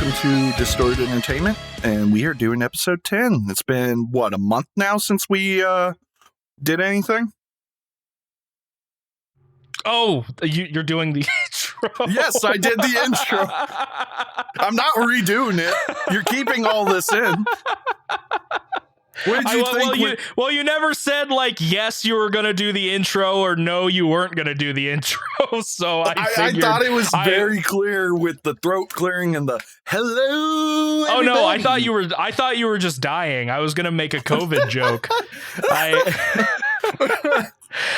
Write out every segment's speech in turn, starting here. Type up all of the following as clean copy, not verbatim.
welcome to Distorted Entertainment, and we are doing episode 10. It's been, a month now since we did anything? Oh, you're doing the intro. Yes, I did the intro. I'm not redoing it. You're keeping all this in. What did you think? You never said, yes, you were going to do the intro, or no, you weren't going to do the intro. So I thought it was very clear with the throat clearing and the hello. Oh, no, I thought you were just dying. I was going to make a COVID joke.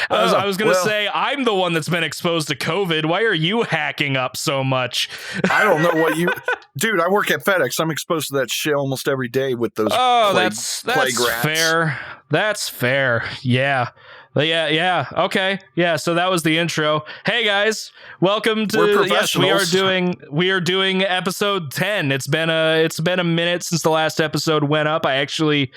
I was going to say, I'm the one that's been exposed to COVID. Why are you hacking up so much? I don't know what you... Dude, I work at FedEx. I'm exposed to that shit almost every day with those that's plague rats. Fair. That's fair. Yeah. Yeah. Okay. Yeah, so that was the intro. Hey, guys. Welcome to... Yes, we are doing episode 10. It's been a minute since the last episode went up. I actually...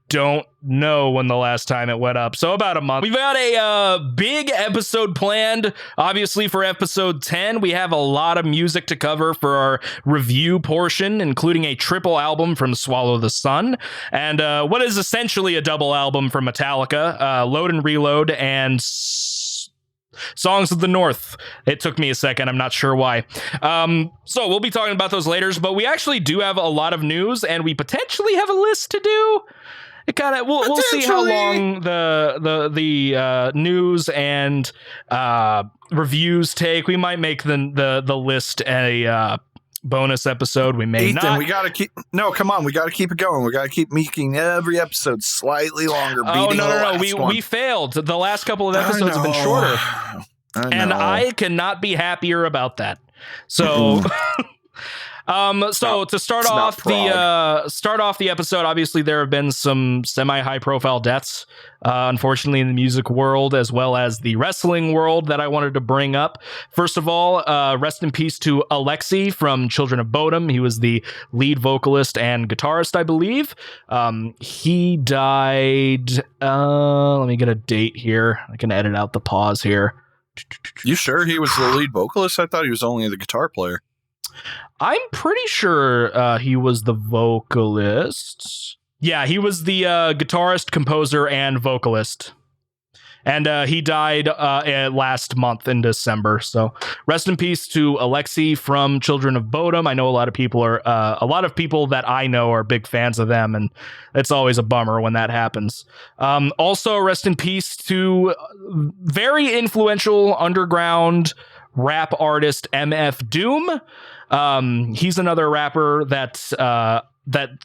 don't know when the last time it went up, so about a month. We've got a big episode planned, obviously, for episode 10. We have a lot of music to cover for our review portion, including a triple album from Swallow the Sun, and what is essentially a double album from Metallica, Load and Reload, and Songs of the North. It took me a second. I'm not sure why. So we'll be talking about those later, but we actually do have a lot of news, and we potentially have a list to do. It kind of we'll see how long the news and reviews take. We might make the list a bonus episode. We may Ethan, not. We gotta keep. No, come on. We gotta keep it going. We gotta keep making every episode slightly longer. No. We failed. The last couple of episodes have been shorter, and I cannot be happier about that. So. To start off the episode, obviously there have been some semi-high profile deaths, unfortunately, in the music world as well as the wrestling world that I wanted to bring up. First of all, rest in peace to Alexi from Children of Bodom. He was the lead vocalist and guitarist, I believe. He died. Let me get a date here. I can edit out the pause here. You sure he was the lead vocalist? I thought he was only the guitar player. I'm pretty sure he was the vocalist. Yeah, he was the guitarist, composer, and vocalist. And he died last month in December. So rest in peace to Alexi from Children of Bodom. I know a lot of people that I know are big fans of them, and it's always a bummer when that happens. Also, rest in peace to very influential underground rap artist MF Doom. He's another rapper that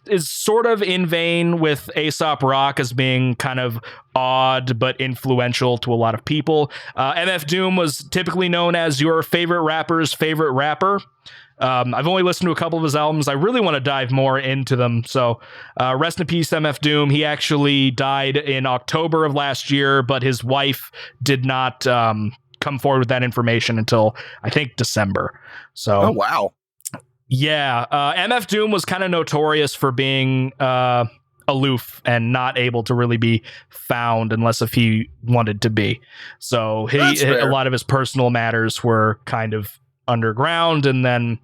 is sort of in vein with Aesop Rock as being kind of odd but influential to a lot of people. MF Doom was typically known as your favorite rapper's favorite rapper. I've only listened to a couple of his albums. I really want to dive more into them. So rest in peace, MF Doom. He actually died in October of last year, but his wife did not come forward with that information until I think December. So oh wow. Yeah, MF Doom was kind of notorious for being aloof and not able to really be found unless if he wanted to be. So a lot of his personal matters were kind of underground, and then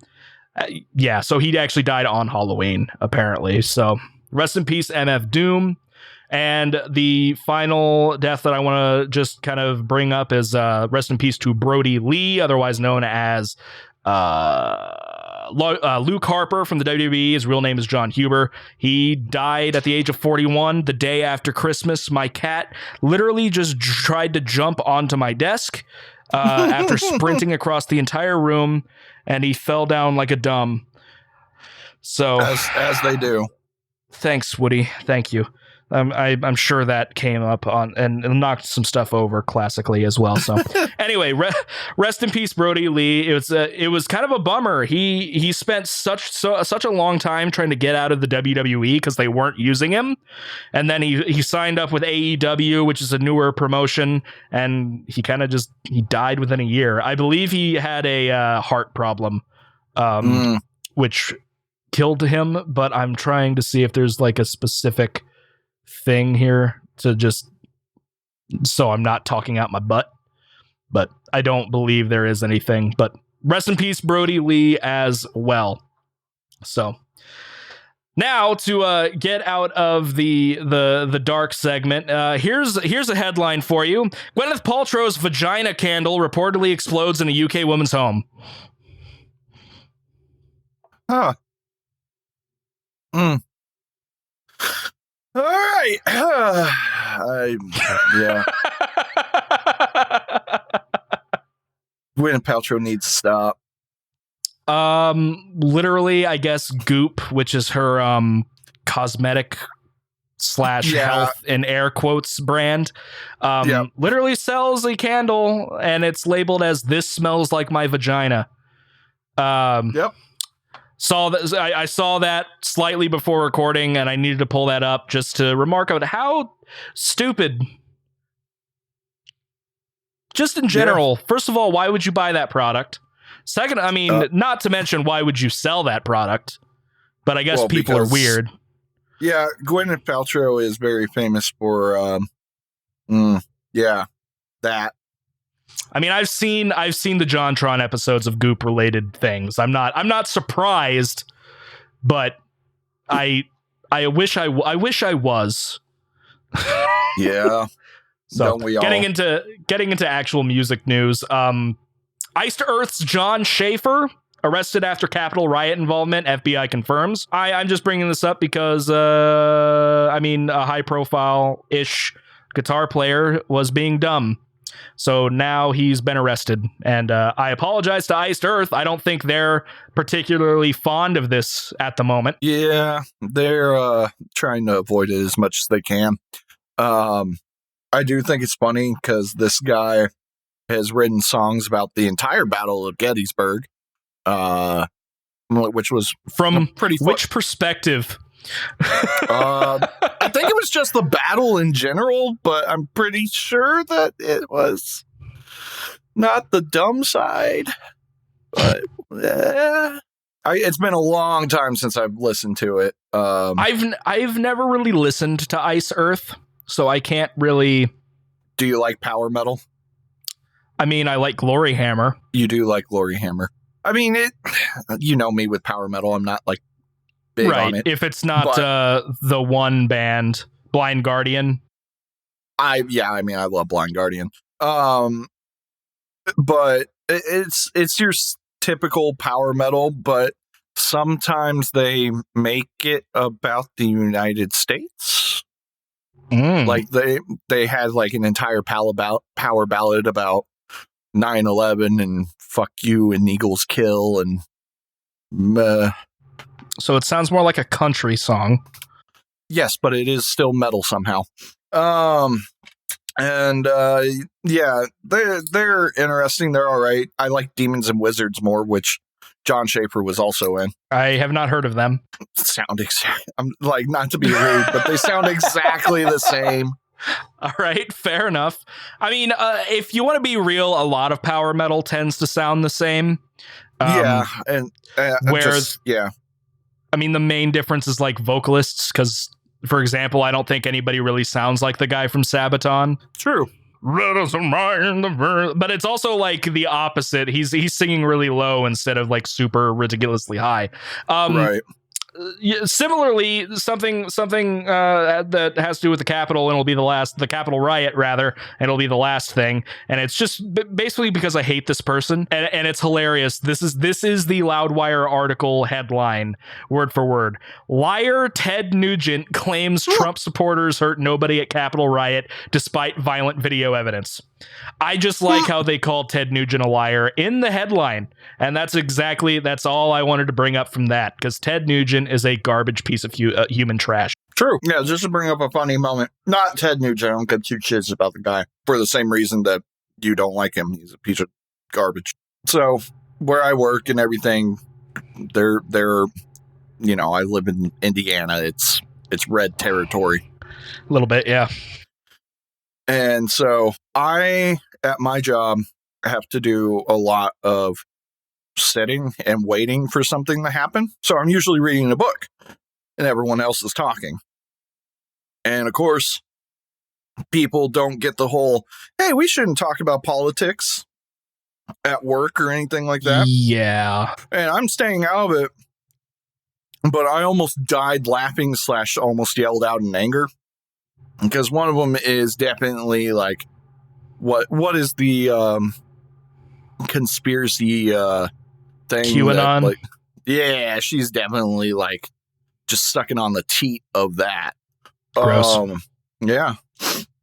so he actually died on Halloween apparently. So rest in peace, MF Doom. And the final death that I want to just kind of bring up is rest in peace to Brody Lee, otherwise known as Luke Harper from the WWE. His real name is John Huber. He died at the age of 41, the day after Christmas. My cat literally just tried to jump onto my desk after sprinting across the entire room, and he fell down like a dumb. So as they do. Thanks, Woody. Thank you. I'm sure that came up on and knocked some stuff over classically as well. So anyway, rest in peace, Brody Lee. It was kind of a bummer. He spent such a long time trying to get out of the WWE because they weren't using him, and then he signed up with AEW, which is a newer promotion, and he kind of he died within a year. I believe he had a heart problem, which killed him. But I'm trying to see if there's like a specific thing here to just so I'm not talking out my butt, but I don't believe there is anything. But rest in peace, Brody Lee, as well. So now to get out of the dark segment, here's a headline for you. Gwyneth Paltrow's vagina candle reportedly explodes in a UK woman's home. Huh. All right. Yeah. Gwyneth Paltrow needs to stop. Literally, I guess Goop, which is her cosmetic / health in air quotes brand, literally sells a candle and it's labeled as "This smells like my vagina." Yep. I saw that slightly before recording, and I needed to pull that up just to remark on how stupid. Just in general, first of all, why would you buy that product? Second, I mean, not to mention, why would you sell that product? But I guess people are weird. Yeah, Gwyneth Paltrow is very famous for, that. I mean, I've seen the JonTron episodes of Goop related things. I'm not surprised, but I wish I was. Yeah. So don't we all? Getting into actual music news. Iced Earth's John Schaefer arrested after Capitol riot involvement. FBI confirms. I'm just bringing this up because a high profile ish guitar player was being dumb. So now he's been arrested, and I apologize to Iced Earth. I don't think they're particularly fond of this at the moment. Yeah, they're trying to avoid it as much as they can. I do think it's funny because this guy has written songs about the entire Battle of Gettysburg, which was from pretty which perspective? I think it was just the battle in general, but I'm pretty sure that it was not the dumb side. But it's been a long time since I've listened to it. I've never really listened to Iced Earth, so I can't really. Do you like power metal? I mean, I like Glory Hammer. You do like Glory Hammer. I mean, you know me with power metal. I'm not like big on it. If it's not the one band, Blind Guardian. I love Blind Guardian. But it's your typical power metal, but sometimes they make it about the United States. Like they had like an entire power ballad about 9/11 and fuck you and Eagles kill and So it sounds more like a country song. Yes, but it is still metal somehow. They're interesting. They're all right. I like Demons and Wizards more, which John Schaefer was also in. I have not heard of them. I'm like, not to be rude, but they sound exactly the same. All right, fair enough. I mean, if you want to be real, a lot of power metal tends to sound the same. I mean, the main difference is like vocalists, because, for example, I don't think anybody really sounds like the guy from Sabaton. True. But it's also like the opposite. He's singing really low instead of like super ridiculously high. Right. Similarly, something that has to do with the Capitol, and it'll be the Capitol riot rather, and it'll be the last thing. And it's just basically because I hate this person, and it's hilarious. This is the Loudwire article headline, word for word. Liar Ted Nugent claims Trump supporters hurt nobody at Capitol riot despite violent video evidence. I just like how they called Ted Nugent a liar in the headline, and that's all I wanted to bring up from that, because Ted Nugent is a garbage piece of human trash. True. Yeah, just to bring up a funny moment. Not Ted Nugent. I don't give two shits about the guy for the same reason that you don't like him. He's a piece of garbage. So where I work and everything, they're I live in Indiana. It's red territory. A little bit, yeah. And so I, at my job, have to do a lot of sitting and waiting for something to happen. So I'm usually reading a book and everyone else is talking. And of course, people don't get the whole, hey, we shouldn't talk about politics at work or anything like that. Yeah. And I'm staying out of it but I almost died laughing / almost yelled out in anger. Because one of them is definitely like, what is the conspiracy thing? QAnon? That, like, yeah, she's definitely like just sucking on the teat of that. Gross. Yeah.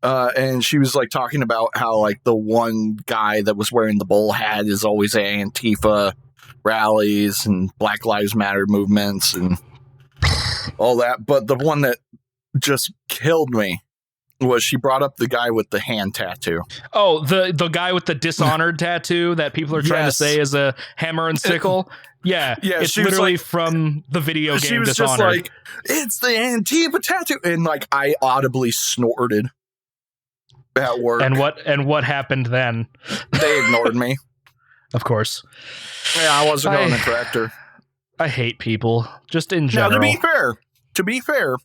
And she was like talking about how like the one guy that was wearing the bull hat is always at Antifa rallies and Black Lives Matter movements and all that. But the one that just killed me was she brought up the guy with the hand tattoo. Oh, the guy with the Dishonored tattoo that people are trying to say is a hammer and sickle. Yeah, it's literally like, from the video game she was Dishonored. Just like, it's the Antifa tattoo, and like I audibly snorted at work. And what happened then? They ignored me. Of course. Yeah, I wasn't going to correct her. I hate people, just in general. Now, to be fair,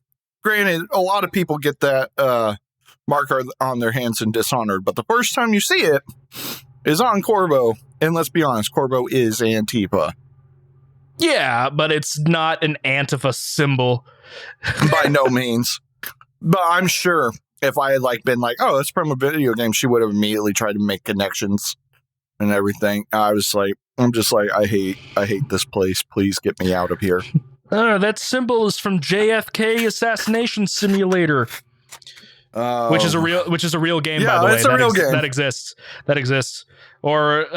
granted, a lot of people get that marker on their hands in Dishonored, but the first time you see it is on Corvo, and let's be honest, Corvo is Antifa. Yeah, but it's not an Antifa symbol. By no means. But I'm sure if I had like been like, oh, it's from a video game, she would have immediately tried to make connections and everything. I'm just like, I hate this place. Please get me out of here. That symbol is from JFK Assassination Simulator. Which is a real game, by the way. It's a real game. That exists. Or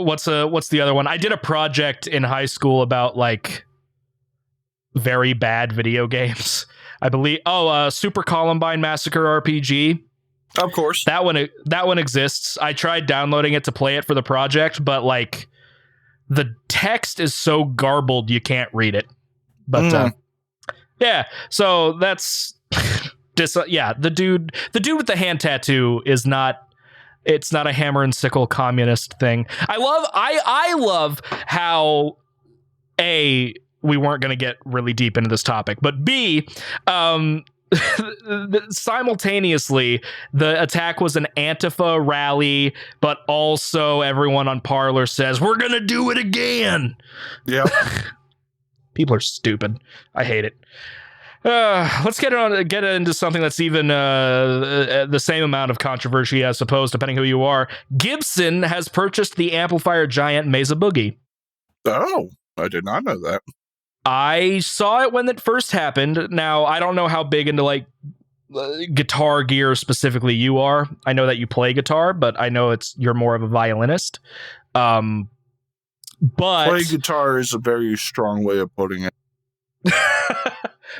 what's the other one? I did a project in high school about like very bad video games. I believe. Super Columbine Massacre RPG. Of course, that one exists. I tried downloading it to play it for the project, but like the text is so garbled you can't read it. But yeah, so that's. The dude with the hand tattoo is not. It's not a hammer and sickle communist thing. I love how A, we weren't going to get really deep into this topic, but B, simultaneously the attack was an Antifa rally, but also everyone on Parler says we're going to do it again. Yeah. People are stupid. I hate it. Let's get into something that's even the same amount of controversy, I suppose, depending who you are. Gibson has purchased the amplifier giant Mesa Boogie. Oh, I did not know that. I saw it when it first happened. Now, I don't know how big into like guitar gear specifically you are. I know that you play guitar, but I know you're more of a violinist. But play guitar is a very strong way of putting it.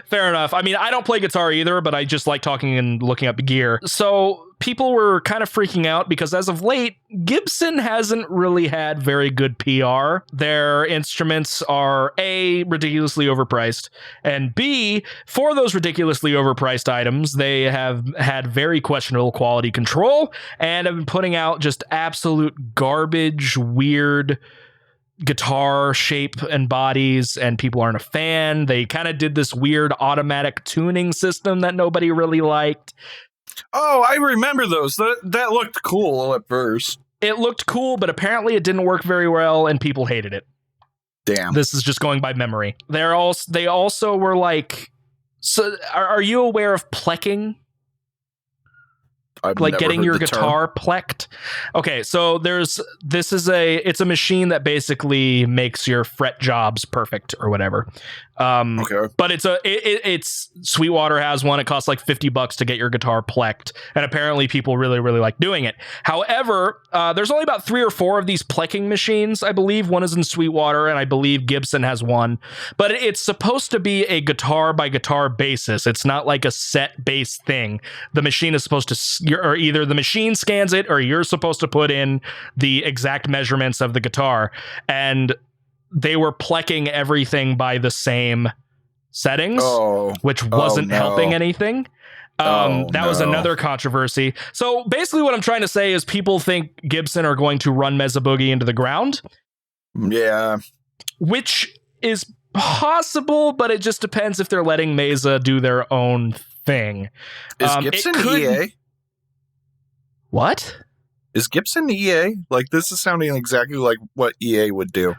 Fair enough. I mean, I don't play guitar either, but I just like talking and looking up gear. So people were kind of freaking out because as of late, Gibson hasn't really had very good PR. Their instruments are A, ridiculously overpriced, and B, for those ridiculously overpriced items, they have had very questionable quality control and have been putting out just absolute garbage, weird guitar shape and bodies, and people aren't a fan. They kind of did this weird automatic tuning system that nobody really liked. Oh, I remember those. That looked cool at first. It looked cool, but apparently it didn't work very well, and people hated it. Damn. This is just going by memory. They also were like, so are you aware of plecking? I've like never getting heard your the guitar term. plecked. Okay, so it's a machine that basically makes your fret jobs perfect or whatever. Okay. But it's Sweetwater has one. It costs like $50 to get your guitar plecked, and apparently people really, really like doing it. However, there's only about 3 or 4 of these plecking machines. I believe one is in Sweetwater, and I believe Gibson has one. But it's supposed to be a guitar by guitar basis. It's not like a set bass thing. The machine is supposed to, or either the machine scans it, or you're supposed to put in the exact measurements of the guitar. And they were plecking everything by the same settings, which wasn't helping anything. That was another controversy. So basically what I'm trying to say is people think Gibson are going to run Mesa Boogie into the ground. Yeah. Which is possible, but it just depends if they're letting Mesa do their own thing. Is Gibson EA? What? is Gibson EA? Like, this is sounding exactly like what EA would do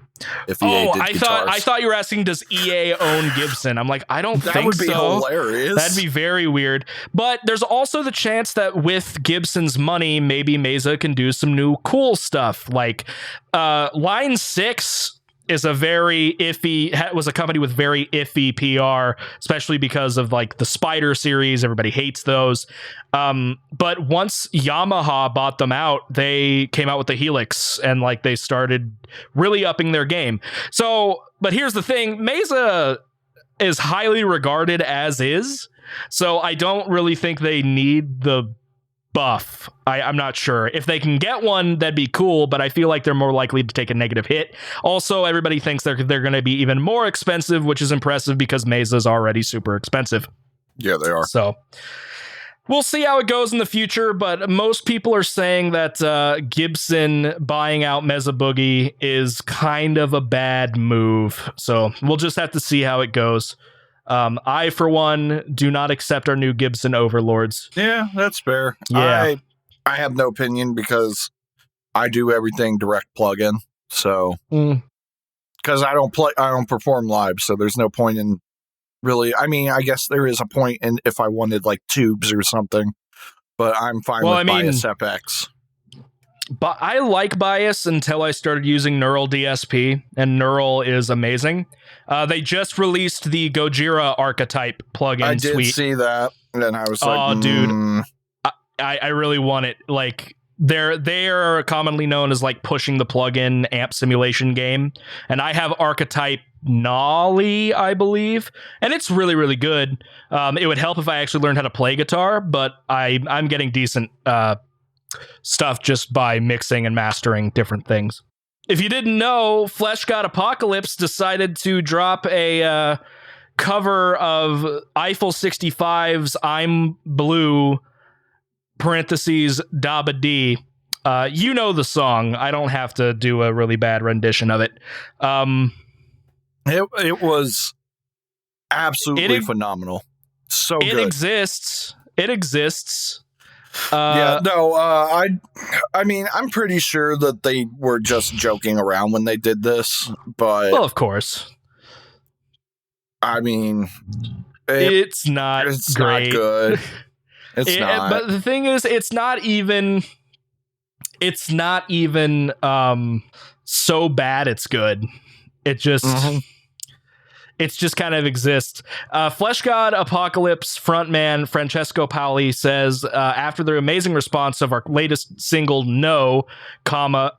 if EA did guitars. I thought you were asking, does EA own Gibson? I'm like, I don't think so. That would be hilarious. That'd be very weird. But there's also the chance that with Gibson's money, maybe Mesa can do some new cool stuff. Like Line 6 is a very iffy, was a company with very iffy PR, especially because of like the Spider series. Everybody hates those. But once Yamaha bought them out, they came out with the Helix and like they started really upping their game. So, but here's the thing, Mesa is highly regarded as is. So I don't really think they need the buff. I'm not sure. If they can get one, that'd be cool, but I feel like they're more likely to take a negative hit. Also, everybody thinks they're going to be even more expensive, which is impressive because Mesa's already super expensive. Yeah, they are. So we'll see how it goes in the future, but most people are saying that Gibson buying out Mesa Boogie is kind of a bad move. So we'll just have to see how it goes. I, for one, do not accept our new Gibson overlords. Yeah, that's fair. Yeah. I have no opinion because I do everything direct plug-in. So, because I don't perform live, so there's no point in really. I mean, I guess there is a point in if I wanted like tubes or something, but I'm fine with Bias FX. But I like Bias until I started using Neural DSP, and Neural is amazing. They just released the Gojira archetype plugin. I did see that, and I was like, "Oh, dude, I really want it." Like they are commonly known as like pushing the plugin amp simulation game, and I have archetype Nolly, I believe, and it's really, really good. It would help if I actually learned how to play guitar, but I'm getting decent stuff just by mixing and mastering different things. If you didn't know, Flesh God Apocalypse decided to drop a cover of Eiffel 65's I'm Blue parentheses Dabba D. You know the song. I don't have to do a really bad rendition of it. It was absolutely phenomenal. So good. It exists. I mean, I'm pretty sure that they were just joking around when they did this, but well, of course. I mean, it's not great. Not good. It's not. But the thing is, it's not even so bad it's good. It just It's just kind of exists. Flesh God Apocalypse frontman Francesco Paoli says, after the amazing response of our latest single, No, comma,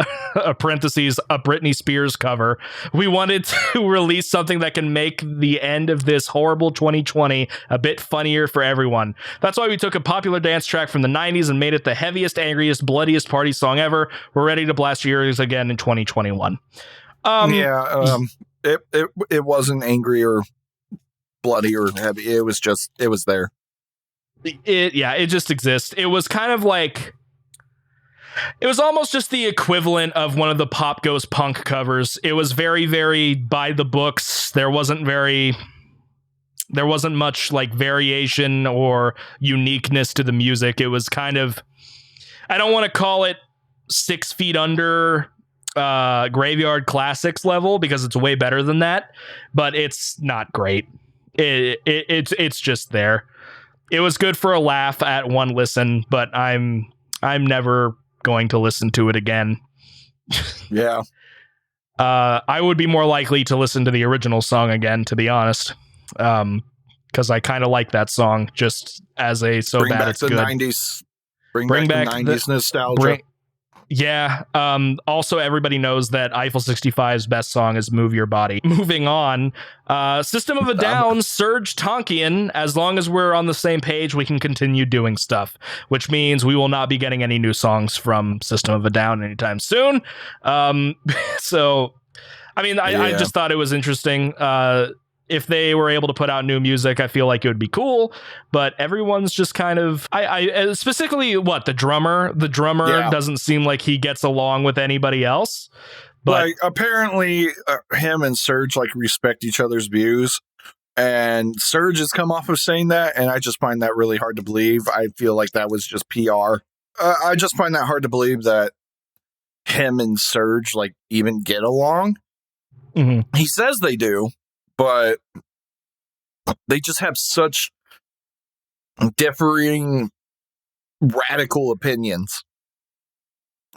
parentheses, a Britney Spears cover, we wanted to release something that can make the end of this horrible 2020 a bit funnier for everyone. That's why we took a popular dance track from the 90s and made it the heaviest, angriest, bloodiest party song ever. We're ready to blast your ears again in 2021. It wasn't angry or bloody or heavy. It was there. It just exists. It was kind of like, it was almost just the equivalent of one of the Pop Goes Punk covers. It was very, very by the books. There wasn't much like variation or uniqueness to the music. It was kind of, I don't want to call it 6 feet under Graveyard Classics level because it's way better than that, but it's not great. It's just there. It was good for a laugh at one listen, but I'm never going to listen to it again. Yeah. I would be more likely to listen to the original song again, to be honest, because I kind of like that song just as a bring bad back it's the good. 90s. Bring back the 90s nostalgia. Yeah. Also, everybody knows that Eiffel 65's best song is Move Your Body. Moving on. System of a Down, Serge Tankian. As long as we're on the same page, we can continue doing stuff, which means we will not be getting any new songs from System of a Down anytime soon. So, I mean, I just thought it was interesting. If they were able to put out new music, I feel like it would be cool, but everyone's just kind of, I specifically the drummer doesn't seem like he gets along with anybody else, but like apparently him and Serge like respect each other's views, and Serge has come off of saying that, and I just find that really hard to believe. I feel like that was just PR. I just find that hard to believe that him and Serge like even get along. Mm-hmm. He says they do, but they just have such differing, radical opinions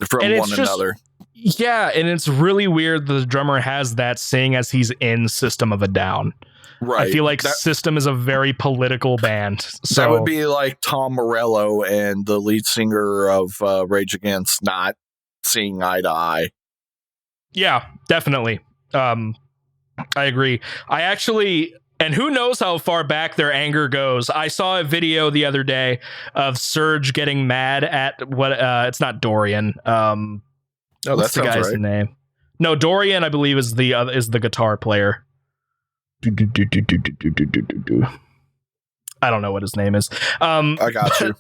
from one another. Yeah, and it's really weird the drummer has that seeing as he's in System of a Down. Right. I feel like System is a very political band. So that would be like Tom Morello and the lead singer of Rage Against not seeing eye to eye. Yeah, definitely. I agree. I actually, and who knows how far back their anger goes. I saw a video the other day of Serge getting mad at what it's not Dorian. What's the guy's name? No, Dorian, I believe, is the guitar player. I don't know what his name is. I got you.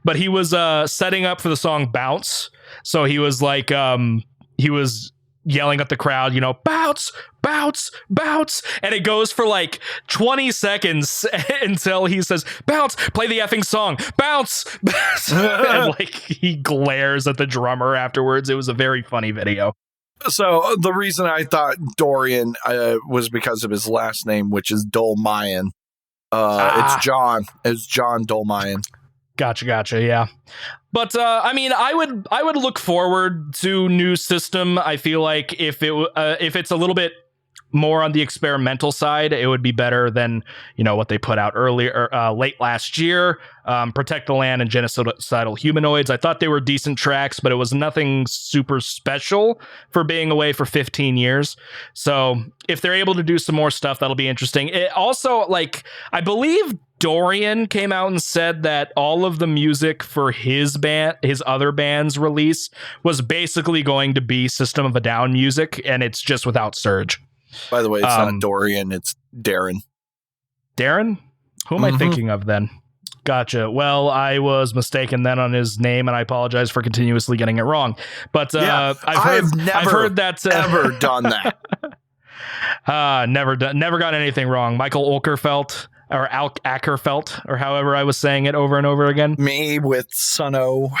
But he was setting up for the song Bounce. So he was like, he was yelling at the crowd, you know, bounce, bounce, bounce. And it goes for like 20 seconds until he says, bounce, play the effing song, bounce, bounce. And like he glares at the drummer afterwards. It was a very funny video. So the reason I thought Dorian was because of his last name, which is Dolmayan. It's John Dolmayan. Gotcha. Yeah. But I mean, I would look forward to new System. I feel like if it's a little bit more on the experimental side, it would be better than, you know, what they put out earlier, late last year. Protect the Land and Genocidal Humanoids. I thought they were decent tracks, but it was nothing super special for being away for 15 years. So if they're able to do some more stuff, that'll be interesting. It also, like, I believe Dorian came out and said that all of the music for his other band's release was basically going to be System of a Down music, and it's just without Serge. By the way, it's not Dorian, it's Darren. Darren? Who am I thinking of then? Gotcha. Well, I was mistaken then on his name, and I apologize for continuously getting it wrong. But I've heard that ever done that. Never got anything wrong. Michael Olkerfelt or Ackerfelt, or however I was saying it over and over again. Me with Suno.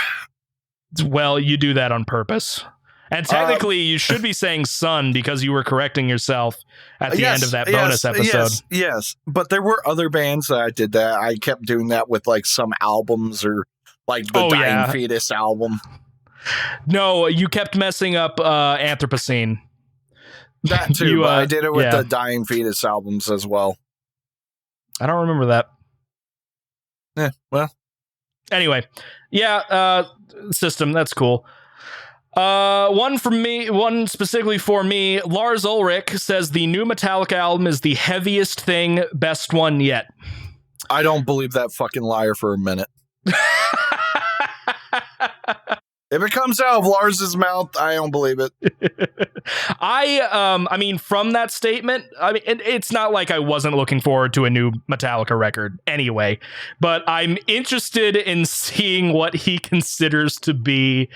Well, you do that on purpose. And technically, you should be saying son because you were correcting yourself at the end of that bonus episode. Yes. But there were other bands that I did that. I kept doing that with like some albums or like the Dying Fetus album. No, you kept messing up Anthropocene. That too, but I did it with the Dying Fetus albums as well. I don't remember that. Yeah, well. Anyway, System, that's cool. One specifically for me. Lars Ulrich says the new Metallica album is the heaviest thing, best one yet. I don't believe that fucking liar for a minute. If it comes out of Lars's mouth, I don't believe it. I mean, from that statement, I mean, it's not like I wasn't looking forward to a new Metallica record anyway, but I'm interested in seeing what he considers to be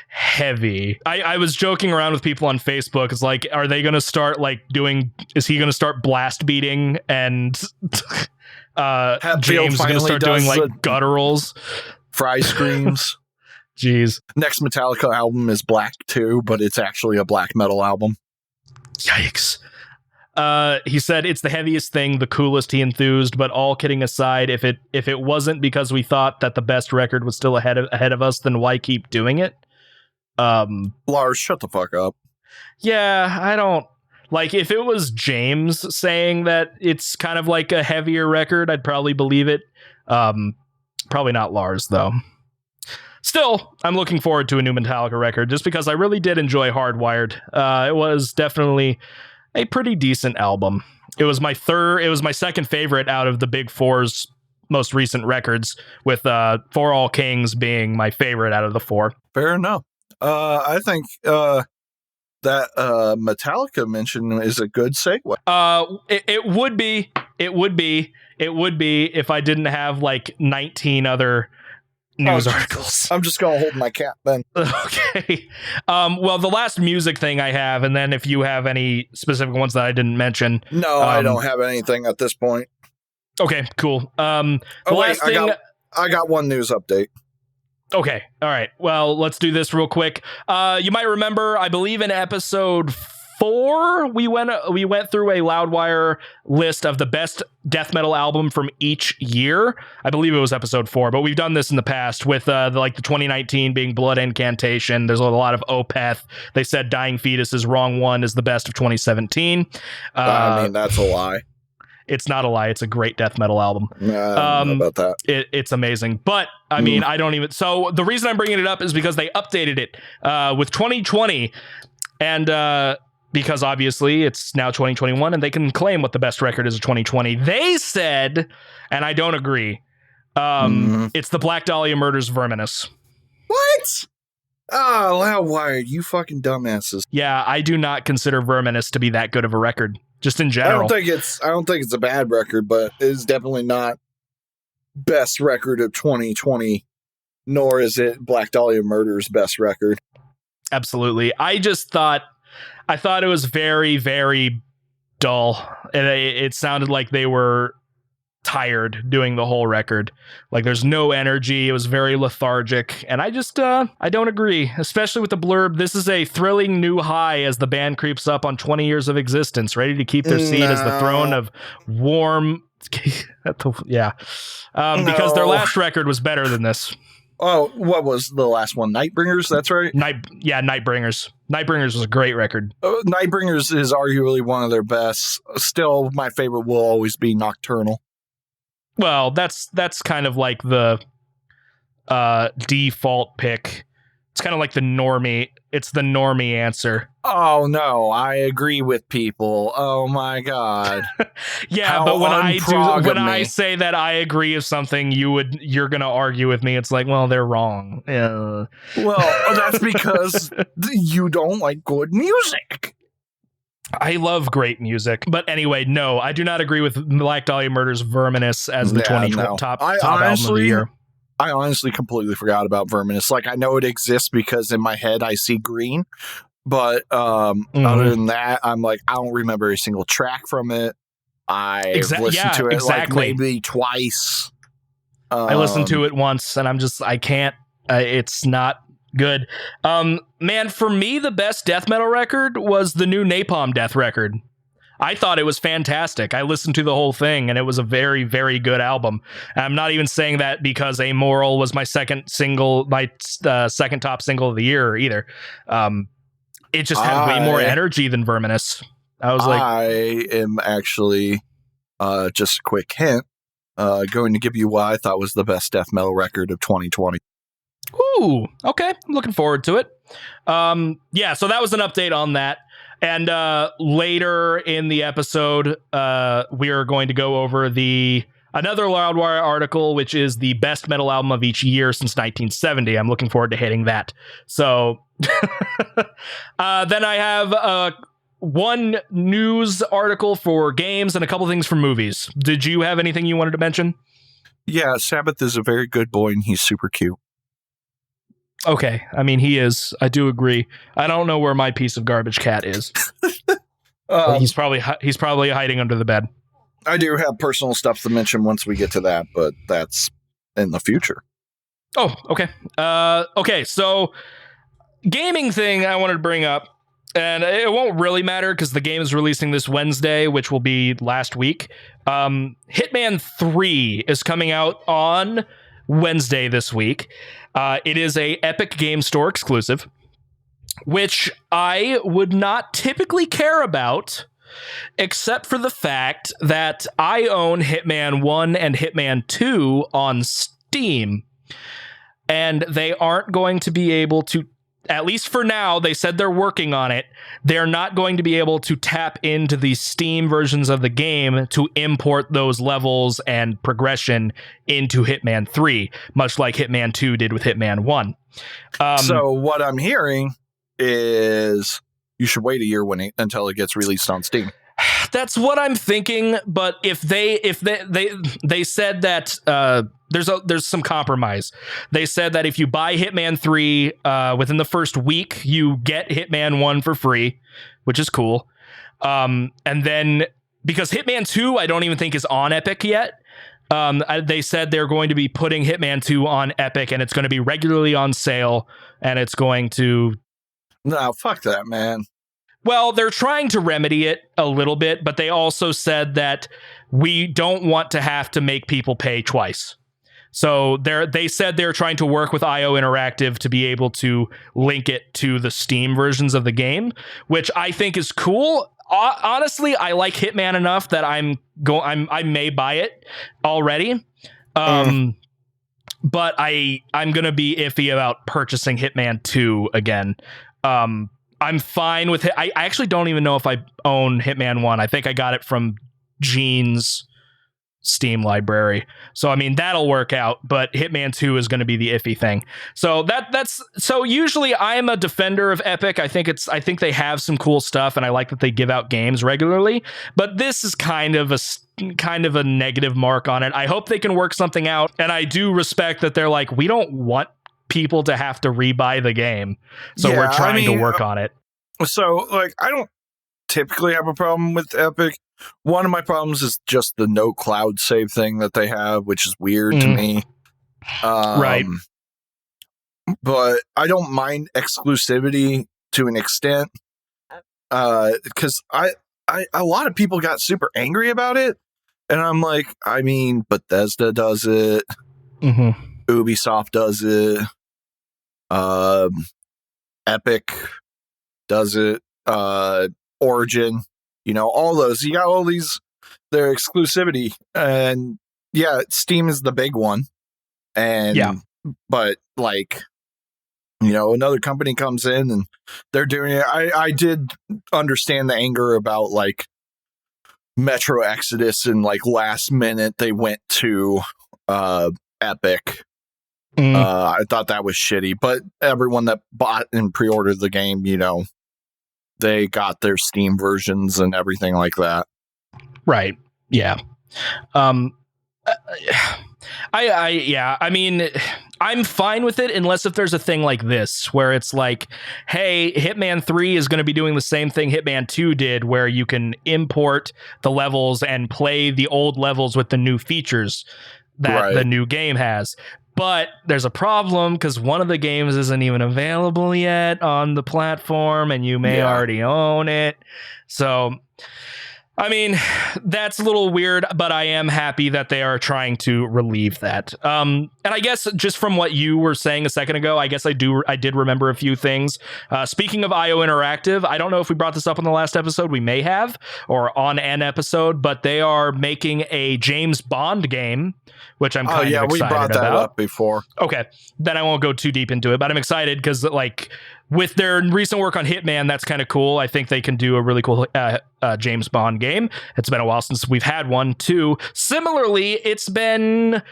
heavy. I was joking around with people on Facebook. It's like, are they going to start like is he going to start blast beating and James is going to start doing like gutturals? Fry screams. Jeez. Next Metallica album is Black 2, but it's actually a black metal album. Yikes. He said it's the heaviest thing, the coolest he enthused, but all kidding aside, if it wasn't because we thought that the best record was still ahead of us, then why keep doing it? Lars, shut the fuck up. Yeah, I don't like if it was James saying that it's kind of like a heavier record, I'd probably believe it. Probably not Lars though. Still, I'm looking forward to a new Metallica record just because I really did enjoy Hardwired. It was definitely a pretty decent album. It was my second favorite out of the Big Four's most recent records, with For All Kings being my favorite out of the four. Fair enough. I think that Metallica mention is a good segue. It would be if I didn't have like 19 other news articles. I'm just gonna hold my cap then. Okay. Well, the last music thing I have, and then if you have any specific ones that I didn't mention. No, I don't have anything at this point. Okay, cool. I got one news update. Okay. All right. Well, let's do this real quick. You might remember, I believe in episode 4, we went through a Loudwire list of the best death metal album from each year. I believe it was episode 4, but we've done this in the past with the 2019 being Blood Incantation. There's a lot of Opeth. They said Dying Fetus's Wrong One is the best of 2017. I mean, that's a lie. It's not a lie. It's a great death metal album. I don't know about that. It's amazing. But, I mean, I don't even... So, the reason I'm bringing it up is because they updated it with 2020. And because, obviously, it's now 2021, and they can claim what the best record is of 2020. They said, and I don't agree, it's the Black Dahlia Murders Verminous. What? Oh, Loudwire, you fucking dumbasses. Yeah, I do not consider Verminous to be that good of a record. Just in general. I don't think it's a bad record, but it's definitely not best record of 2020, nor is it Black Dahlia Murder's best record. Absolutely. I thought it was very, very dull. And it sounded like they were tired doing the whole record. Like there's no energy. It was very lethargic. And I just, I don't agree, especially with the blurb. This is a thrilling new high as the band creeps up on 20 years of existence, ready to keep their seat as the throne of warm. Yeah. Because their last record was better than this. Oh, what was the last one? Nightbringers? That's right. Nightbringers. Nightbringers was a great record. Nightbringers is arguably one of their best. Still, my favorite will always be Nocturnal. Well, that's kind of like the default pick. It's kind of like the normie. It's the normie answer. Oh no, I agree with people. Oh my god. Yeah, how but when I say that I agree with something, you're gonna argue with me. It's like, well, they're wrong. Well, that's because you don't like good music. I love great music. But anyway, no, I do not agree with Black Dahlia Murders Verminous as the top album of the year. I honestly completely forgot about Verminous. Like, I know it exists because in my head I see green. But other than that, I'm like, I don't remember a single track from it. I've listened to it like maybe twice. I listened to it once and I can't. It's not good. Man, for me, the best death metal record was the new Napalm Death record. I thought it was fantastic. I listened to the whole thing, and it was a very, very good album. And I'm not even saying that because Amoral was my second second top single of the year either. It just had way more energy than Verminous. I am actually, just a quick hint, going to give you what I thought was the best death metal record of 2020. Ooh, okay. I'm looking forward to it. Yeah, so that was an update on that. And later in the episode, we are going to go over another Loudwire article, which is the best metal album of each year since 1970. I'm looking forward to hitting that. So then I have one news article for games and a couple things for movies. Did you have anything you wanted to mention? Yeah, Sabbath is a very good boy and he's super cute. Okay, I mean, he is. I do agree. I don't know where my piece of garbage cat is. He's probably hiding under the bed. I do have personal stuff to mention once we get to that, but that's in the future. Oh, okay. Okay, so gaming thing I wanted to bring up, and it won't really matter because the game is releasing this Wednesday, which will be last week. Hitman 3 is coming out on Wednesday this week. It is a Epic Game Store exclusive, which I would not typically care about, except for the fact that I own Hitman 1 and Hitman 2 on Steam, and they aren't going to be able to, at least for now, they said they're working on it. They're not going to be able to tap into the Steam versions of the game to import those levels and progression into Hitman 3, much like Hitman 2 did with Hitman 1. So what I'm hearing is you should wait a year until it gets released on Steam. That's what I'm thinking, but if they said that there's some compromise. They said that if you buy Hitman 3 within the first week, you get Hitman 1 for free, which is cool. And then because Hitman 2 I don't even think is on Epic yet, They said they're going to be putting Hitman 2 on Epic, and it's going to be regularly on sale, and it's going to... No, fuck that, man. Well, they're trying to remedy it a little bit, but they also said that we don't want to have to make people pay twice. So they said they're trying to work with IO Interactive to be able to link it to the Steam versions of the game, which I think is cool. Honestly, I like Hitman enough that I may buy it already. But I'm going to be iffy about purchasing Hitman 2 again. I'm fine with it. I actually don't even know if I own Hitman 1. I think I got it from Gene's Steam library. So, I mean, that'll work out, but Hitman 2 is going to be the iffy thing. So so usually I'm a defender of Epic. I think they have some cool stuff, and I like that they give out games regularly, but this is kind of a negative mark on it. I hope they can work something out, and I do respect that they're like, we don't want people to have to rebuy the game, so we're trying to work on it. So, like, I don't typically have a problem with Epic. One of my problems is just the no cloud save thing that they have, which is weird to me. Right. But I don't mind exclusivity to an extent, because a lot of people got super angry about it, and I'm like, I mean, Bethesda does it, Ubisoft does it, Epic does it, Origin, all those. You got all these, their exclusivity, and yeah, Steam is the big one, and but like, another company comes in and they're doing it. I did understand the anger about like Metro Exodus, and like last minute they went to Epic. I thought that was shitty, but everyone that bought and pre-ordered the game, they got their Steam versions and everything like that. Right. Yeah. I mean, I'm fine with it unless if there's a thing like this where it's like, hey, Hitman 3 is going to be doing the same thing Hitman 2 did, where you can import the levels and play the old levels with the new features that the new game has. But there's a problem because one of the games isn't even available yet on the platform, and you may already own it. So, I mean, that's a little weird, but I am happy that they are trying to relieve that. And I guess just from what you were saying a second ago, I guess I did remember a few things. Speaking of IO Interactive, I don't know if we brought this up on the last episode. We may have, or on an episode, but they are making a James Bond game, which I'm kind of excited about. We brought that up before. Okay, then I won't go too deep into it, but I'm excited because, like, with their recent work on Hitman, that's kind of cool. I think they can do a really cool James Bond game. It's been a while since we've had one, too. Similarly, it's been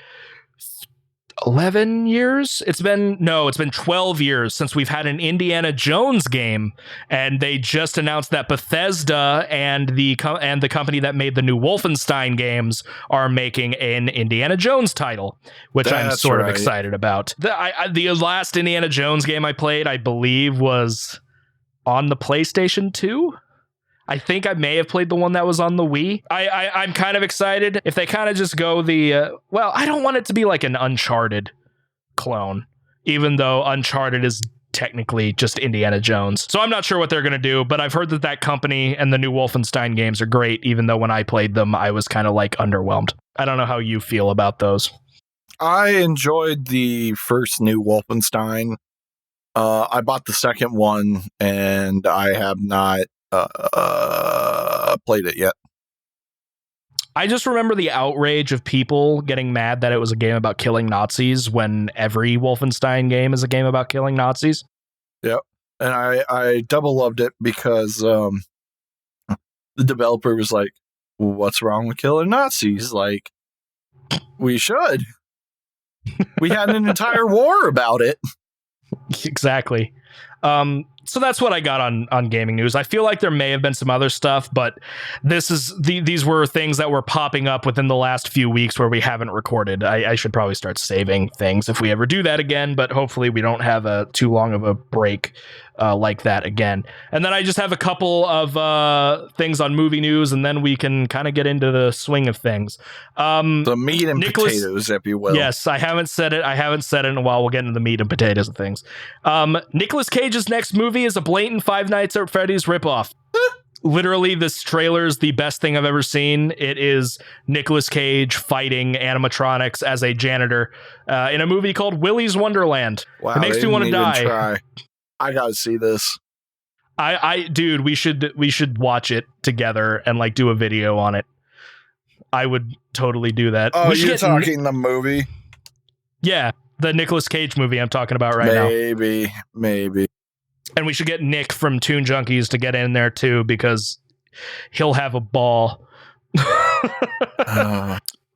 11 years? It's been 12 years since we've had an Indiana Jones game, and they just announced that Bethesda and the company that made the new Wolfenstein games are making an Indiana Jones title, which I'm sort of excited about. The last Indiana Jones game I played, I believe, was on the PlayStation 2. I think I may have played the one that was on the Wii. I'm kind of excited if they kind of just go I don't want it to be like an Uncharted clone, even though Uncharted is technically just Indiana Jones. So I'm not sure what they're going to do, but I've heard that company and the new Wolfenstein games are great, even though when I played them, I was kind of like underwhelmed. I don't know how you feel about those. I enjoyed the first new Wolfenstein. I bought the second one, and I have not played it yet. I just remember the outrage of people getting mad that it was a game about killing Nazis when every Wolfenstein game is a game about killing Nazis. Yep. And I double loved it because the developer was like, what's wrong with killing Nazis? Like, we should. We had an entire war about it. Exactly. So that's what I got on gaming news. I feel like there may have been some other stuff, but these were things that were popping up within the last few weeks where we haven't recorded. I should probably start saving things if we ever do that again, but hopefully we don't have too long of a break like that again. And then I just have a couple of things on movie news, and then we can kind of get into the swing of things. The meat and potatoes, if you will. Yes, I haven't said it in a while. We'll get into the meat and potatoes of things. Nicolas Cage's next movie is a blatant Five Nights at Freddy's ripoff. Literally, this trailer is the best thing I've ever seen. It is Nicolas Cage fighting animatronics as a janitor in a movie called Willy's Wonderland. Wow, it makes me want to die. Try. I gotta see this. Dude, we should watch it together and like do a video on it. I would totally do that. Oh, you're talking the movie? Yeah, the Nicolas Cage movie I'm talking about right now. Maybe. And we should get Nick from Toon Junkies to get in there too, because he'll have a ball.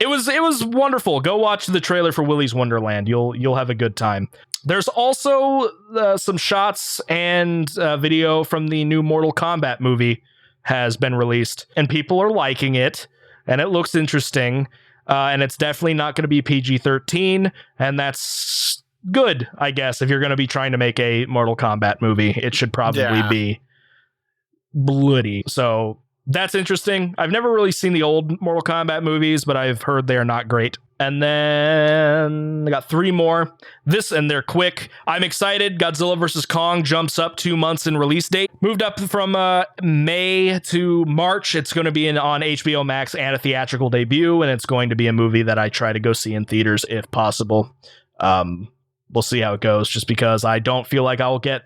It was wonderful. Go watch the trailer for Willy's Wonderland. You'll have a good time. There's also some shots and video from the new Mortal Kombat movie has been released, and people are liking it, and it looks interesting, and it's definitely not going to be PG-13, and that's good, I guess. If you're going to be trying to make a Mortal Kombat movie, it should probably be bloody. So that's interesting. I've never really seen the old Mortal Kombat movies, but I've heard they're not great. And then I got 3 more. And they're quick. I'm excited. Godzilla vs. Kong jumps up 2 months in release date. Moved up from May to March. It's going to be on HBO Max and a theatrical debut, and it's going to be a movie that I try to go see in theaters if possible. We'll see how it goes, just because I don't feel like I'm going to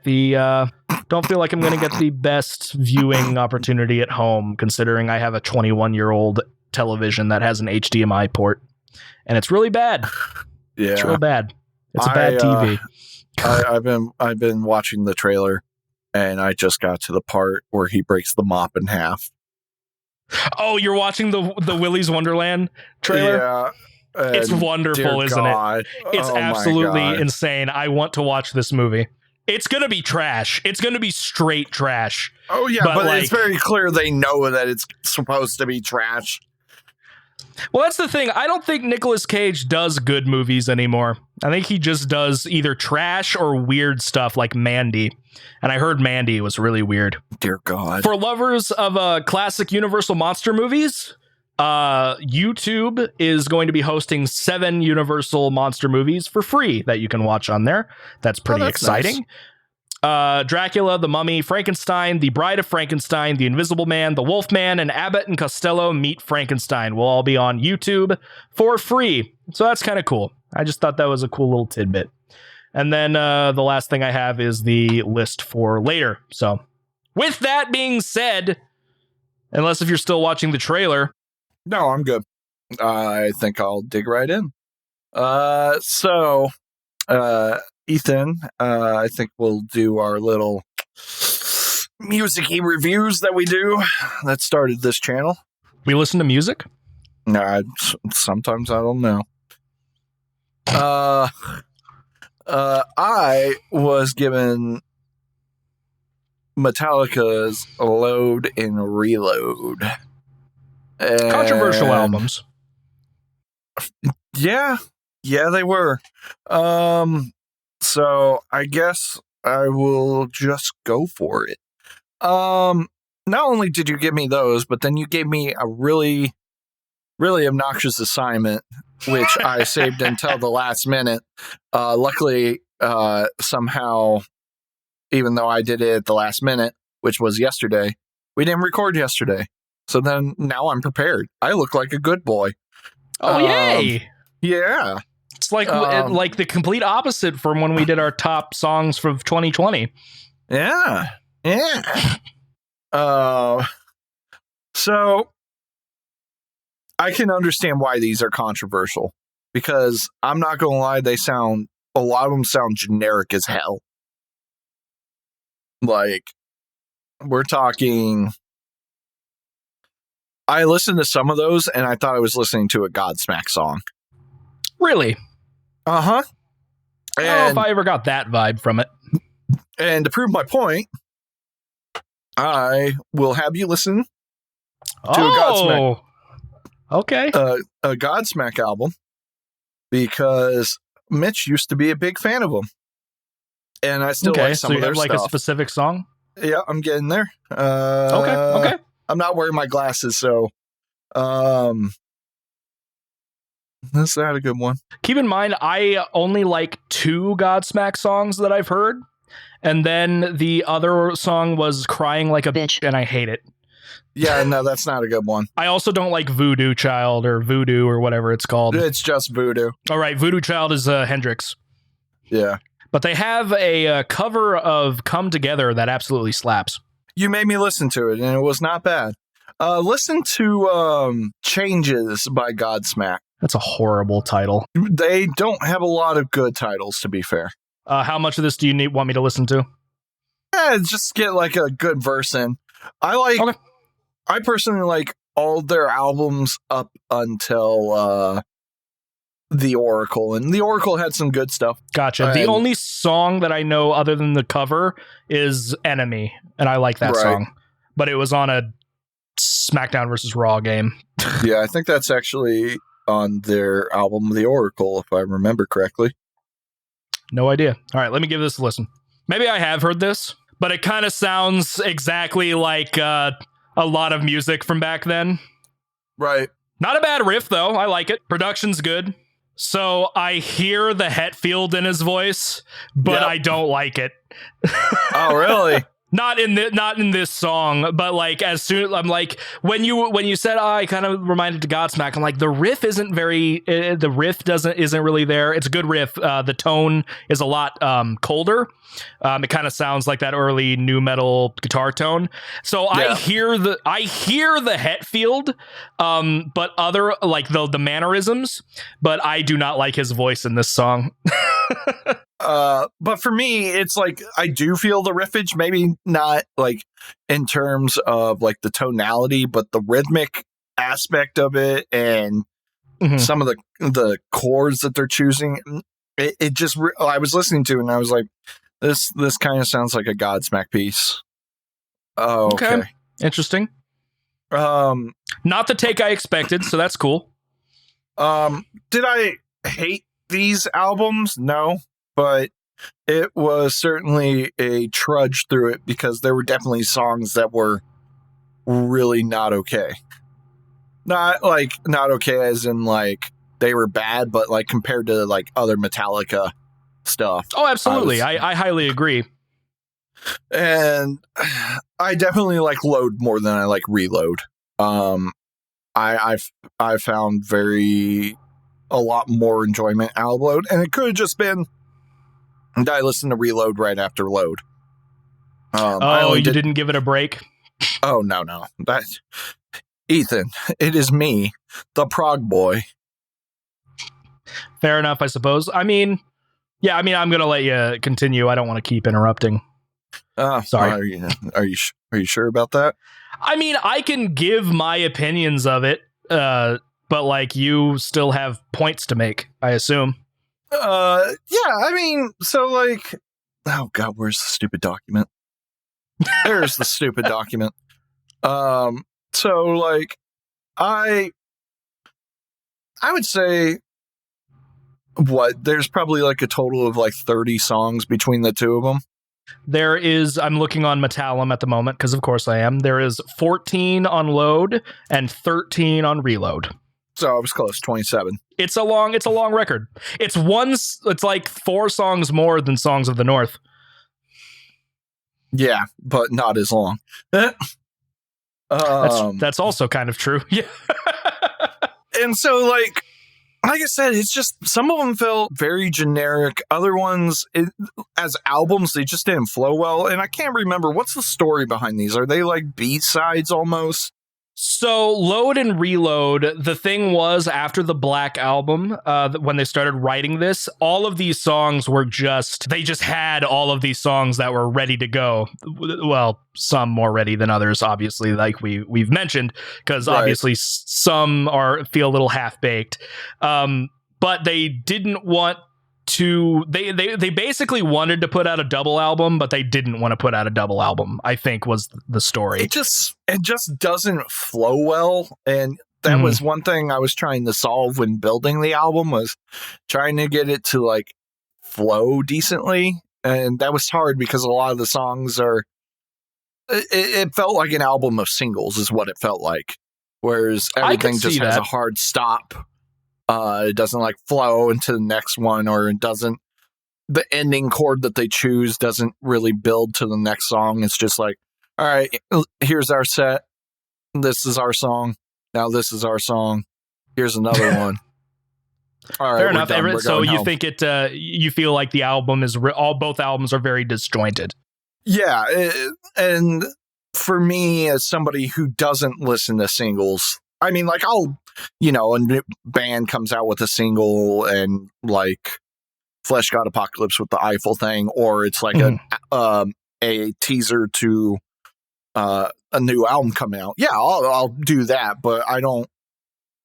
get the best viewing opportunity at home, considering I have a 21-year-old television that has an HDMI port. And it's really bad. Yeah, it's real bad. It's a bad TV. I've been watching the trailer, and I just got to the part where he breaks the mop in half. Oh, you're watching the Willy's Wonderland trailer? Yeah, it's wonderful, isn't it? It's absolutely insane. I want to watch this movie. It's gonna be trash. It's gonna be straight trash. Oh yeah, but it's very clear they know that it's supposed to be trash. Well, that's the thing. I don't think Nicolas Cage does good movies anymore. I think he just does either trash or weird stuff like Mandy. And I heard Mandy was really weird. Dear God. For lovers of classic Universal monster movies, YouTube is going to be hosting 7 Universal monster movies for free that you can watch on there. That's pretty exciting. Nice. Dracula, The Mummy, Frankenstein, The Bride of Frankenstein, The Invisible Man, The Wolfman, and Abbott and Costello Meet Frankenstein will all be on YouTube for free. So that's kind of cool. I just thought that was a cool little tidbit. And then the last thing I have is the list for later. So with that being said, unless if you're still watching the trailer. No, I'm good. I think I'll dig right in. Ethan, I think we'll do our little music-y reviews that we do that started this channel. We listen to music? Nah, sometimes I don't know. I was given Metallica's Load and Reload. Controversial albums. Yeah, they were. So I guess I will just go for it. Not only did you give me those, but then you gave me a really, really obnoxious assignment, which I saved until the last minute. Luckily, somehow, even though I did it at the last minute, which was yesterday, we didn't record yesterday. So then now I'm prepared. I look like a good boy. Oh, yay! Yeah. It's like the complete opposite from when we did our top songs from 2020. Yeah. So I can understand why these are controversial, because I'm not going to lie, a lot of them sound generic as hell. Like, we're talking, I listened to some of those and I thought I was listening to a Godsmack song. Really? Uh-huh. I don't know if I ever got that vibe from it. And to prove my point, I will have you listen to a Godsmack. Okay. A Godsmack album, because Mitch used to be a big fan of them. and I still Okay, like so some you of their have like stuff. a specific song? Yeah, I'm getting there. Okay. I'm not wearing my glasses, so that's not a good one. Keep in mind, I only like 2 Godsmack songs that I've heard, and then the other song was Crying Like a Bitch, and I hate it. Yeah, no, that's not a good one. I also don't like Voodoo Child or Voodoo or whatever it's called. It's just Voodoo. All right, Voodoo Child is Hendrix. Yeah. But they have a cover of Come Together that absolutely slaps. You made me listen to it, and it was not bad. Listen to Changes by Godsmack. That's a horrible title. They don't have a lot of good titles, to be fair. How much of this do you want me to listen to? Yeah, just get like a good verse in. I personally like all their albums up until The Oracle, and The Oracle had some good stuff. Gotcha. The only song that I know other than the cover is Enemy, and I like that song. But it was on a SmackDown versus Raw game. Yeah, I think that's actually on their album The Oracle, if I remember correctly. No idea. All right, let me give this a listen. Maybe I have heard this, but it kind of sounds exactly like a lot of music from back then. Right. Not a bad riff, though. I like it. Production's good. So I hear the Hetfield in his voice, but I don't like it. Oh, really? Not in this song, but like as soon I'm like when you said I kind of reminded to Godsmack, I'm like the riff isn't really there. It's a good riff. The tone is a lot colder. It kind of sounds like that early nu metal guitar tone. So I hear the Hetfield, but other like the mannerisms, but I do not like his voice in this song. But for me, it's like I do feel the riffage, maybe not like in terms of like the tonality, but the rhythmic aspect of it and some of the chords that they're choosing. It just I was listening to it and I was like, this kind of sounds like a Godsmack piece. Oh, okay. Interesting. Not the take I expected, so that's cool. Did I hate these albums? No. But it was certainly a trudge through it because there were definitely songs that were really not okay. Not okay as in like they were bad, but like compared to like other Metallica stuff. Oh, absolutely. I highly agree. And I definitely like Load more than I like Reload. I found a lot more enjoyment out of Load, and it could have just been and I listened to Reload right after Load. You didn't give it a break? Oh, no. Ethan, it is me, the prog boy. Fair enough, I suppose. I'm going to let you continue. I don't want to keep interrupting. Sorry. Are you sure about that? I mean, I can give my opinions of it, but like you still have points to make, I assume. So like, oh god, where's the stupid document? There's the stupid document. So like, I would say there's probably like a total of like 30 songs between the two of them. There is, I'm looking on Metallum at the moment, because of course I am. There is 14 on Load and 13 on Reload. So I was close, 27. It's a long record. It's like 4 songs more than Songs of the North. Yeah, but not as long. That's also kind of true. Yeah. And so like I said, it's just some of them felt very generic. Other ones, as albums, they just didn't flow well. And I can't remember, what's the story behind these? Are they like B-sides almost? So Load and Reload, the thing was after the Black Album, when they started writing this, all of these songs they just had all of these songs that were ready to go. Well, some more ready than others, obviously, like we've mentioned, because obviously some feel a little half-baked. But they didn't want to, they basically wanted to put out a double album, but they didn't want to put out a double album, I think was the story. It just doesn't flow well. And that was one thing I was trying to solve when building the album, was trying to get it to like flow decently. And that was hard because a lot of the songs are, it felt like an album of singles is what it felt like. Whereas everything just has a hard stop. It doesn't like flow into the next one, or it doesn't, the ending chord that they choose doesn't really build to the next song. It's just like, all right, here's our set. This is our song. Now this is our song. Here's another one. All right, fair enough. So you home. think you feel like the album is both albums are very disjointed. Yeah. And for me, as somebody who doesn't listen to singles, I mean, like a new band comes out with a single and like Flesh God Apocalypse with the Eiffel thing, or it's like a teaser to a new album coming out. Yeah, I'll do that, but I don't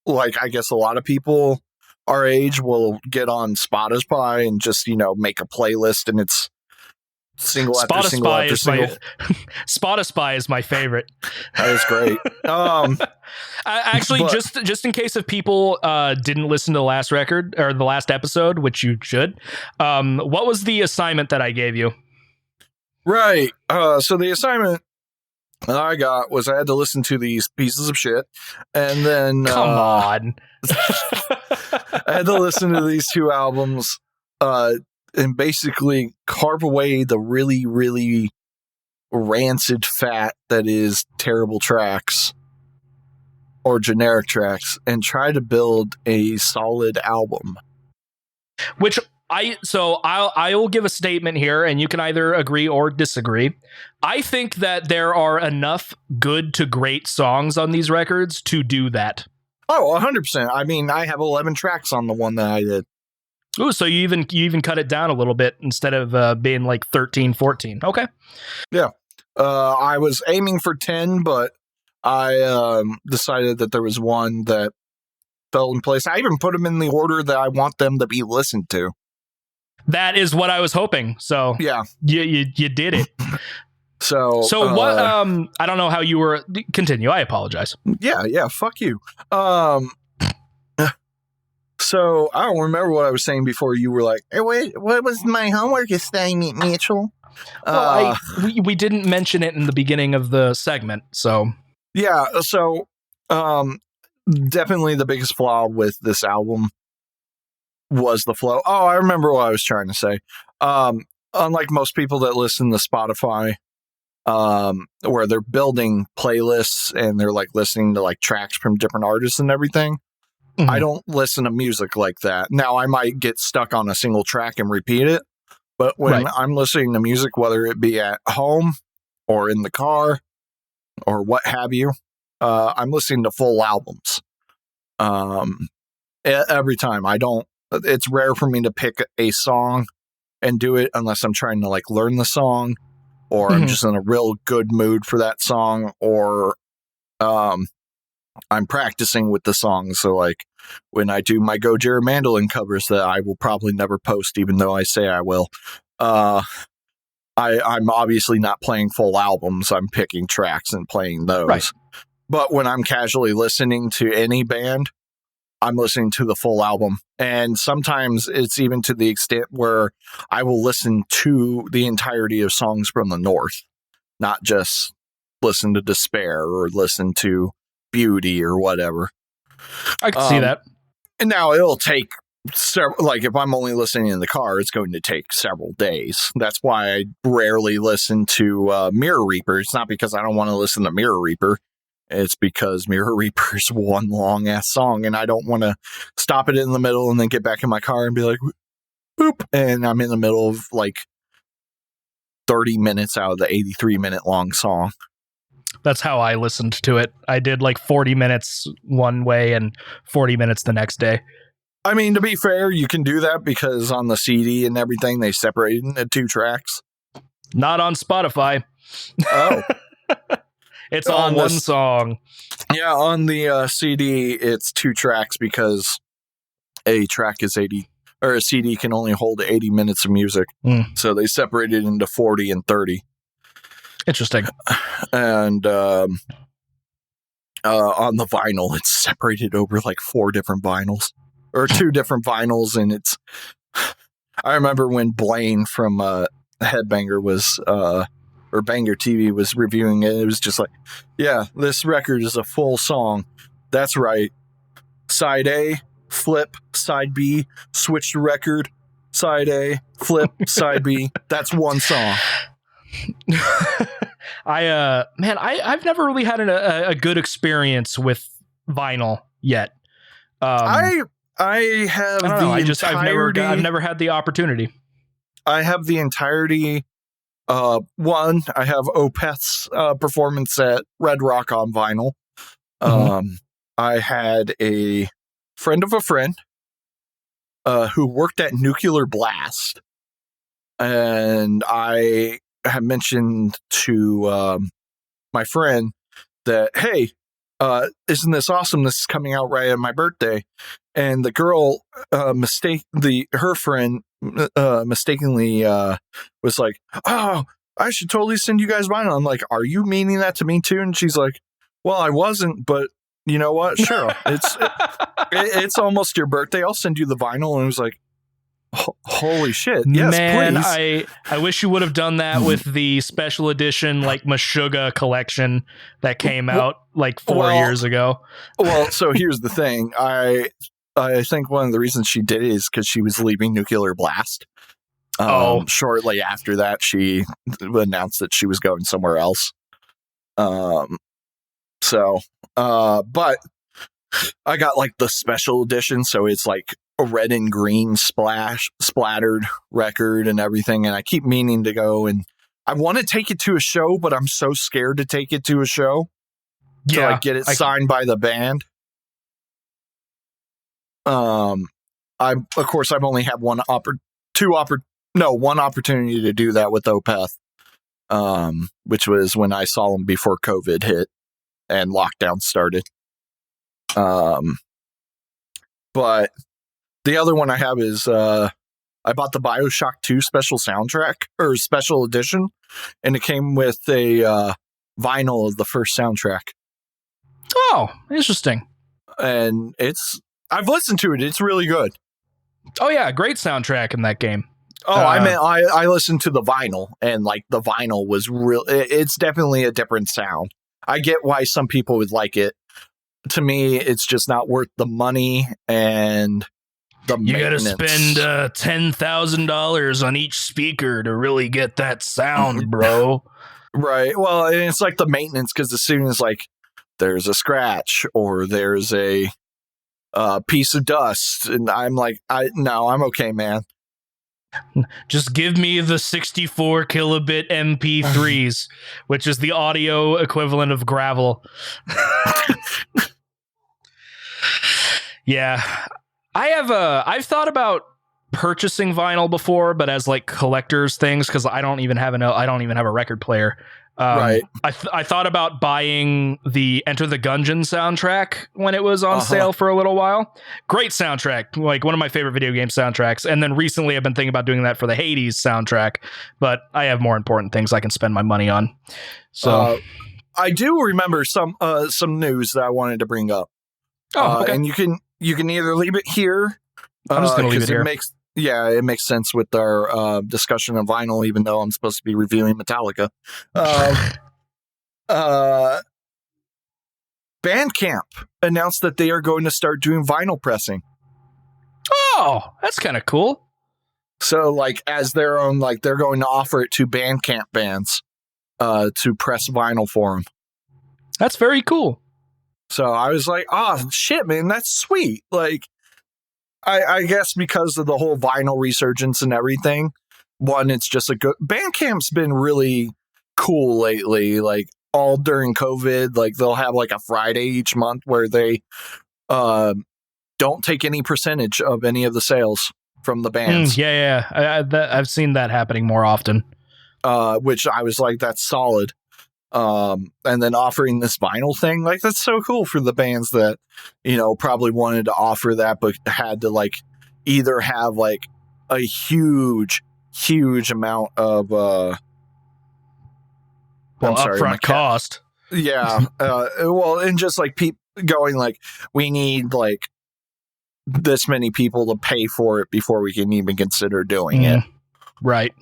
like, I guess a lot of people our age will get on Spotify and just, make a playlist and it's single after single after single. Spotify is my favorite. That is great. Actually, just in case if people didn't listen to the last record or the last episode, which you should, what was the assignment that I gave you? Right. So the assignment I got was I had to listen to these pieces of shit, and then come on, I had to listen to these two albums, and basically carve away the really, really rancid fat that is terrible tracks or generic tracks, and try to build a solid album. Which I will give a statement here, and you can either agree or disagree. I think that there are enough good to great songs on these records to do that. Oh, 100%. I mean, I have 11 tracks on the one that I did. Ooh, so you even cut it down a little bit instead of being like 13, 14. Okay. Yeah. I was aiming for 10, but I decided that there was one that fell in place. I even put them in the order that I want them to be listened to. That is what I was hoping. So yeah, you did it. So what? I don't know how you were. Continue. I apologize. Yeah. Fuck you. So I don't remember what I was saying before you were like, hey, wait, what was my homework assignment, Mitchell? Well, we didn't mention it in the beginning of the segment. So yeah. So definitely the biggest flaw with this album was the flow. Oh, I remember what I was trying to say. Unlike most people that listen to Spotify, where they're building playlists and they're like listening to like tracks from different artists and everything, I don't listen to music like that. Now, I might get stuck on a single track and repeat it, but when I'm listening to music, whether it be at home or in the car or what have you, I'm listening to full albums. Every time. It's rare for me to pick a song and do it unless I'm trying to like learn the song, or I'm just in a real good mood for that song, or I'm practicing with the song. So like when I do my Go Jerry Mandolin covers that I will probably never post, even though I say I will, I'm obviously not playing full albums. I'm picking tracks and playing those. Right. But when I'm casually listening to any band, I'm listening to the full album. And sometimes it's even to the extent where I will listen to the entirety of songs from the North, not just listen to Despair or listen to Beauty or whatever. I can see that. And now it'll take several, like if I'm only listening in the car, it's going to take several days. That's why I rarely listen to Mirror Reaper. It's not because I don't want to listen to Mirror Reaper. It's because Mirror Reaper is one long ass song and I don't want to stop it in the middle and then get back in my car and be like, boop. And I'm in the middle of like 30 minutes out of the 83-minute long song. That's how I listened to it. I did like 40 minutes one way and 40 minutes the next day. I mean, to be fair, you can do that because on the CD and everything, they separate into 2 tracks. Not on Spotify. Oh. It's on one song. Yeah, on the CD, it's 2 tracks because a track is 80, or a CD can only hold 80 minutes of music. So they separate it into 40 and 30. Interesting. And on the vinyl, it's separated over like 4 different vinyls, or 2 different vinyls. And it's, I remember when Blaine from Headbanger was or Banger TV was reviewing it. It was just like, yeah, this record is a full song. That's right. Side A, flip, side B, switch to record, side A, flip, side B. That's one song. I've never really had a good experience with vinyl yet. I have I've never had the opportunity. I have the entirety. One, I have Opeth's performance at Red Rock on vinyl. I had a friend of a friend who worked at Nuclear Blast, and I had mentioned to my friend that, hey, isn't this awesome? This is coming out right at my birthday. And the girl, her friend mistakenly was like, oh, I should totally send you guys vinyl. I'm like, are you meaning that to me too? And she's like, well, I wasn't, but you know what? Sure. It's almost your birthday. I'll send you the vinyl. And it was like, holy shit. Yes, man, please. I wish you would have done that with the special edition, like Meshuggah collection that came out like 4 years ago. Well, so here's the thing. I think one of the reasons she did it is because she was leaving Nuclear Blast. Shortly after that, she announced that she was going somewhere else. But I got like the special edition, so it's like a red and green splattered record and everything. And I keep meaning to go, and I want to take it to a show, but I'm so scared to take it to a show to like get it signed by the band. I've only had one opportunity to do that with Opeth, which was when I saw them before COVID hit and lockdown started. But the other one I have is I bought the BioShock 2 special soundtrack or special edition, and it came with a vinyl of the first soundtrack. Oh, interesting. And I've listened to it. It's really good. Oh yeah, great soundtrack in that game. I listened to the vinyl, and like the vinyl was real. It's definitely a different sound. I get why some people would like it. To me, it's just not worth the money and the maintenance. You gotta spend $10,000 on each speaker to really get that sound, bro. Right. Well, and it's like the maintenance, because as soon as like there's a scratch or there's a piece of dust, and I'm like, I'm okay, man. Just give me the 64 kilobit MP3s, which is the audio equivalent of gravel. Yeah. I've thought about purchasing vinyl before, but as like collectors things, because I don't even have a record player. Right. I thought about buying the Enter the Gungeon soundtrack when it was on sale for a little while. Great soundtrack, like one of my favorite video game soundtracks. And then recently I've been thinking about doing that for the Hades soundtrack, but I have more important things I can spend my money on. So I do remember some news that I wanted to bring up. Okay. And you can either leave it here. I'm just going to leave it here. It makes sense with our discussion of vinyl, even though I'm supposed to be reviewing Metallica. Bandcamp announced that they are going to start doing vinyl pressing. Oh, that's kind of cool. So, like, as their own, like, they're going to offer it to Bandcamp bands to press vinyl for them. That's very cool. So I was like, oh, shit, man, that's sweet. Like, I guess because of the whole vinyl resurgence and everything, one, it's just a good... Bandcamp's been really cool lately, like, all during COVID. Like, they'll have, like, a Friday each month where they don't take any percentage of any of the sales from the bands. I've seen that happening more often. Which I was like, that's solid. And then offering this vinyl thing, like, that's so cool for the bands that, you know, probably wanted to offer that, but had to like either have like a huge amount of upfront cost. Yeah. And just like going like, we need like this many people to pay for it before we can even consider doing it. Right.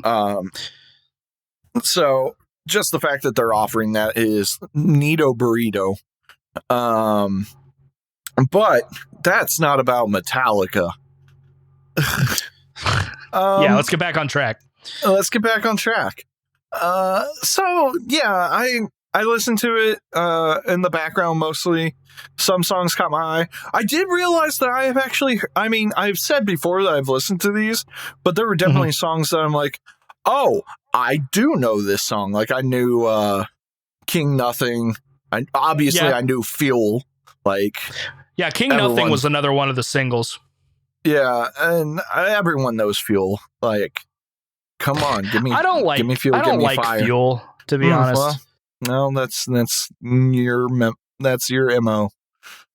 So just the fact that they're offering that is neato burrito. But that's not about Metallica. Yeah, let's get back on track. Let's get back on track. So yeah, I listened to it in the background mostly. Some songs caught my eye. I did realize that I have actually, I mean, I've said before that I've listened to these, but there were definitely songs that I'm like, oh, I do know this song. Like I knew King Nothing. I knew Fuel. Like, yeah, King Nothing was another one of the singles. Yeah, and everyone knows Fuel. Like, come on, give me. Give me Fuel. I don't like fire. Fuel, to be honest. Well, no, that's your MO.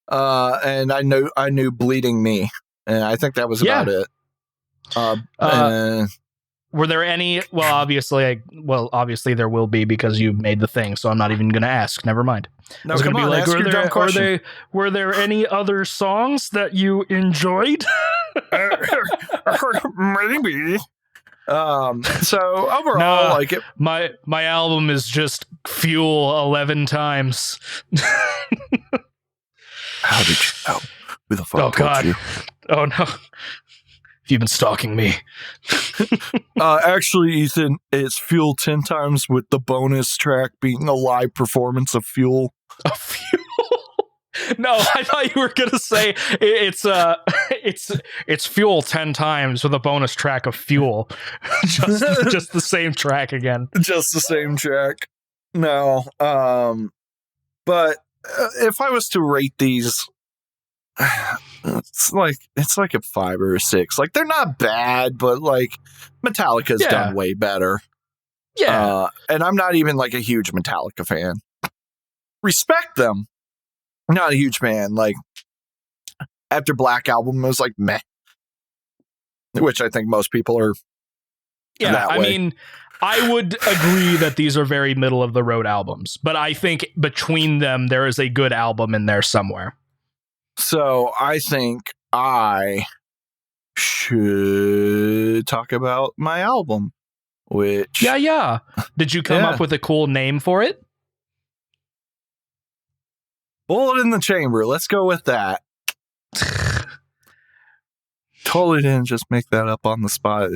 And I knew Bleeding Me, and I think that was about it. Were there any? Well, obviously there will be because you made the thing, so I'm not even going to ask. Never mind. No, I was going to be like, were there any other songs that you enjoyed? Maybe. So overall, like it. My album is just Fuel 11 times. How did you know? Who the fuck told you? Oh no. You've been stalking me. Actually, Ethan, it's Fuel 10 times with the bonus track being a live performance of Fuel. Of Fuel? No, I thought you were gonna say it's Fuel 10 times with a bonus track of Fuel. just the same track again. Just the same track. No. But if I was to rate these, it's like a 5 or a 6. Like they're not bad, but like Metallica's done way better. Yeah. And I'm not even like a huge Metallica fan. Respect them. Not a huge fan. Like after Black Album, it was like meh. Which I think most people are. Yeah, I mean, I would agree that these are very middle of the road albums, but I think between them there is a good album in there somewhere. So I think I should talk about my album, which... Yeah. Did you come up with a cool name for it? Bullet in the Chamber. Let's go with that. Totally didn't just make that up on the spot.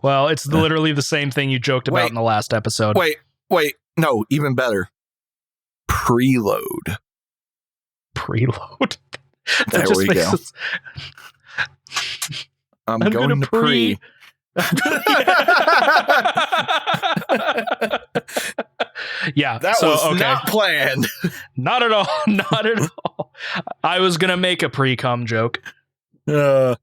Well, it's literally the same thing you joked about in the last episode. Wait. No, even better. Preload. Preload. There we go. I'm going to pre. Yeah, that was not planned. Not at all. Not at all. I was gonna make a pre-cum joke. Anyway,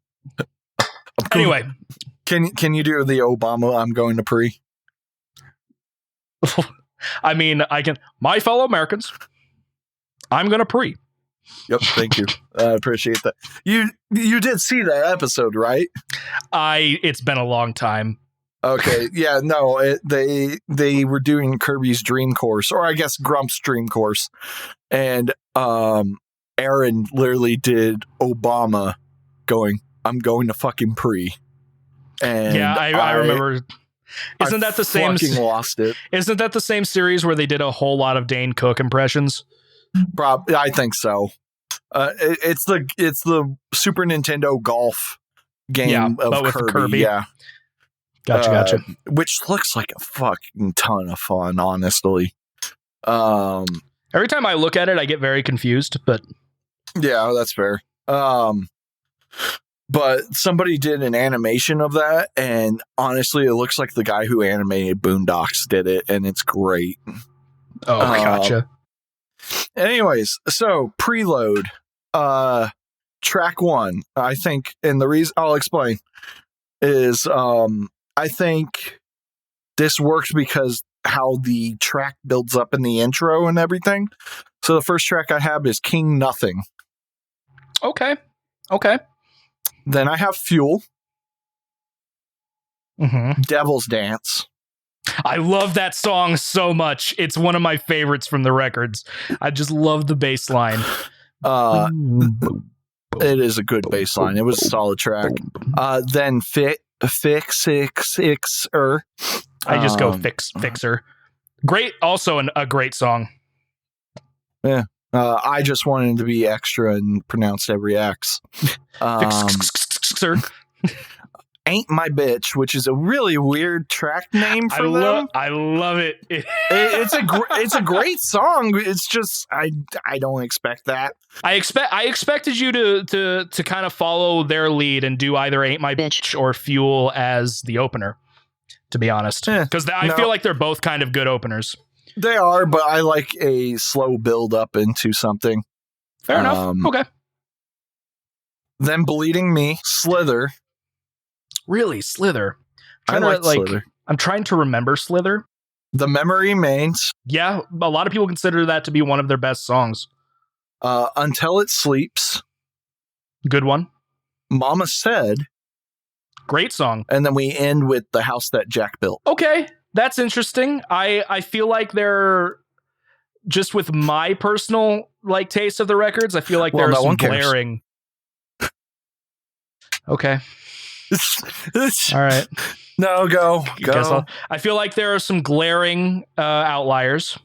can you do the Obama? I'm going to pre. I mean, I can. My fellow Americans, I'm gonna pre. Yep, thank you. I appreciate that. You did see that episode, right? It's been a long time. Okay, yeah, no, they were doing Kirby's Dream Course, or I guess Grump's Dream Course, and Aaron literally did Obama going, "I'm going to fucking pre." And yeah, I remember. Isn't that the same? Fucking lost it. Isn't that the same series where they did a whole lot of Dane Cook impressions? I think so. It's the Super Nintendo golf game of Kirby. Yeah. Gotcha. Which looks like a fucking ton of fun, honestly. Every time I look at it, I get very confused, but yeah, that's fair. But somebody did an animation of that, and honestly, it looks like the guy who animated Boondocks did it, and it's great. Oh, gotcha. Anyways, so Preload, track 1, I think, and the reason I'll explain is, I think this works because how the track builds up in the intro and everything. So the first track I have is King Nothing. Okay. Then I have Fuel. Mm-hmm. Devil's Dance. I love that song so much. It's one of my favorites from the records. I just love the bass line. It is a good bass line. It was a solid track. Then Fixer. I just go Fixer. Great, also a great song. Yeah. I just wanted to be extra and pronounced every X. Fixer. Ain't My Bitch, which is a really weird track name for them. I love it. It's a great song. It's just I don't expect that. I expected you to kind of follow their lead and do either Ain't My Bitch or Fuel as the opener, to be honest. Because I feel like they're both kind of good openers. They are, but I like a slow build up into something. Fair enough. Okay. Them Bleeding Me, Slither. Really, Slither. I like Slither. I'm trying to remember Slither. The Memory Remains. Yeah, a lot of people consider that to be one of their best songs. Until It Sleeps. Good one. Mama Said. Great song. And then we end with The House That Jack Built. Okay, that's interesting. I feel like they're, just with my personal taste of the records, I feel like there's some glaring. Okay. All right. No, go. I feel like there are some glaring outliers.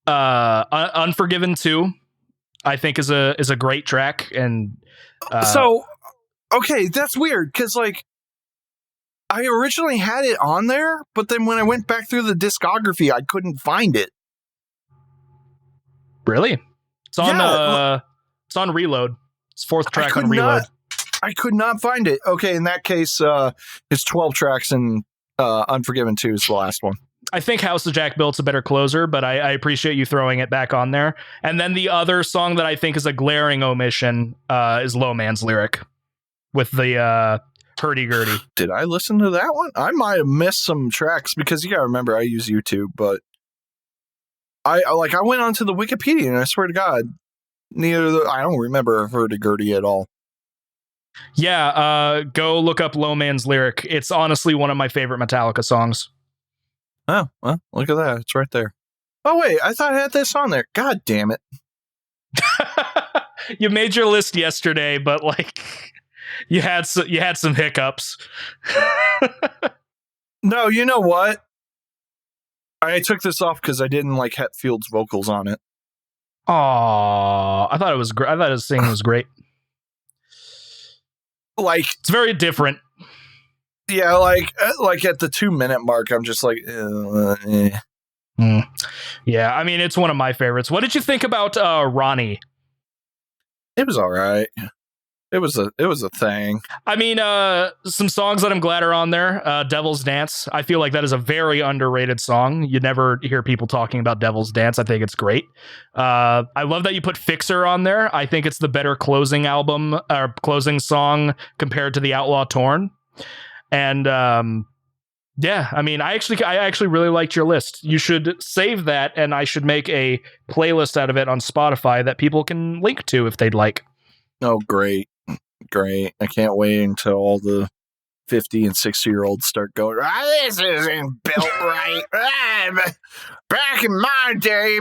Unforgiven 2, I think is a great track, and okay, that's weird because I originally had it on there, but then when I went back through the discography, I couldn't find it. Really? It's on it's on Reload. It's 4th track on Reload. I could not find it. Okay, in that case, it's 12 tracks, and Unforgiven 2 is the last one. I think House of Jack Built's a better closer, but I appreciate you throwing it back on there. And then the other song that I think is a glaring omission is Low Man's Lyric with the hurdy-gurdy. Did I listen to that one? I might have missed some tracks because you gotta remember I use YouTube, but I went onto the Wikipedia and I swear to God, I don't remember hurdy-gurdy at all. Yeah, go look up Low Man's Lyric. It's honestly one of my favorite Metallica songs. Oh, well, look at that. It's right there. Oh, wait, I thought I had this on there. God damn it. You made your list yesterday, but you had some hiccups. No, you know what? I took this off because I didn't like Hetfield's vocals on it. Aw, I thought it was great. I thought his singing was great. It's very different. Yeah, at the 2-minute mark, I'm just Yeah, I mean, it's one of my favorites. What did you think about Ronnie? It was all right. It was a thing. I mean, some songs that I'm glad are on there. Devil's Dance. I feel like that is a very underrated song. You never hear people talking about Devil's Dance. I think it's great. I love that you put Fixer on there. I think it's the better closing album or closing song compared to the Outlaw Torn. And yeah, I mean, I actually really liked your list. You should save that, and I should make a playlist out of it on Spotify that people can link to if they'd like. Oh, great. I can't wait until all the 50 and 60-year-olds start going, this isn't built right. Back in my day.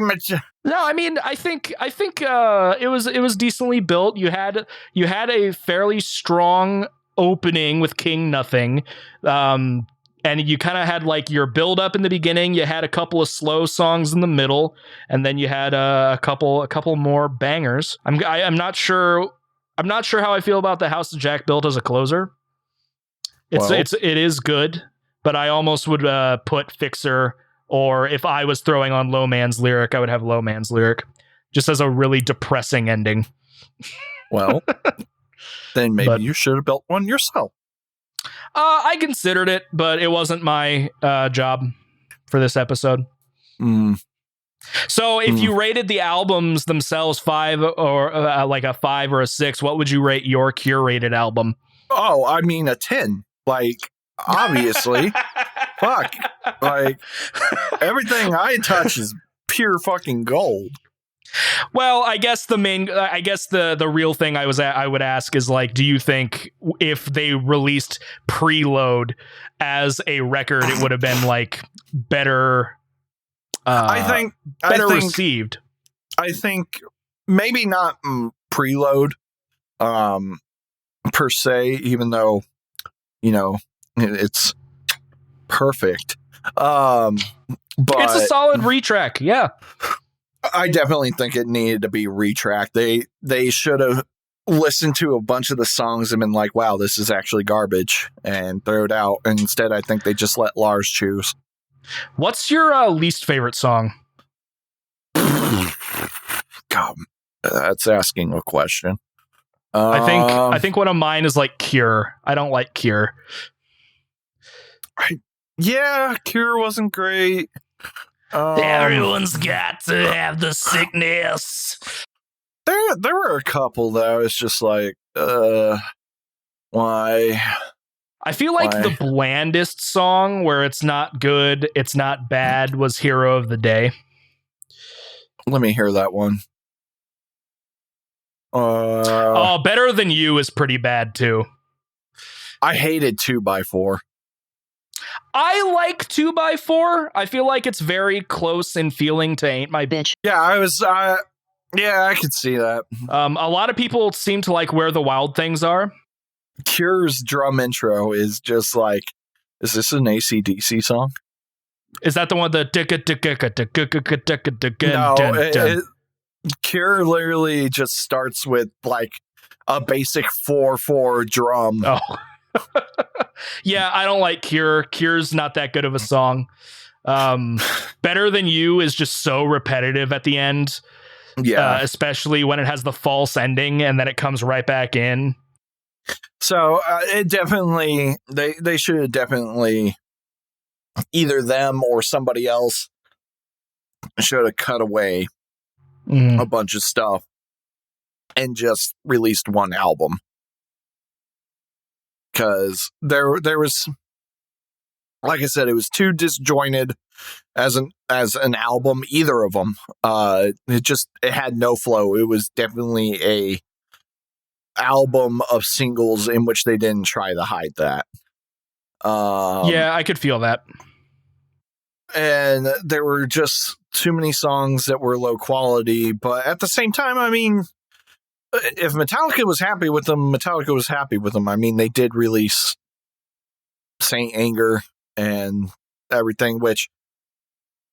No, I mean, I think it was decently built. You had a fairly strong opening with King Nothing. And you kind of had your build up in the beginning. You had a couple of slow songs in the middle, and then you had a couple more bangers. I'm not sure how I feel about the House of Jack Built as a closer. It is good, but I almost would put Fixer, or if I was throwing on Low Man's Lyric, I would have Low Man's Lyric, just as a really depressing ending. Well, then maybe you should have built one yourself. I considered it, but it wasn't my job for this episode. So if you rated the albums themselves 5 or a 5 or a 6, what would you rate your curated album? Oh, I mean a 10. Obviously. Fuck. Everything I touch is pure fucking gold. Well, I guess the real thing I would ask is do you think if they released Preload as a record, it would have been better? I think received. I think maybe not Preload, per se, even though it's perfect. But It's a solid retrack. Yeah. I definitely think it needed to be retracked. They should have listened to a bunch of the songs and been like, wow, this is actually garbage, and throw it out. And instead, I think they just let Lars choose. What's your least favorite song? God, that's asking a question. I think one of mine is like Cure. I don't like Cure. Yeah, Cure wasn't great. Everyone's got to have the sickness. There were a couple though. It's just like, why? I feel like the blandest song where it's not good, it's not bad, was Hero of the Day. Let me hear that one. Better Than You is pretty bad too. I hated 2x4. I like 2x4. I feel like it's very close in feeling to Ain't My Bitch. Yeah, I could see that. A lot of people seem to like Where the Wild Things Are. Cure's drum intro is just like, is this an AC/DC song? Is that the one that No, Cure literally just starts with like a basic 4/4 drum. Oh. Yeah, I don't like Cure. Cure's not that good of a song. Better Than You is just so repetitive at the end. Yeah. Especially when it has the false ending and then it comes right back in. So it definitely, they should have definitely, either them or somebody else should have cut away a bunch of stuff and just released one album. Because there was, like I said, it was too disjointed as an album, either of them. It had no flow. It was definitely a album of singles in which they didn't try to hide that. Yeah, I could feel that. And there were just too many songs that were low quality, but at the same time, I mean, if Metallica was happy with them, Metallica was happy with them. I mean, they did release Saint Anger and everything, which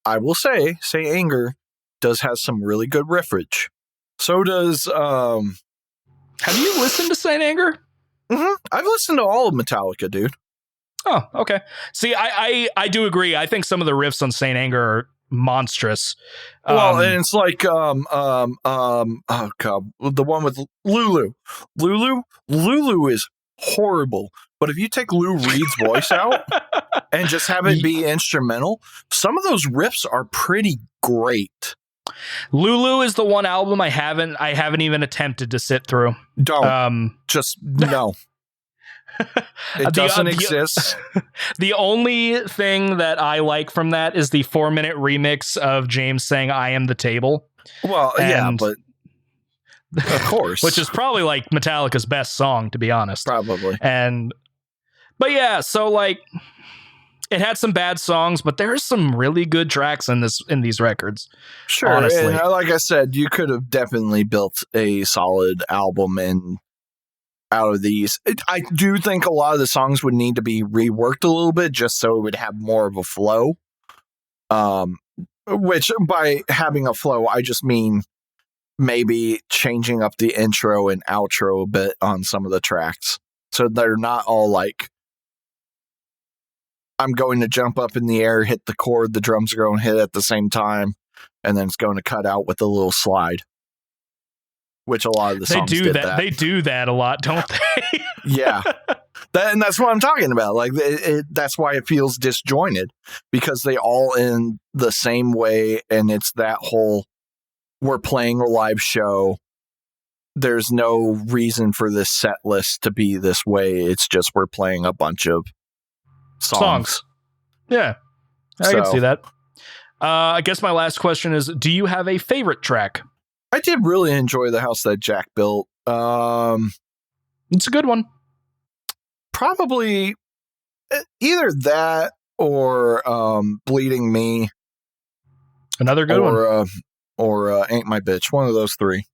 I will say, Saint Anger does have some really good riffage. So does... Have you listened to Saint Anger? Mm-hmm. I've listened to all of Metallica, dude. Oh, okay. See, I do agree. I think some of the riffs on Saint Anger are monstrous. Well, and it's like oh god, the one with Lulu. Lulu is horrible. But if you take Lou Reed's voice out and just have it be instrumental, some of those riffs are pretty great. Lulu is the one album I haven't even attempted to sit through. Don't. Just no. It doesn't exist. The only thing that I like from that is the 4-minute remix of James saying "I am the table." Well, yeah, but of course, which is probably like Metallica's best song, to be honest. Probably. But yeah, so like, it had some bad songs, but there's some really good tracks in these records. Sure, honestly. And like I said, you could have definitely built a solid album and out of these. I do think a lot of the songs would need to be reworked a little bit just so it would have more of a flow. Which by having a flow, I just mean maybe changing up the intro and outro a bit on some of the tracks. So they're not all like, I'm going to jump up in the air, hit the chord, the drums are going to hit at the same time, and then it's going to cut out with a little slide. Which a lot of the songs did that. They do that a lot, don't they? Yeah. And that's what I'm talking about. Like, that's why it feels disjointed, because they all end the same way, and it's that whole, we're playing a live show. There's no reason for this set list to be this way. It's just we're playing a bunch of songs. Yeah, I can see that. I guess my last question is, do you have a favorite track? I did really enjoy The House That Jack Built. It's a good one. Probably either that or Bleeding Me. Another good one. Or Ain't My Bitch. One of those three.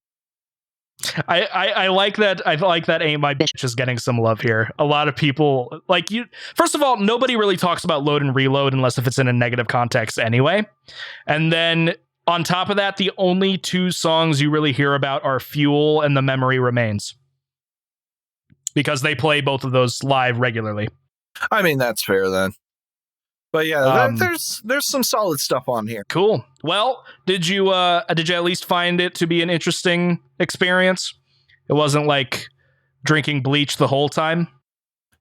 I like that. I like that Ain't My Bitch is getting some love here. A lot of people like you. First of all, nobody really talks about Load and Reload unless if it's in a negative context anyway. And then on top of that, the only two songs you really hear about are Fuel and The Memory Remains, because they play both of those live regularly. I mean, that's fair then. But yeah, there's some solid stuff on here. Cool. Well, did you at least find it to be an interesting experience? It wasn't like drinking bleach the whole time.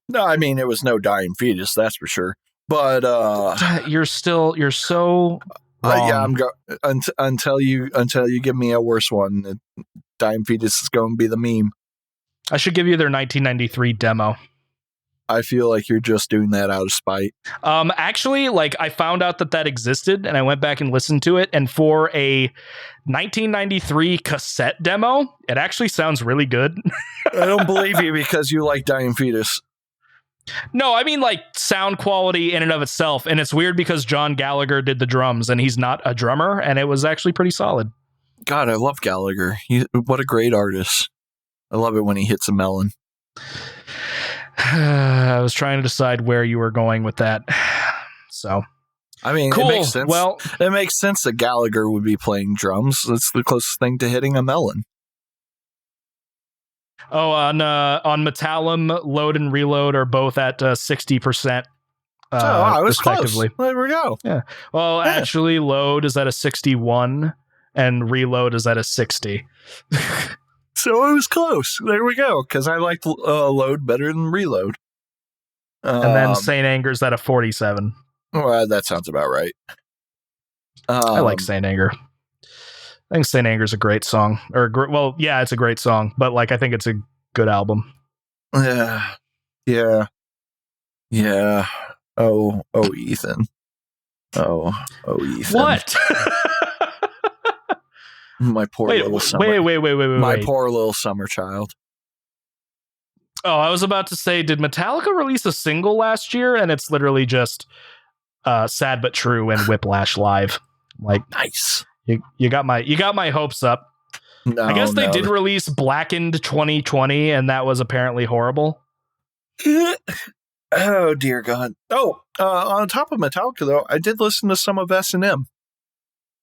No, I mean, it was no dying fetus, that's for sure. But you're so wrong. Yeah, until you give me a worse one, the dying fetus is going to be the meme. I should give you their 1993 demo. I feel like you're just doing that out of spite. Actually, like I found out that existed and I went back and listened to it. And for a 1993 cassette demo, it actually sounds really good. I don't believe you because you like Dying Fetus. No, I mean like sound quality in and of itself. And it's weird because John Gallagher did the drums and he's not a drummer. And it was actually pretty solid. God, I love Gallagher. What a great artist. I love it when he hits a melon. I was trying to decide where you were going with that. So, I mean, cool. It makes sense. Well, it makes sense that Gallagher would be playing drums. That's the closest thing to hitting a melon. Oh, on Metallum, Load and Reload are both at 60%. I was respectively. Close. There we go. Yeah. Well, actually, Load is at a 61, and Reload is at a 60. So it was close. There we go. Because I liked Load better than Reload. And then St. Anger's at a 47. Well, that sounds about right. I like St. Anger. I think St. Anger's a great song. Yeah, it's a great song. But like, I think it's a good album. Yeah. Oh, Ethan. Oh, Ethan. What? My poor little summer. Wait. My poor little summer child. Oh, I was about to say, did Metallica release a single last year? And it's literally just Sad But True and Whiplash Live. Like, nice. You got my hopes up. No, I guess they did release Blackened 2020, and that was apparently horrible. Oh dear God. Oh, on top of Metallica though, I did listen to some of S&M.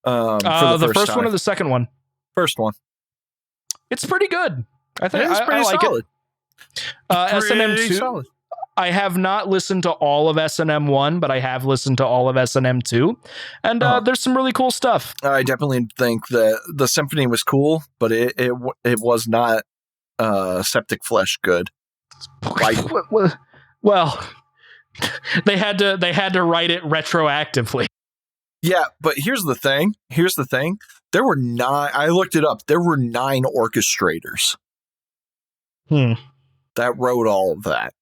The first one or the second one? First one. It's pretty good. I think it's pretty solid. S&M 2. Solid. I have not listened to all of S&M 1, but I have listened to all of S&M 2. And there's some really cool stuff. I definitely think that the symphony was cool, but it was not Septic Flesh good. Like, well, they had to write it retroactively. Yeah, but here's the thing. There were 9. I looked it up. There were 9 orchestrators. That wrote all of that.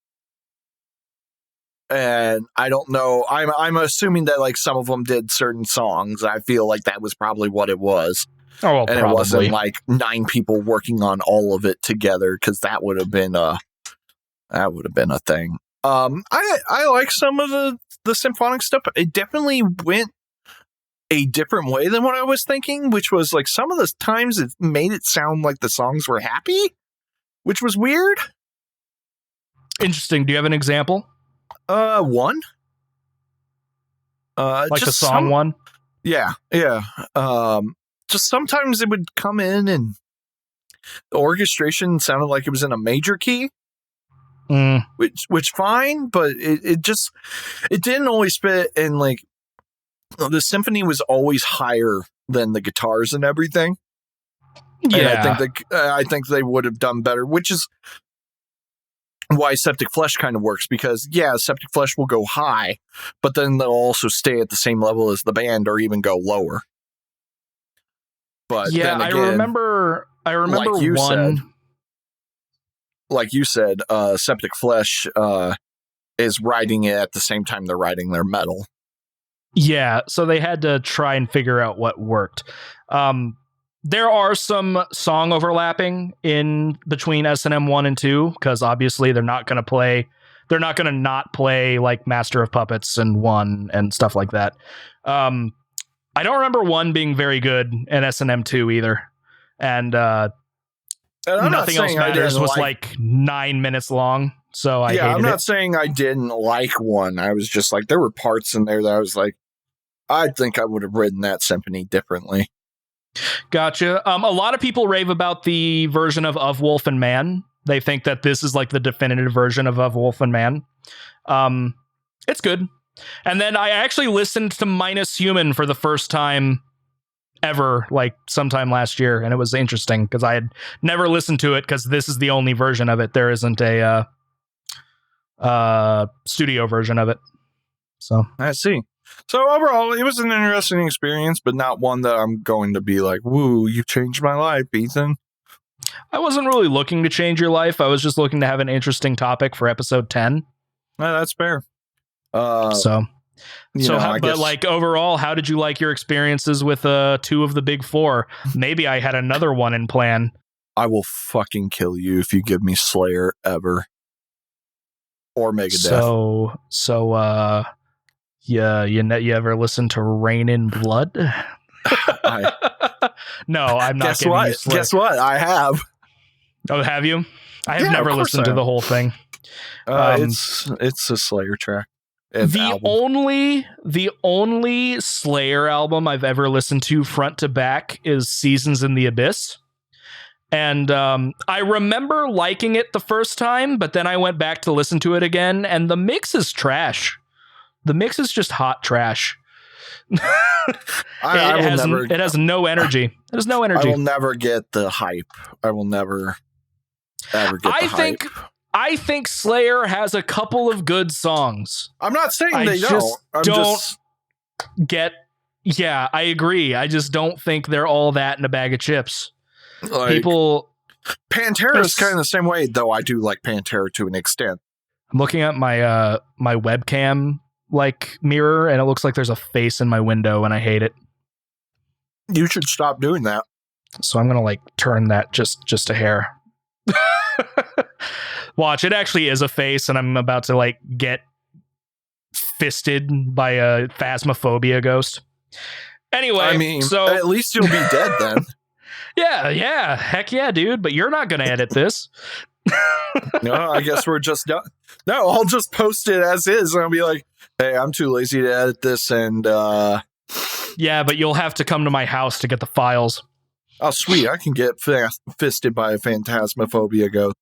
And I don't know. I'm assuming that like some of them did certain songs. I feel like that was probably what it was. Oh, well, and probably. It wasn't like 9 people working on all of it together, because that would have been a thing. I like some of the symphonic stuff. It definitely went a different way than what I was thinking, which was like some of the times it made it sound like the songs were happy, which was weird. Interesting. Do you have an example? One. Like the song one? Yeah. Just sometimes it would come in and the orchestration sounded like it was in a major key. Which fine, but it didn't always fit, and like the symphony was always higher than the guitars and everything. Yeah, and I think they would have done better, which is why Septic Flesh kind of works, because Septic Flesh will go high, but then they'll also stay at the same level as the band or even go lower. But yeah, then again, I remember like you one. Said, like you said, Septic Flesh is writing it at the same time they're writing their metal. Yeah, so they had to try and figure out what worked. There are some song overlapping in between S&M 1 and 2, because obviously they're not going to not play like Master of Puppets and 1 and stuff like that. I don't remember 1 being very good in S&M 2 either. And And I'm Nothing not Else saying I Matters didn't was like 9 minutes long, so I hated I'm not it. saying I didn't like one. I was just like, there were parts in there that I was like, I think I would have written that symphony differently. Gotcha. A lot of people rave about the version of Wolf and Man. They think that this is like the definitive version of Wolf and Man. It's good. And then I actually listened to Minus Human for the first time ever, like sometime last year, and it was interesting because I had never listened to it because this is the only version of it. There isn't a studio version of it. So I see. So overall, it was an interesting experience, but not one that I'm going to be like, woo, you changed my life, Ethan. I wasn't really looking to change your life. I was just looking to have an interesting topic for episode 10. That's fair. But like overall, how did you like your experiences with 2 of the big 4? Maybe I had another one in plan. I will fucking kill you if you give me Slayer ever. Or Megadeth. You ever listen to Rain in Blood? No, I'm not. Guess what? I have. Oh, have you? I have never listened to the whole thing. It's a Slayer track. The only Slayer album I've ever listened to front to back is Seasons in the Abyss. And I remember liking it the first time, but then I went back to listen to it again, and the mix is trash. The mix is just hot trash. It has no energy. It has no energy. I will never get the hype. I will never ever get the hype. I think Slayer has a couple of good songs. I'm not saying they don't. Yeah, I agree. I just don't think they're all that in a bag of chips. Like, Pantera is kind of the same way, though. I do like Pantera to an extent. I'm looking at my my webcam like mirror, and it looks like there's a face in my window, and I hate it. You should stop doing that. So I'm gonna like turn that just a hair. Watch, it actually is a face, and I'm about to like get fisted by a phasmophobia ghost. Anyway, I mean, so at least you'll be dead then. Yeah, heck yeah, dude. But you're not gonna edit this. No, I guess we're just done. No, I'll just post it as is, and I'll be like, "Hey, I'm too lazy to edit this," and yeah, but you'll have to come to my house to get the files. Oh, sweet! I can get fisted by a phantasmophobia ghost.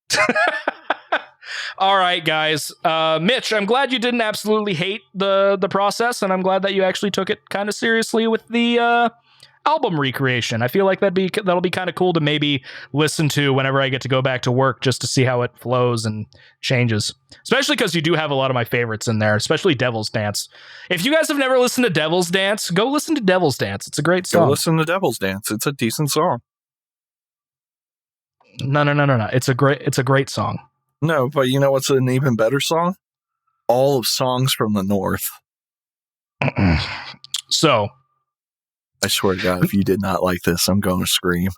All right, guys. Mitch, I'm glad you didn't absolutely hate the process, and I'm glad that you actually took it kind of seriously with the album recreation. I feel like that'll be kind of cool to maybe listen to whenever I get to go back to work, just to see how it flows and changes. Especially because you do have a lot of my favorites in there, especially Devil's Dance. If you guys have never listened to Devil's Dance, go listen to Devil's Dance. It's a great song. Go listen to Devil's Dance. It's a decent song. No. It's a great song. No, but you know what's an even better song? All of Songs from the North. So, I swear to God, if you did not like this, I'm going to scream.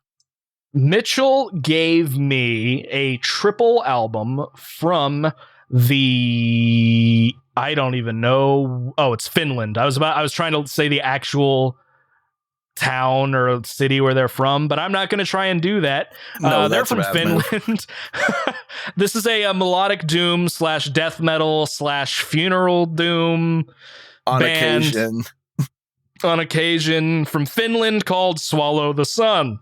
Mitchell gave me a triple album from the... I don't even know. Oh, it's Finland. I was trying to say the actual town or city where they're from, but I'm not going to try and do that. No, they're from Finland. This is a melodic doom / death metal / funeral doom on band. On occasion from Finland called Swallow the Sun.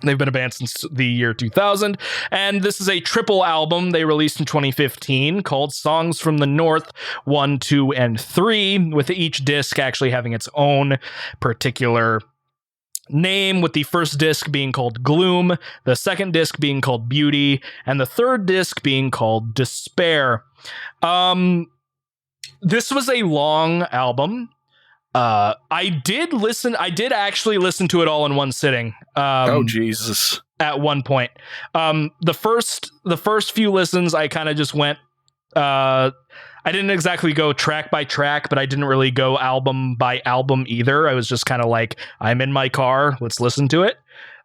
They've been a band since the year 2000, and this is a triple album they released in 2015 called Songs from the North 1, 2, and 3, with each disc actually having its own particular name, with the first disc being called Gloom, the second disc being called Beauty, and the third disc being called Despair. This was a long album. I did actually listen to it all in one sitting. Oh Jesus. At one point. The first few listens I kind of just went I didn't exactly go track by track, but I didn't really go album by album either. I was just kind of like, I'm in my car, let's listen to it.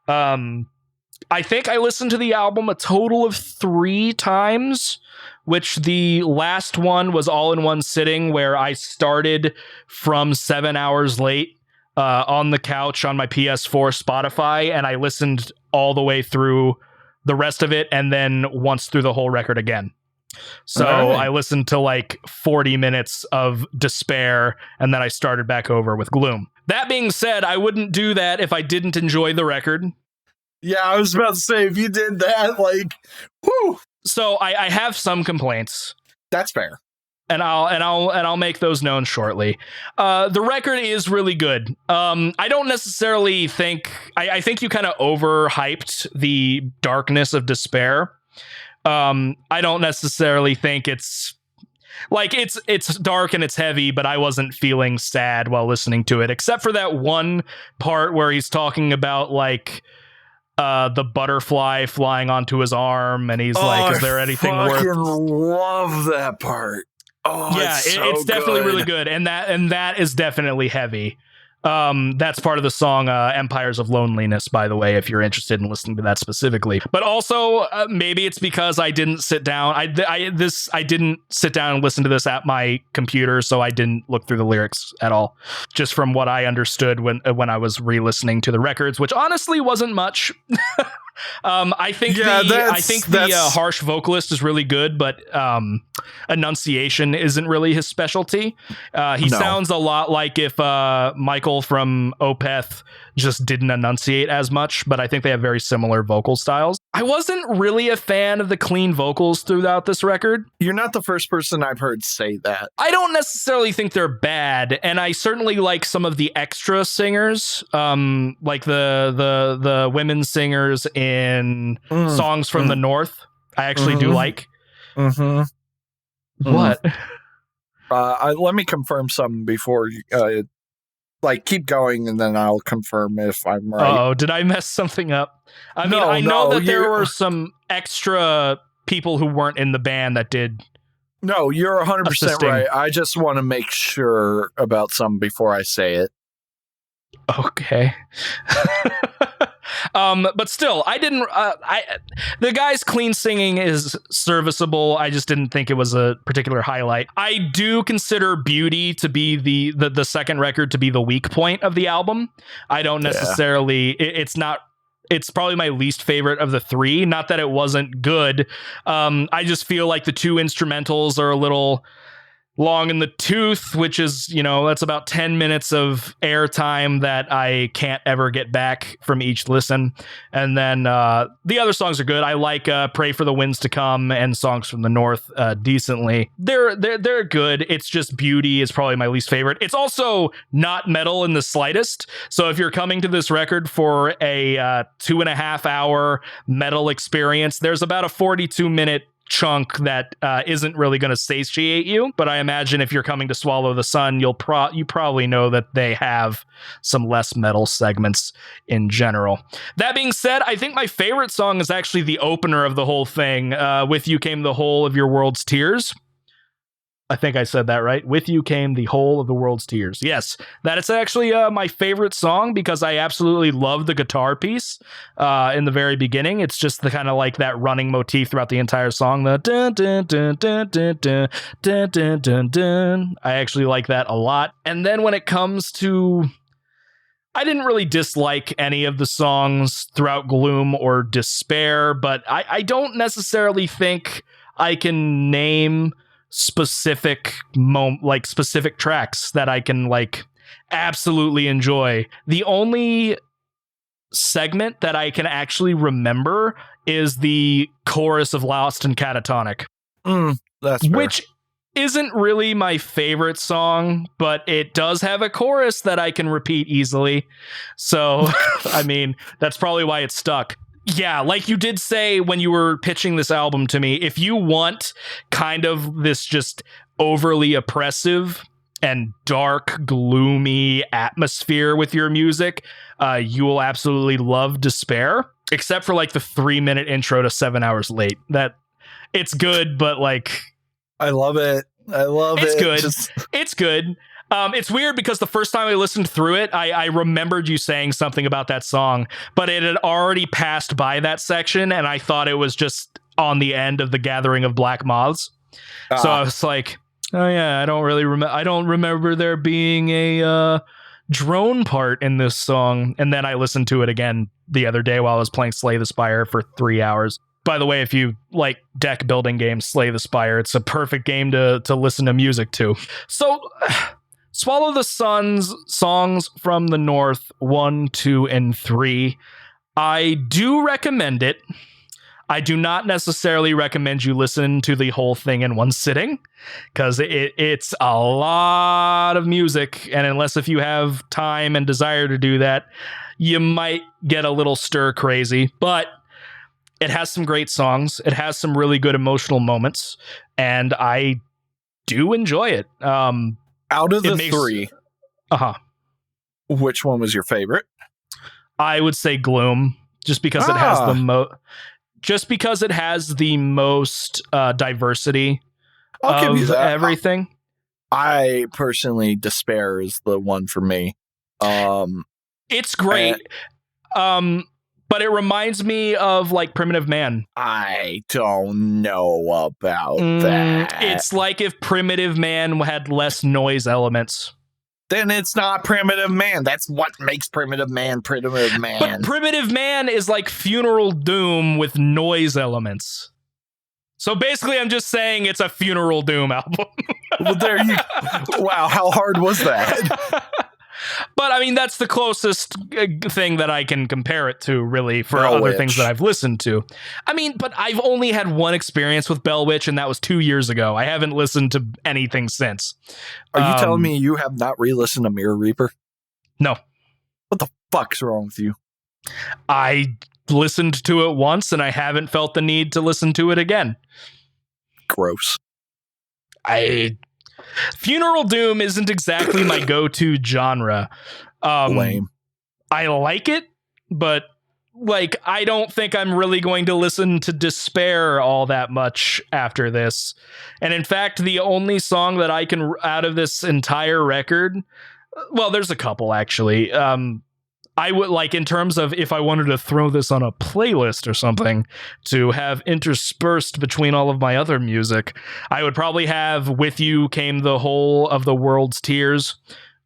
I think I listened to the album a total of 3 times, which the last one was all in one sitting, where I started from 7 hours late on the couch on my PS4 Spotify, and I listened all the way through the rest of it and then once through the whole record again. So I listened to like 40 minutes of Despair, and then I started back over with Gloom. That being said, I wouldn't do that if I didn't enjoy the record. Yeah, I was about to say, if you did that, like, whoo. So I have some complaints. That's fair. And I'll make those known shortly. The record is really good. I don't necessarily think I think you kind of overhyped the darkness of Despair. I don't necessarily think it's dark and it's heavy, but I wasn't feeling sad while listening to it, except for that one part where he's talking about like the butterfly flying onto his arm, and he's like, "Is there anything worth?" I love that part. Oh, yeah, it's definitely really good, and that is definitely heavy. That's part of the song Empires of Loneliness, by the way, if you're interested in listening to that specifically. But also maybe it's because I didn't sit down. I didn't sit down and listen to this at my computer, so I didn't look through the lyrics at all. Just from what I understood when I was re-listening to the records, which honestly wasn't much. I think the harsh vocalist is really good, but enunciation isn't really his specialty. He sounds a lot like if Michael from Opeth just didn't enunciate as much, but I think they have very similar vocal styles. I wasn't really a fan of the clean vocals throughout this record. You're not the first person I've heard say that. I don't necessarily think they're bad, and I certainly like some of the extra singers, like the women singers in Songs from the North. I actually do like. What? Let me confirm something before you keep going, and then I'll confirm if I'm right. Oh, did I mess something up? I mean, I know that there were some extra people who weren't in the band that did. No, you're 100% right. I just want to make sure about something before I say it. Okay. But still, I didn't. The guy's clean singing is serviceable. I just didn't think it was a particular highlight. I do consider Beauty to be the second record to be the weak point of the album. I don't necessarily. It's not. It's probably my least favorite of the three. Not that it wasn't good. I just feel like the two instrumentals are a little long in the tooth, which is, that's about 10 minutes of airtime that I can't ever get back from each listen. And then the other songs are good. I like Pray for the Winds to Come and Songs from the North decently. They're good. It's just Beauty is probably my least favorite. It's also not metal in the slightest. So if you're coming to this record for a 2.5 hour metal experience, there's about a 42-minute chunk that isn't really going to satiate you, but I imagine if you're coming to Swallow the Sun, you probably know that they have some less metal segments in general. That being said, I think my favorite song is actually the opener of the whole thing. With You Came the Whole of Your World's Tears. I think I said that right. With You Came the Whole of the World's Tears. Yes, that is actually my favorite song because I absolutely love the guitar piece in the very beginning. It's just the kind of like that running motif throughout the entire song. The dun dun dun dun dun dun dun dun dun dun. I actually like that a lot. And then when it comes to, I didn't really dislike any of the songs throughout Gloom or Despair, but I don't necessarily think I can name specific tracks that I can absolutely enjoy. The only segment that I can actually remember is the chorus of Lost and Catatonic. That's fair. Which isn't really my favorite song, but it does have a chorus that I can repeat easily. So, I mean, that's probably why it stuck. Yeah, like you did say when you were pitching this album to me, if you want kind of this just overly oppressive and dark, gloomy atmosphere with your music, you will absolutely love Despair, except for the 3-minute intro to 7 Hours Late. That it's good, but I love it. It's good. It's good. It's weird because the first time I listened through it, I remembered you saying something about that song, but it had already passed by that section, and I thought it was just on the end of The Gathering of Black Moths. So I was like, oh yeah, I don't remember there being a drone part in this song, and then I listened to it again the other day while I was playing Slay the Spire for 3 hours. By the way, if you like deck building games, Slay the Spire, it's a perfect game to listen to music to. So, Swallow the Sun's Songs from the North 1, 2, and 3. I do recommend it. I do not necessarily recommend you listen to the whole thing in one sitting, because it's a lot of music, and unless if you have time and desire to do that, you might get a little stir crazy. But it has some great songs. It has some really good emotional moments, and I do enjoy it. Out of the three, which one was your favorite? I would say Gloom, just because it has the most diversity of everything. I personally, Despair is the one for me. It's great. But it reminds me of like Primitive Man. I don't know about that. It's like if Primitive Man had less noise elements. Then it's not Primitive Man. That's what makes Primitive Man Primitive Man. But Primitive Man is like Funeral Doom with noise elements. So basically, I'm just saying it's a Funeral Doom album. Well, there you. Wow, how hard was that? But I mean, that's the closest thing that I can compare it to, really, for other things that I've listened to. I mean, but I've only had one experience with Bell Witch, and that was 2 years ago. I haven't listened to anything since. Are you telling me you have not re-listened to Mirror Reaper? No. What the fuck's wrong with you? I listened to it once, and I haven't felt the need to listen to it again. Gross. Funeral Doom isn't exactly my go-to genre. Lame. I like it, but like I don't think I'm really going to listen to Despair all that much after this. And in fact, the only song that I can out of this entire record, well, there's a couple actually. I would like, in terms of if I wanted to throw this on a playlist or something to have interspersed between all of my other music, I would probably have With You Came the Whole of the World's Tears.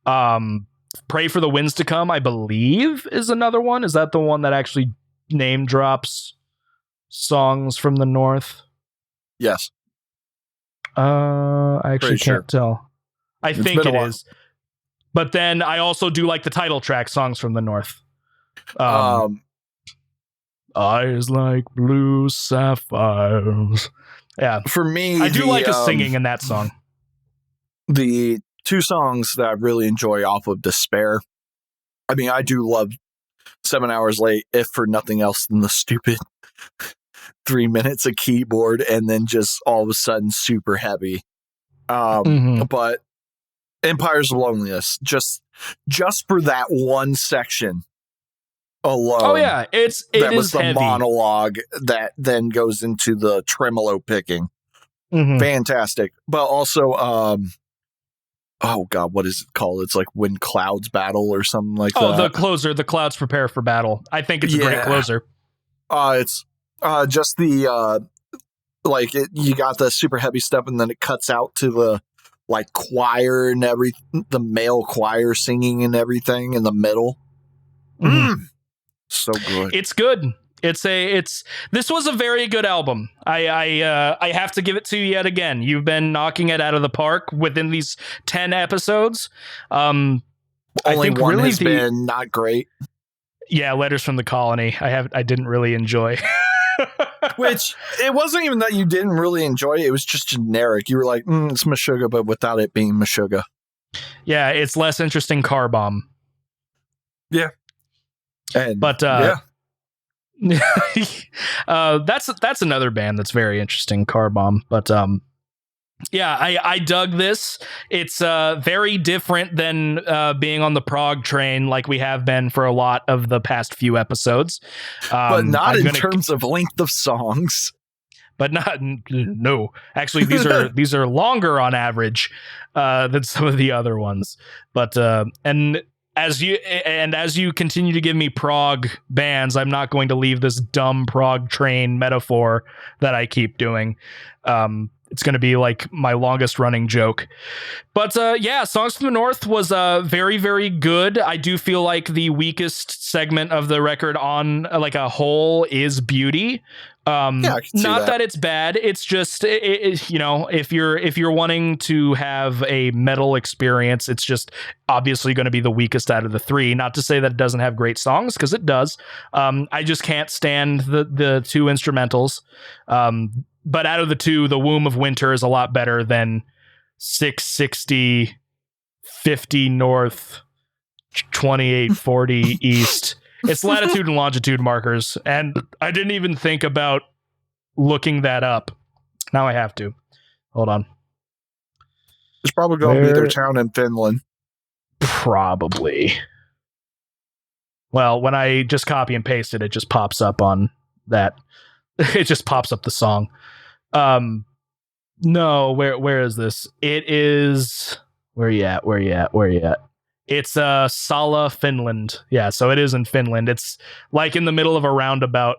Pray for the Winds to Come, I believe, is another one. Is that the one that actually name drops songs from the North? Yes. I actually can't tell. I think it is. But then I also do like the title track, Songs from the North. Eyes like blue sapphires. Yeah. For me, I do like his singing in that song. The two songs that I really enjoy off of Despair. I mean, I do love 7 Hours Late, if for nothing else than the stupid 3 minutes of keyboard and then just all of a sudden super heavy. But Empires of Loneliness, just for that one section alone. Oh yeah, it was the heavy monologue that then goes into the tremolo picking. Fantastic. But also, oh god, what is it called? It's like When Clouds Battle or something like that. Oh, the closer, The Clouds Prepare for Battle. I think it's a great closer. It's just the you got the super heavy stuff, and then it cuts out to the like choir and the male choir singing and everything in the middle. So good. It's good. This was a very good album. I have to give it to you yet again. You've been knocking it out of the park within these 10 episodes. Only one really has been not great. Yeah, Letters from the Colony. I didn't really enjoy. Which, it wasn't even that you didn't really enjoy it. It was just generic. You were like, it's Meshuggah, but without it being Meshuggah. Yeah, it's less interesting Car Bomb. Yeah. But that's another band that's very interesting, Car Bomb. But yeah, I dug this. It's very different than being on the prog train like we have been for a lot of the past few episodes. But not in terms of length of songs. But no. Actually, these are longer on average than some of the other ones. But as you continue to give me prog bands, I'm not going to leave this dumb prog train metaphor that I keep doing. It's going to be like my longest running joke. But yeah, Songs from the North was very, very good. I do feel like the weakest segment of the record on like a whole is Beauty. I can see Not that it's bad. It's just, you know, if you're wanting to have a metal experience, it's just obviously going to be the weakest out of the three. Not to say that it doesn't have great songs, because it does. I just can't stand the two instrumentals. But out of the two, The Womb of Winter is a lot better than 660, 50 North, 2840 East. It's latitude and longitude markers, and I didn't even think about looking that up. Now I have to. Hold on. It's probably going to be their town in Finland. Probably. Well, when I just copy and paste it, it just pops up on that. It just pops up the song. No, where is this? It is, where you at? It's Sala, Finland. Yeah, so it is in Finland. It's like in the middle of a roundabout.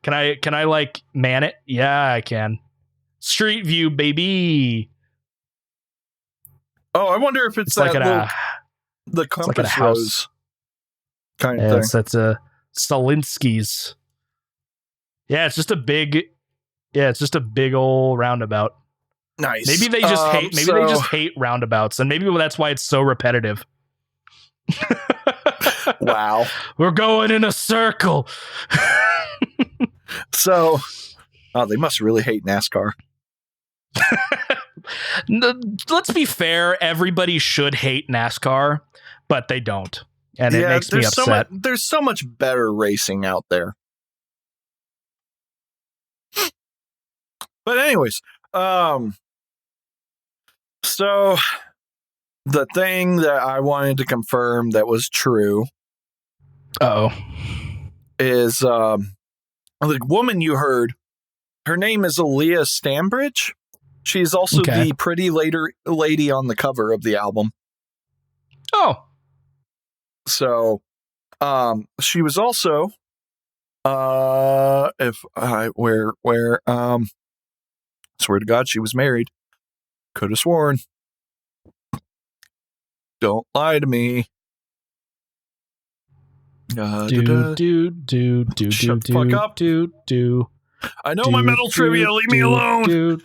Can I like man it? Yeah, I can. Street view, baby. Oh, I wonder if it's like the compass like rose kind of thing. That's a Salinsky's. Yeah, it's just a big old roundabout. Nice. Maybe they just hate. Maybe they just hate roundabouts, and maybe that's why it's so repetitive. Wow, we're going in a circle. So, they must really hate NASCAR. Let's be fair. Everybody should hate NASCAR, but they don't, and it makes me upset. There's so much better racing out there. But anyways, so the thing that I wanted to confirm that was true is the woman you heard, her name is Aaliyah Stambridge. She's also the pretty lady on the cover of the album. Oh. So she was also swear to God, she was married. Could have sworn. Don't lie to me. Shut the fuck up. I know my metal trivia. Leave me alone. You're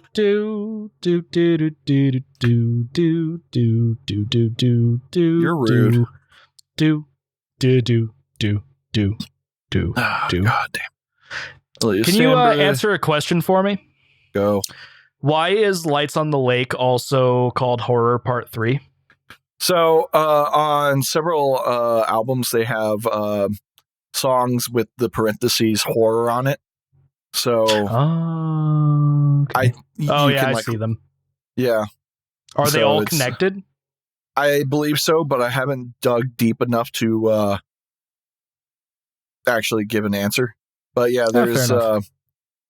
rude. God damn. Can you answer a question for me? Go. Why is Lights on the Lake also called Horror Part 3? So on several albums, they have songs with the parentheses horror on it. So okay. I see them. Yeah. Are they all connected? I believe so, but I haven't dug deep enough to actually give an answer. But yeah, there's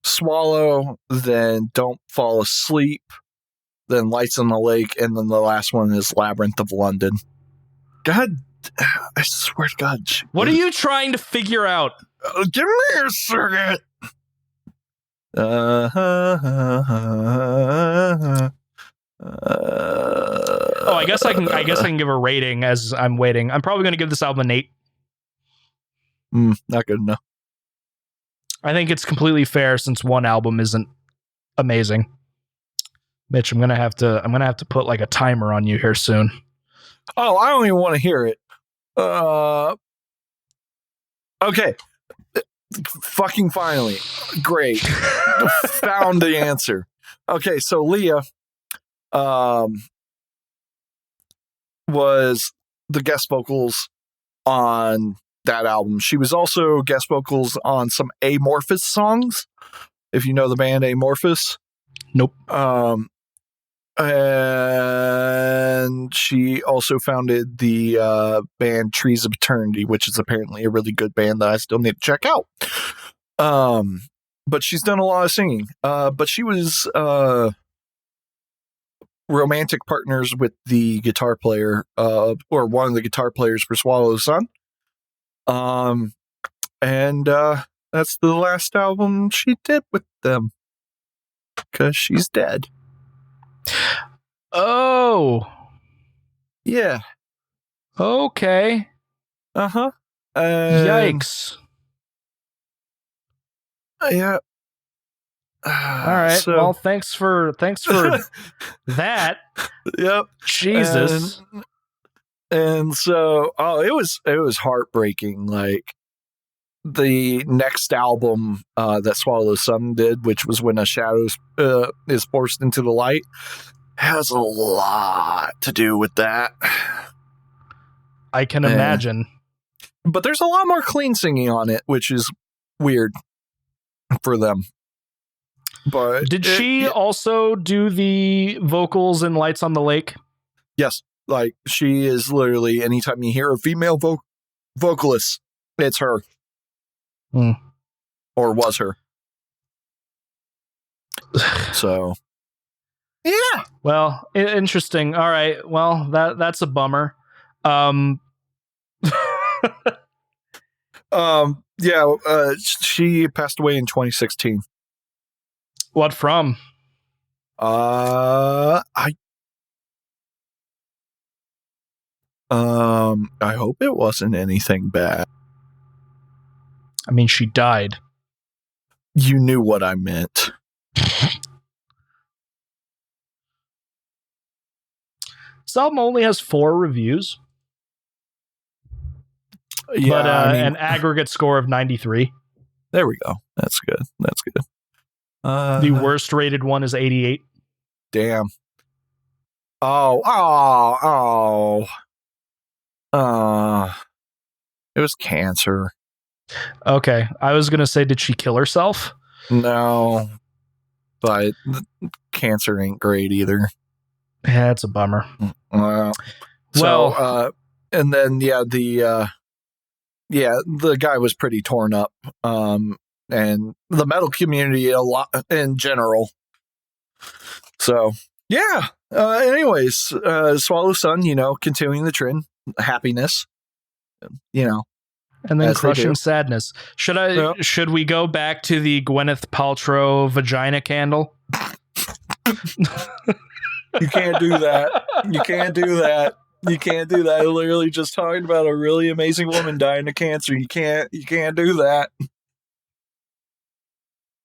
Swallow, then Don't Fall Asleep, then Lights on the Lake, and then the last one is Labyrinth of London. God, I swear to God. What are you trying to figure out? Give me a second. I guess I can give a rating as I'm waiting. I'm probably going to give this album an 8. Not good enough. I think it's completely fair since one album isn't amazing. Mitch, I'm gonna have to put like a timer on you here soon. Oh, I don't even want to hear it. Okay. Fucking finally. Great. Found the answer. Okay, so Leah was the guest vocals on that album. She was also guest vocals on some Amorphous songs, if you know the band Amorphous. Nope. And she also founded the band Trees of Eternity, which is apparently a really good band that I still need to check out. But she's done a lot of singing. But she was romantic partners with the guitar player, or one of the guitar players for Swallow the Sun. And That's the last album she did with them. Because she's dead. Oh. Yeah. Okay. Uh-huh. Yikes. Yeah. All right. Well, thanks for that. Yep. Jesus. And so, it was heartbreaking. Like, the next album that Swallow the Sun did, which was When a Shadow is Forced into the Light, has a lot to do with that. I can imagine. But there's a lot more clean singing on it, which is weird for them. But did she also do the vocals in Lights on the Lake? Yes. Like, she is literally, anytime you hear a female vocalist, it's her. Or was her. So, yeah. Well, interesting. All right. Well, that's a bummer. She passed away in 2016. What from? I hope it wasn't anything bad. I mean, she died. You knew what I meant. This album only has 4 reviews. Yeah, but an aggregate score of 93. There we go. That's good. The worst rated one is 88. Damn. It was cancer. Okay. I was going to say, did she kill herself? No. But cancer ain't great either. Yeah, that's a bummer. And then, the guy was pretty torn up. And the metal community a lot in general. So, yeah. Anyways, Swallow Sun, continuing the trend, happiness, and then crushing sadness. Should we go back to the Gwenyth Paltrow vagina candle? You can't do that. You can't do that. I literally just talking about a really amazing woman dying of cancer. You can't do that.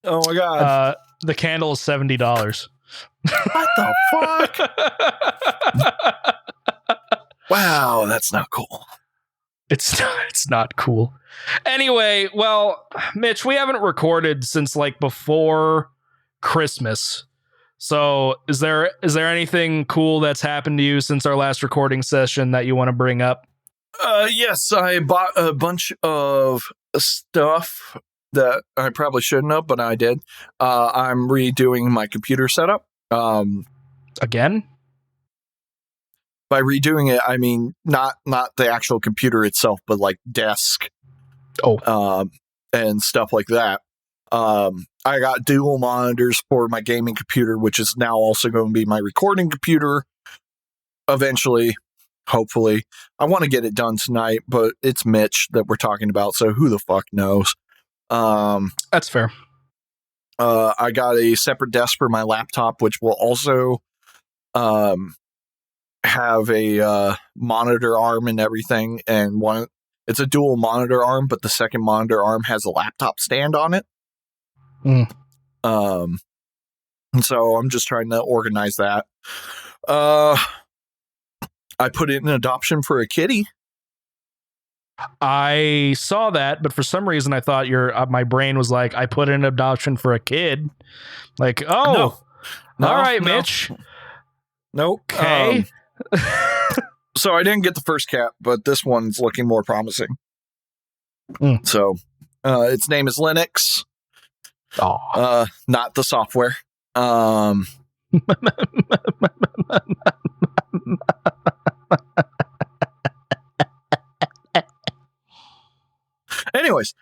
Oh my God. The candle is $70. What the fuck? Wow, that's not cool. It's not cool. Anyway, well, Mitch, we haven't recorded since like before Christmas. So is there anything cool that's happened to you since our last recording session that you want to bring up? Yes, I bought a bunch of stuff that I probably shouldn't have, but I did. I'm redoing my computer setup. Again? By redoing it, I mean not the actual computer itself, but like desk. And stuff like that. I got dual monitors for my gaming computer, which is now also going to be my recording computer. Eventually, hopefully. I want to get it done tonight, but it's Mitch that we're talking about, so who the fuck knows? That's fair. I got a separate desk for my laptop, which will also have a monitor arm and everything, and it's a dual monitor arm, but the second monitor arm has a laptop stand on it. And so I'm just trying to organize that. I put in an adoption for a kitty. I saw that, but for some reason I thought my brain was like, I put in an adoption for a kid. Like, all right, Mitch. Nope. Okay. So I didn't get the first cat, but this one's looking more promising. So its name is Linux. Not the software. Anyways,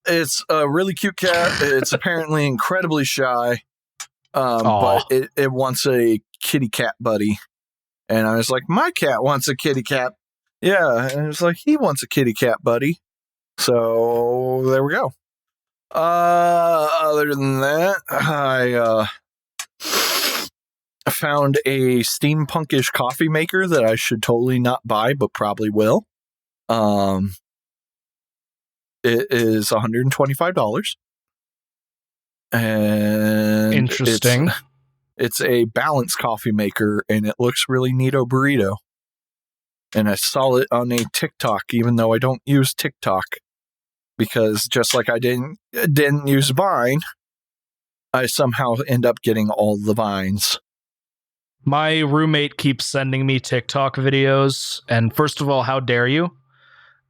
it's a really cute cat. It's apparently incredibly shy. But it wants a kitty cat buddy. And I was like, my cat wants a kitty cat. Yeah. And it was like, he wants a kitty cat buddy. So there we go. Other than that, I found a steampunkish coffee maker that I should totally not buy, but probably will. It is $125. And Interesting. It's a balanced coffee maker, and it looks really neato burrito. And I saw it on a TikTok, even though I don't use TikTok, because just like I didn't use Vine, I somehow end up getting all the Vines. My roommate keeps sending me TikTok videos, and first of all, how dare you?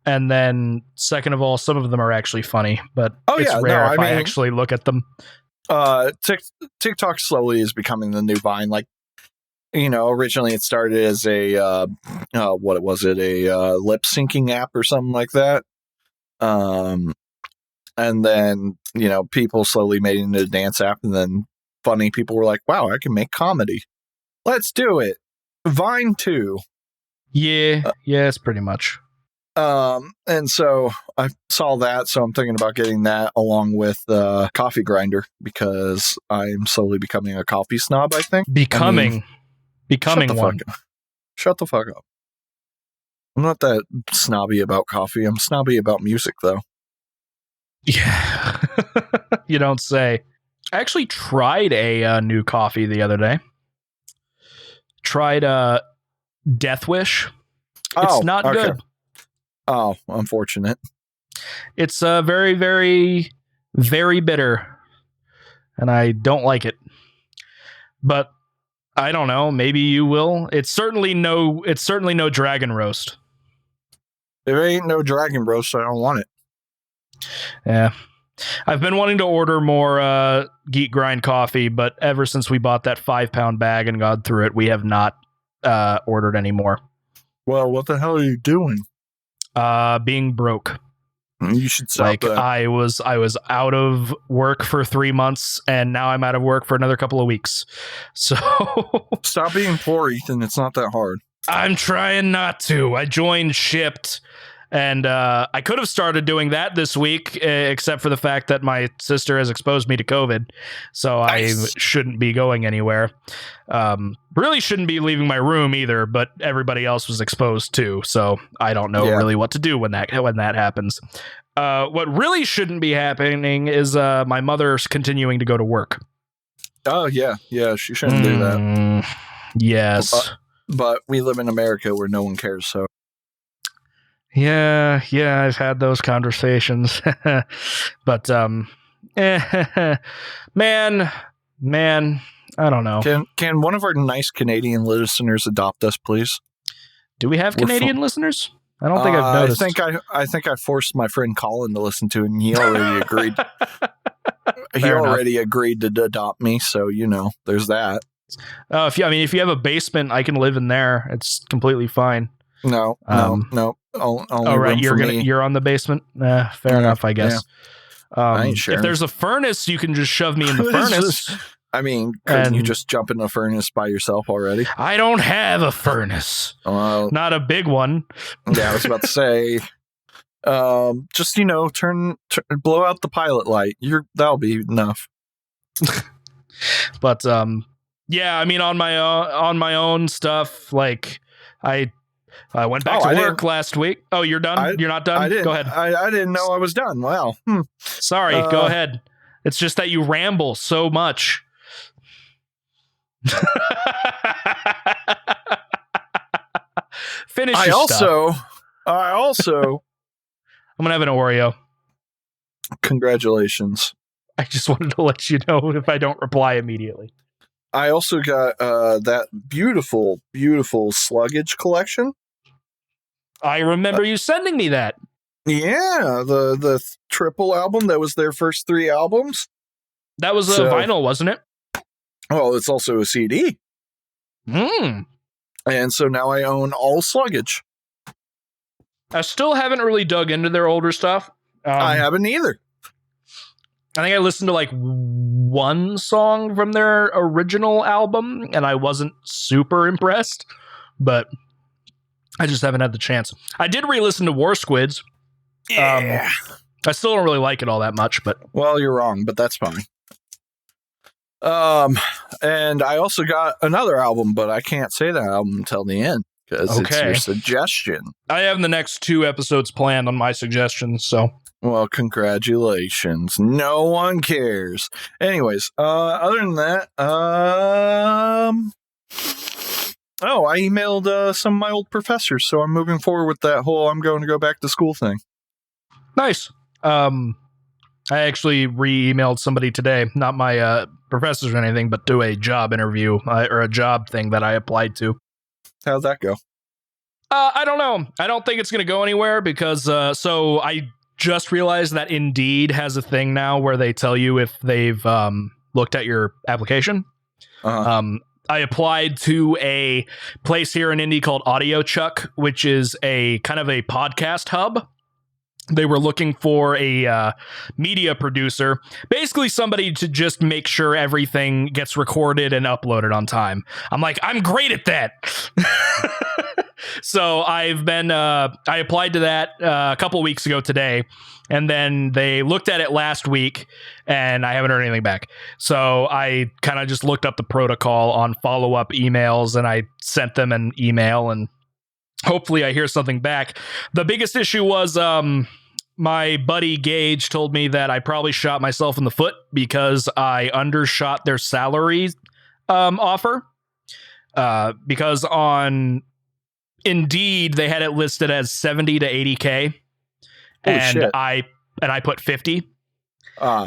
And then second of all, some of them are actually funny, but it's rare if I actually look at them. TikTok slowly is becoming the new Vine. Like, originally it started as a what was it? A lip syncing app or something like that. And then, people slowly made it into a dance app, and then funny people were like, wow, I can make comedy. Let's do it. Vine 2. Yeah, it's pretty much. And so I saw that, so I'm thinking about getting that along with the coffee grinder, because I'm slowly becoming a coffee snob, I think. Becoming one. Shut the fuck up. I'm not that snobby about coffee. I'm snobby about music, though. Yeah. You don't say. I actually tried a new coffee the other day. Tried Death Wish. It's not good. Oh, unfortunate. It's very, very, very bitter, and I don't like it. But I don't know. Maybe you will. It's certainly no dragon roast. If it ain't no dragon roast, I don't want it. Yeah. I've been wanting to order more Geek Grind coffee, but ever since we bought that 5-pound bag and got through it, we have not ordered anymore. Well, what the hell are you doing? Being broke. You should stop that. I was out of work for 3 months, and now I'm out of work for another couple of weeks. So stop being poor, Ethan. It's not that hard. I'm trying not to. I joined Shipped, and I could have started doing that this week, except for the fact that my sister has exposed me to COVID, so nice. I shouldn't be going anywhere. Really shouldn't be leaving my room either, but everybody else was exposed too, so I don't know really what to do when that happens. What really shouldn't be happening is my mother's continuing to go to work. Oh yeah, she shouldn't do that. Yes, but we live in America where no one cares, so. Yeah, I've had those conversations. But man, I don't know. Can one of our nice Canadian listeners adopt us, please? Do we have Canadian listeners? I don't think I've noticed. I think I forced my friend Colin to listen to it, and he already agreed. Already agreed to adopt me, so there's that. If you have a basement, I can live in there. It's completely fine. No. Only right, you're on the basement. Fair enough, I guess. Yeah. I ain't sure. If there's a furnace, you can just shove me in the furnace. Couldn't you just jump in the furnace by yourself already? I don't have a furnace. Not a big one. Yeah, I was about to say. Just blow out the pilot light. That'll be enough. But on my own stuff, like I went back to work last week. Oh, you're done? You're not done? Go ahead. I didn't know I was done. Wow. Sorry, go ahead. It's just that you ramble so much. Finish your stuff. I also I'm going to have an Oreo. Congratulations. I just wanted to let you know if I don't reply immediately. I also got that beautiful, beautiful Sluggage collection. I remember you sending me that. Yeah, the triple album that was their first 3 albums. That was a vinyl, wasn't it? Well, it's also a CD. And so now I own all Sluggage. I still haven't really dug into their older stuff. I haven't either. I think I listened to like one song from their original album, and I wasn't super impressed, but I just haven't had the chance. I did re-listen to War Squids. Yeah. I still don't really like it all that much, but Well, you're wrong, but that's fine. And I also got another album, but I can't say that album until the end because it's your suggestion. I have the next 2 episodes planned on my suggestions, so. Well, congratulations. No one cares. Anyways, other than that, I emailed some of my old professors, so I'm moving forward with that whole I'm going to go back to school thing. Nice. I actually re-emailed somebody today, not my professors or anything, but do a job interview or a job thing that I applied to. How'd that go? I don't know. I don't think it's going to go anywhere because so I just realized that Indeed has a thing now where they tell you if they've looked at your application. Uh-huh. I applied to a place here in Indy called Audio Chuck, which is a kind of a podcast hub. They were looking for a media producer, basically somebody to just make sure everything gets recorded and uploaded on time. I'm like, I'm great at that. So I've been, I applied to that a couple weeks ago today, and then they looked at it last week, and I haven't heard anything back. So I kind of just looked up the protocol on follow-up emails, and I sent them an email, and hopefully I hear something back. The biggest issue was my buddy Gage told me that I probably shot myself in the foot because I undershot their salary offer. Because on Indeed they had it listed as 70 to 80K. And shit. I put 50.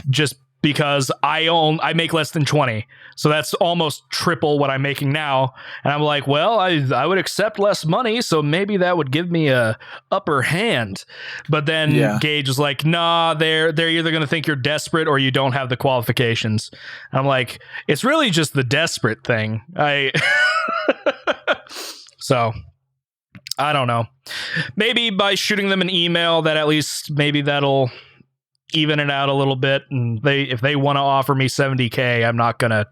Just because I make less than 20. So that's almost triple what I'm making now. And I'm like, well, I would accept less money, so maybe that would give me a upper hand. But then Gage was like, nah, they're either going to think you're desperate or you don't have the qualifications. And I'm like, it's really just the desperate thing. So I don't know. Maybe by shooting them an email that at least maybe that'll even it out a little bit, and if they want to offer me 70K, I'm not gonna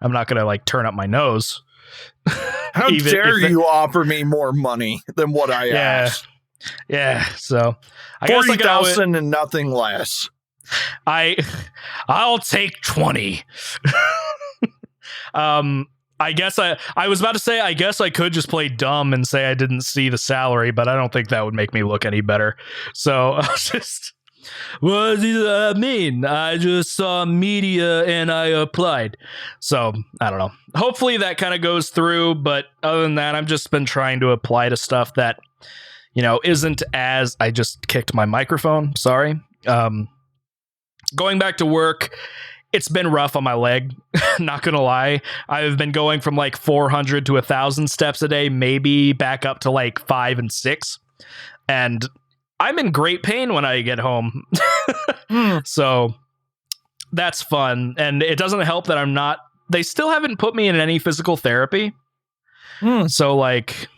like turn up my nose. How dare you offer me more money than what I asked? Yeah. So I 40,000 and nothing less. I'll take 20. I guess I was about to say, I guess I could just play dumb and say I didn't see the salary, but I don't think that would make me look any better. So I'll just. What does that mean? I just saw media and I applied. So, I don't know. Hopefully that kind of goes through, but other than that, I've just been trying to apply to stuff that, isn't as... I just kicked my microphone. Sorry. Going back to work, it's been rough on my leg. Not gonna lie. I've been going from like 400 to 1,000 steps a day, maybe back up to like 5 and 6. And I'm in great pain when I get home. So that's fun. And it doesn't help that they still haven't put me in any physical therapy. So like,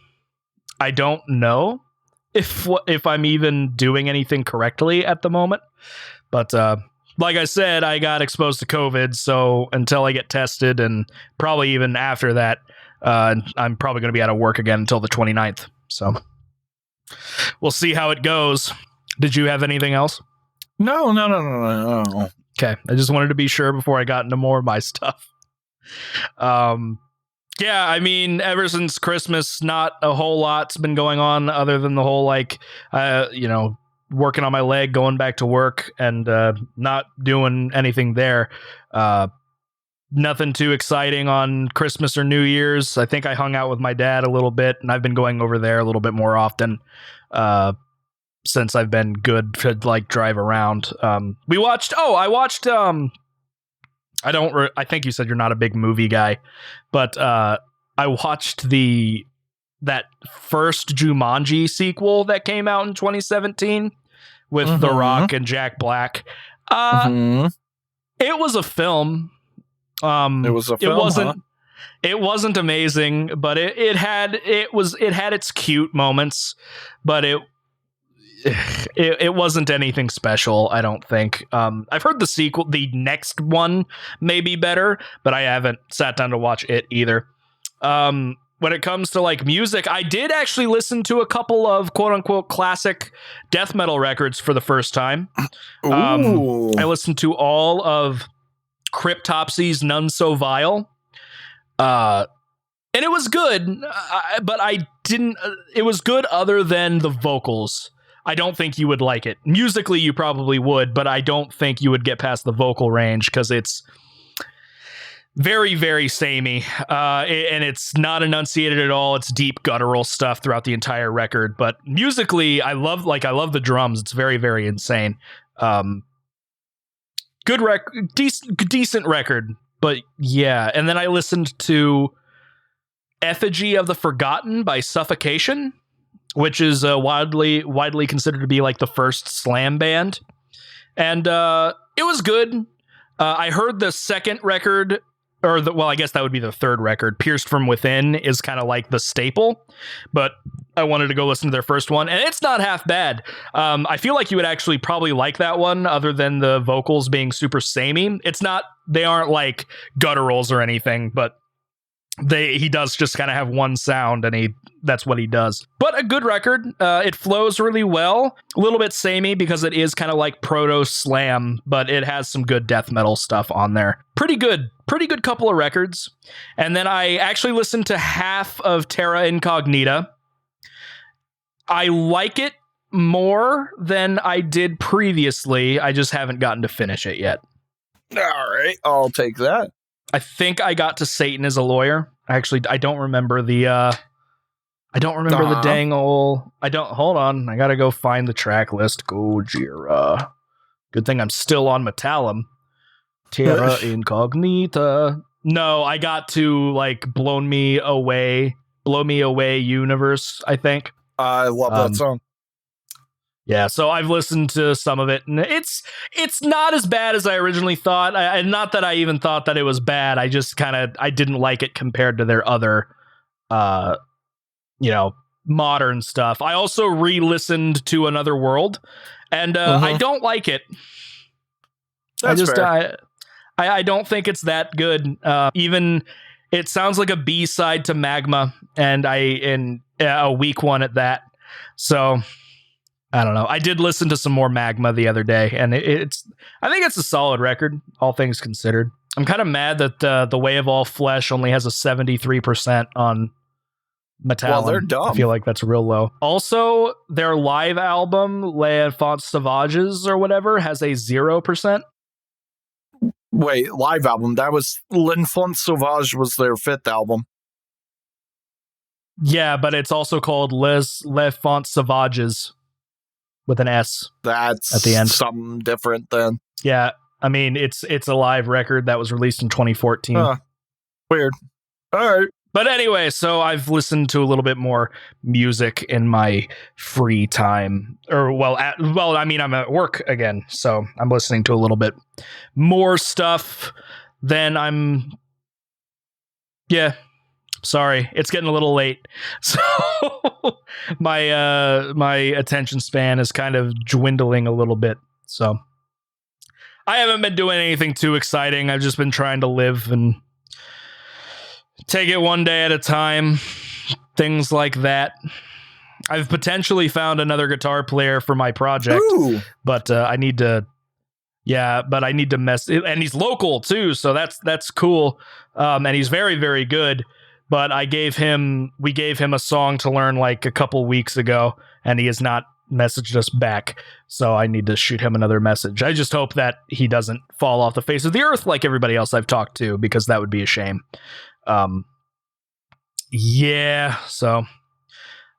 I don't know if I'm even doing anything correctly at the moment. But like I said, I got exposed to COVID. So until I get tested, and probably even after that, I'm probably going to be out of work again until the 29th. So we'll see how it goes. Did you have anything else? No. Okay. I just wanted to be sure before I got into more of my stuff. Yeah, I mean, ever since Christmas, not a whole lot's been going on other than the whole, working on my leg, going back to work, and not doing anything there. Nothing too exciting on Christmas or New Year's. I think I hung out with my dad a little bit, and I've been going over there a little bit more often since I've been good to like drive around. I think you said you're not a big movie guy, but I watched that first Jumanji sequel that came out in 2017 with The Rock and Jack Black. It was a film. It wasn't amazing, but it had its cute moments, but it wasn't anything special, I don't think. I've heard the next one may be better, but I haven't sat down to watch it either. when it comes to like music, I did actually listen to a couple of quote unquote classic death metal records for the first time. Ooh. I listened to all of Cryptopsy's None So Vile. And it was good, but I didn't. It was good other than the vocals. I don't think you would like it. Musically, you probably would, but I don't think you would get past the vocal range because it's very, very samey, and it's not enunciated at all. It's deep guttural stuff throughout the entire record. But musically, I love the drums. It's very, very insane. Good decent record. But yeah, and then I listened to Effigy of the Forgotten by Suffocation, which is widely considered to be like the first slam band, and it was good. I heard the second record. I guess that would be the third record. Pierced from Within is kind of like the staple, but I wanted to go listen to their first one, and it's not half bad. I feel like you would actually probably like that one, other than the vocals being super samey. They aren't like gutturals or anything, but he does just kind of have one sound, and that's what he does. But a good record. It flows really well. A little bit samey because it is kind of like proto slam, but it has some good death metal stuff on there. Pretty good couple of records. And then I actually listened to half of Terra Incognita. I like it more than I did previously. I just haven't gotten to finish it yet. All right, I'll take that. I think I got to Satan is a Lawyer. Actually, I don't remember the the dang old. Hold on. I gotta go find the track list. Gojira. Good thing I'm still on Metallum. Terra Incognita. No, I got to like Blow Me Away Universe, I think. I love that song. Yeah, so I've listened to some of it, and it's not as bad as I originally thought. Not that I even thought that it was bad. I just I didn't like it compared to their other, modern stuff. I also re-listened to Another World, and I don't like it. That's fair. I don't think it's that good. Even it sounds like a B-side to Magma, and a weak one at that. So I don't know. I did listen to some more Magma the other day, and I think it's a solid record, all things considered. I'm kind of mad that The Way of All Flesh only has a 73% on Metallica. Well, they're dumb. I feel like that's real low. Also, their live album, Les Enfants Sauvages or whatever, has a 0%. Wait, live album? That was L'Enfant Sauvage was their fifth album. Yeah, but it's also called Les Enfants Sauvages with an S. That's at the end. Something different then. Yeah, I mean, it's a live record that was released in 2014. Weird. All right. But anyway, so I've listened to a little bit more music in my free time. I'm at work again, so I'm listening to a little bit more stuff than sorry, it's getting a little late. So my attention span is kind of dwindling a little bit. So I haven't been doing anything too exciting. I've just been trying to live and take it one day at a time. Things like that. I've potentially found another guitar player for my project. Ooh. But I need to mess, and he's local too, so that's cool. And he's very, very good. But we gave him a song to learn like a couple weeks ago, and he has not messaged us back. So I need to shoot him another message. I just hope that he doesn't fall off the face of the earth like everybody else I've talked to, because that would be a shame. So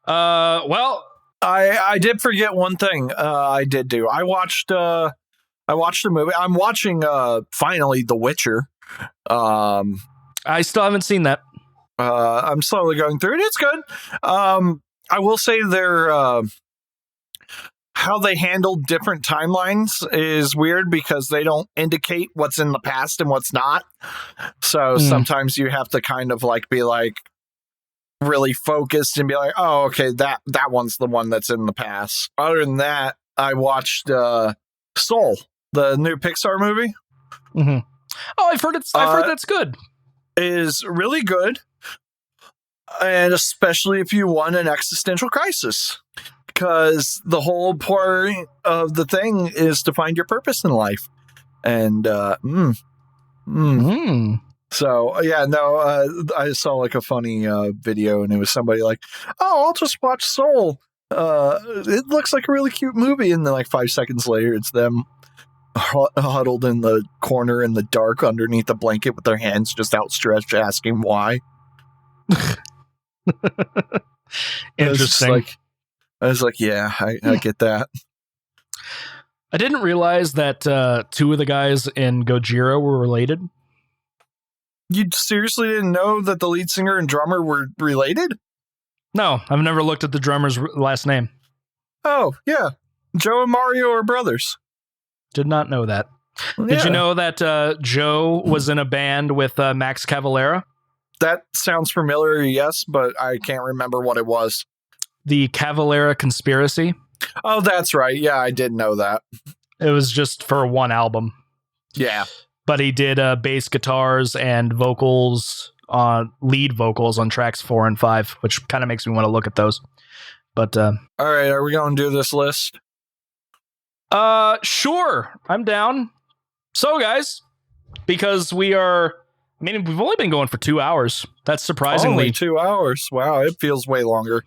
well, I did forget one thing. I did do. I watched a movie. I'm watching finally The Witcher. I still haven't seen that. I'm slowly going through it. It's good. I will say how they handle different timelines is weird because they don't indicate what's in the past and what's not. So sometimes you have to kind of like be like really focused and be like, oh, okay, that one's the one that's in the past. Other than that, I watched Soul, the new Pixar movie. Mm-hmm. Oh, I've heard that's good. Is really good. And especially if you want an existential crisis. Because the whole point of the thing is to find your purpose in life. And, So, yeah, no, I saw like a funny video and it was somebody like, oh, I'll just watch Soul. It looks like a really cute movie. And then like 5 seconds later, it's them huddled in the corner in the dark underneath the blanket with their hands just outstretched asking why. Interesting. I was like, yeah, I get that. I didn't realize that 2 of the guys in Gojira were related. You seriously didn't know that the lead singer and drummer were related? No, I've never looked at the drummer's last name. Oh, yeah. Joe and Mario are brothers. Did not know that. Yeah. Did you know that Joe was in a band with Max Cavalera? That sounds familiar, yes, but I can't remember what it was. The Cavalera Conspiracy. Oh, that's right. Yeah, I did know that. It was just for one album. Yeah. But he did bass guitars and lead vocals on tracks 4 and 5, which kind of makes me want to look at those. But all right, are we going to do this list? Sure, I'm down. So, guys, because we've only been going for 2 hours. That's surprisingly only 2 hours. Wow, it feels way longer.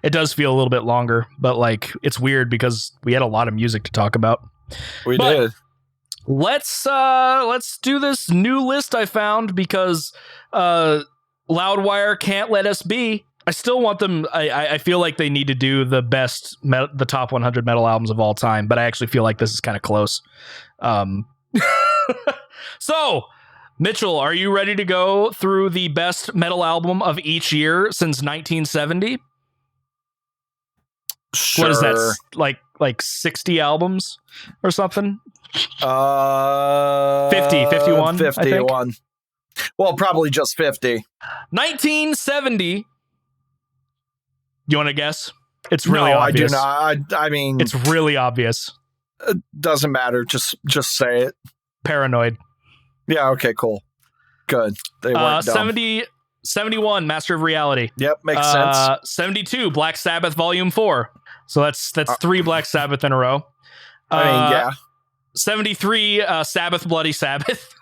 It does feel a little bit longer, but like it's weird because we had a lot of music to talk about. We did. Let's do this new list I found because Loudwire can't let us be. I still want them. I feel like they need to do the top 100 metal albums of all time, but I actually feel like this is kind of close. So, Mitchell, are you ready to go through the best metal album of each year since 1970? Sure. What is that? Like 60 albums or something? 50, 51. 51. Well, probably just 50. 1970. You want to guess? It's really obvious. No, I do not. I mean, it's really obvious. It doesn't matter. Just say it. Paranoid. Yeah. Okay. Cool. Good. They weren't dumb. 71, Master of Reality. Yep, makes sense. 72, Black Sabbath Volume 4. So that's 3 Black Sabbath in a row. I mean, yeah. 73, Sabbath Bloody Sabbath.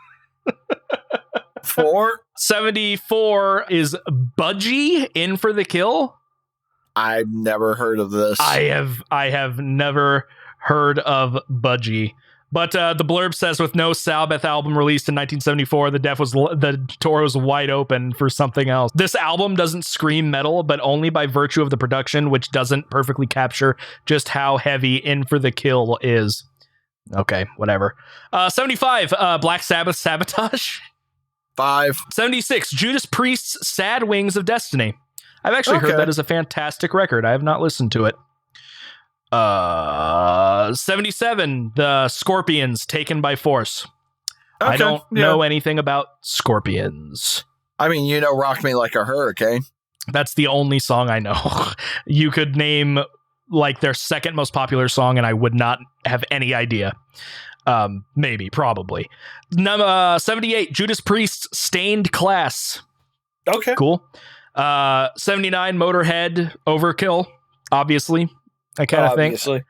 4. 74 is Budgie, In for the Kill. I've never heard of this. I have never heard of Budgie. But the blurb says, with no Sabbath album released in 1974, the door was wide open for something else. This album doesn't scream metal, but only by virtue of the production, which doesn't perfectly capture just how heavy In for the Kill is. Okay, whatever. 75, Black Sabbath, Sabotage. 5. 76, Judas Priest's Sad Wings of Destiny. I've actually heard that is a fantastic record. I have not listened to it. 77, the Scorpions, Taken by Force. I don't know anything about Scorpions. I mean, Rock Me Like a Hurricane. That's the only song I know. You could name like their second most popular song and I would not have any idea. Maybe, probably. 78, Judas Priest's Stained Class. Okay. Cool. 79, Motorhead, Overkill, obviously. That kind of thing. Obviously.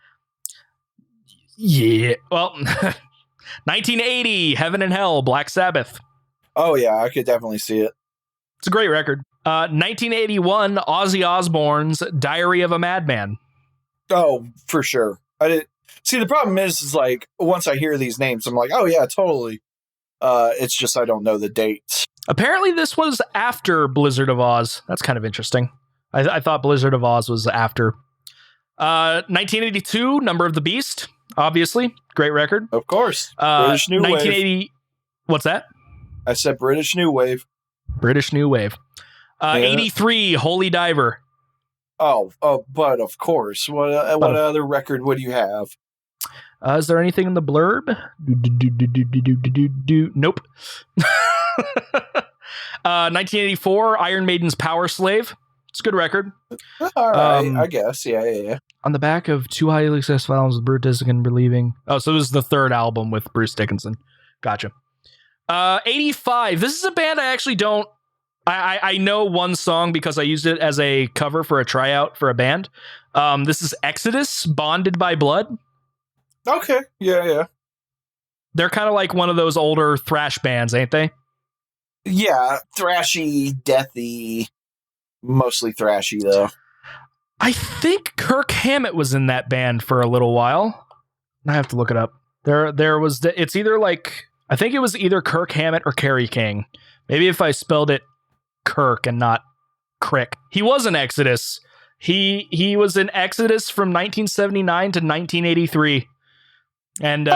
Yeah. Well, 1980, Heaven and Hell, Black Sabbath. Oh, yeah, I could definitely see it. It's a great record. 1981, Ozzy Osbourne's Diary of a Madman. Oh, for sure. I didn't see. The problem is like once I hear these names, I'm like, oh yeah, totally. It's just I don't know the dates. Apparently, this was after Blizzard of Oz. That's kind of interesting. I thought Blizzard of Oz was after. 1982, Number of the Beast. Obviously, great record. Of course. British New 1980. Wave. What's that? I said British New Wave. British New Wave. 83, Holy Diver. Oh, but of course. What other record would you have? Is there anything in the blurb? Nope. 1984, Iron Maiden's Power Slave. It's a good record. All right, I guess. Yeah. On the back of 2 highly successful albums with Bruce Dickinson Believing. Oh, so this is the 3rd album with Bruce Dickinson. Gotcha. 85. This is a band I actually don't I know one song because I used it as a cover for a tryout for a band. This is Exodus, Bonded by Blood. Okay. Yeah. They're kind of like one of those older thrash bands, ain't they? Yeah. Thrashy, deathy. Mostly thrashy, though. I think Kirk Hammett was in that band for a little while. I have to look it up. There was. It's either like, I think it was either Kirk Hammett or Kerry King. Maybe if I spelled it Kirk and not Crick. He was in Exodus. He was in Exodus from 1979 to 1983. And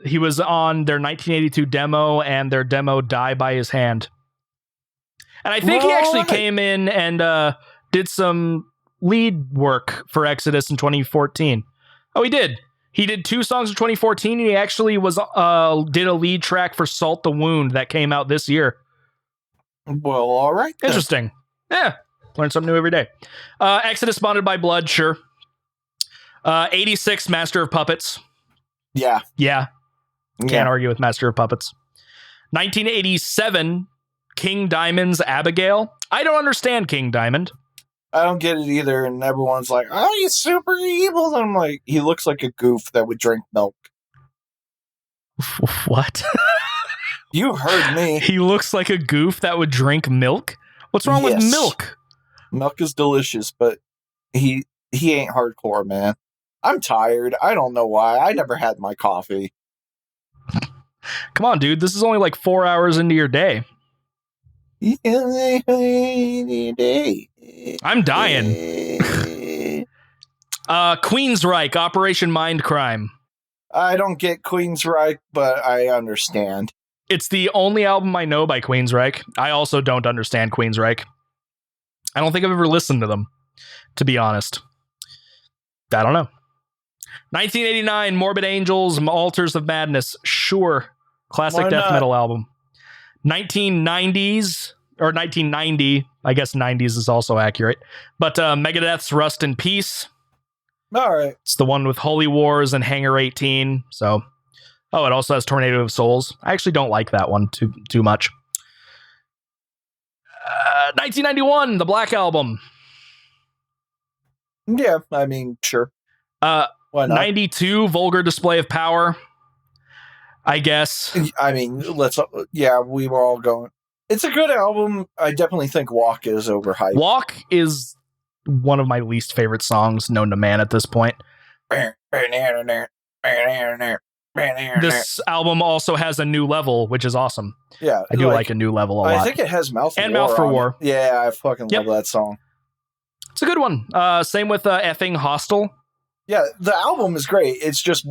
he was on their 1982 demo and their demo Die by His Hand. And I think he actually came in and did some lead work for Exodus in 2014. Oh, he did. He did 2 songs in 2014, and he actually was did a lead track for Salt the Wound that came out this year. Well, all right. Then. Interesting. Yeah. Learn something new every day. Exodus, Bonded by Blood, sure. 86, Master of Puppets. Yeah. Can't argue with Master of Puppets. 1987, King Diamond's Abigail. I don't understand King Diamond. I don't get it either, and everyone's like, oh, he's super evil. And I'm like, he looks like a goof that would drink milk. What? You heard me. He looks like a goof that would drink milk? What's wrong with milk? Milk is delicious, but he ain't hardcore, man. I'm tired. I don't know why. I never had my coffee. Come on, dude. This is only like 4 hours into your day. I'm dying. Queensryche, Operation Mindcrime. I don't get Queensryche, but I understand. It's the only album I know by Queensryche. I also don't understand Queensryche. I don't think I've ever listened to them, to be honest. I don't know. 1989, Morbid Angels, Altars of Madness. Sure. Classic death metal album. 1990s, or 1990. I guess 90s is also accurate. But Megadeth's Rust in Peace. All right. It's the one with Holy Wars and Hangar 18. So, it also has Tornado of Souls. I actually don't like that one too much. 1991, the Black Album. Yeah, I mean, sure. Why not? 92, Vulgar Display of Power. I guess. I mean, we were all going. It's a good album. I definitely think Walk is overhyped. Walk is one of my least favorite songs known to man at this point. This album also has a new level, which is awesome. Yeah, I do like a new level a lot. I think it has Mouth for and War. Mouth for War. Yeah, I fucking love that song. It's a good one. Same with effing Hostel. Yeah, the album is great. It's just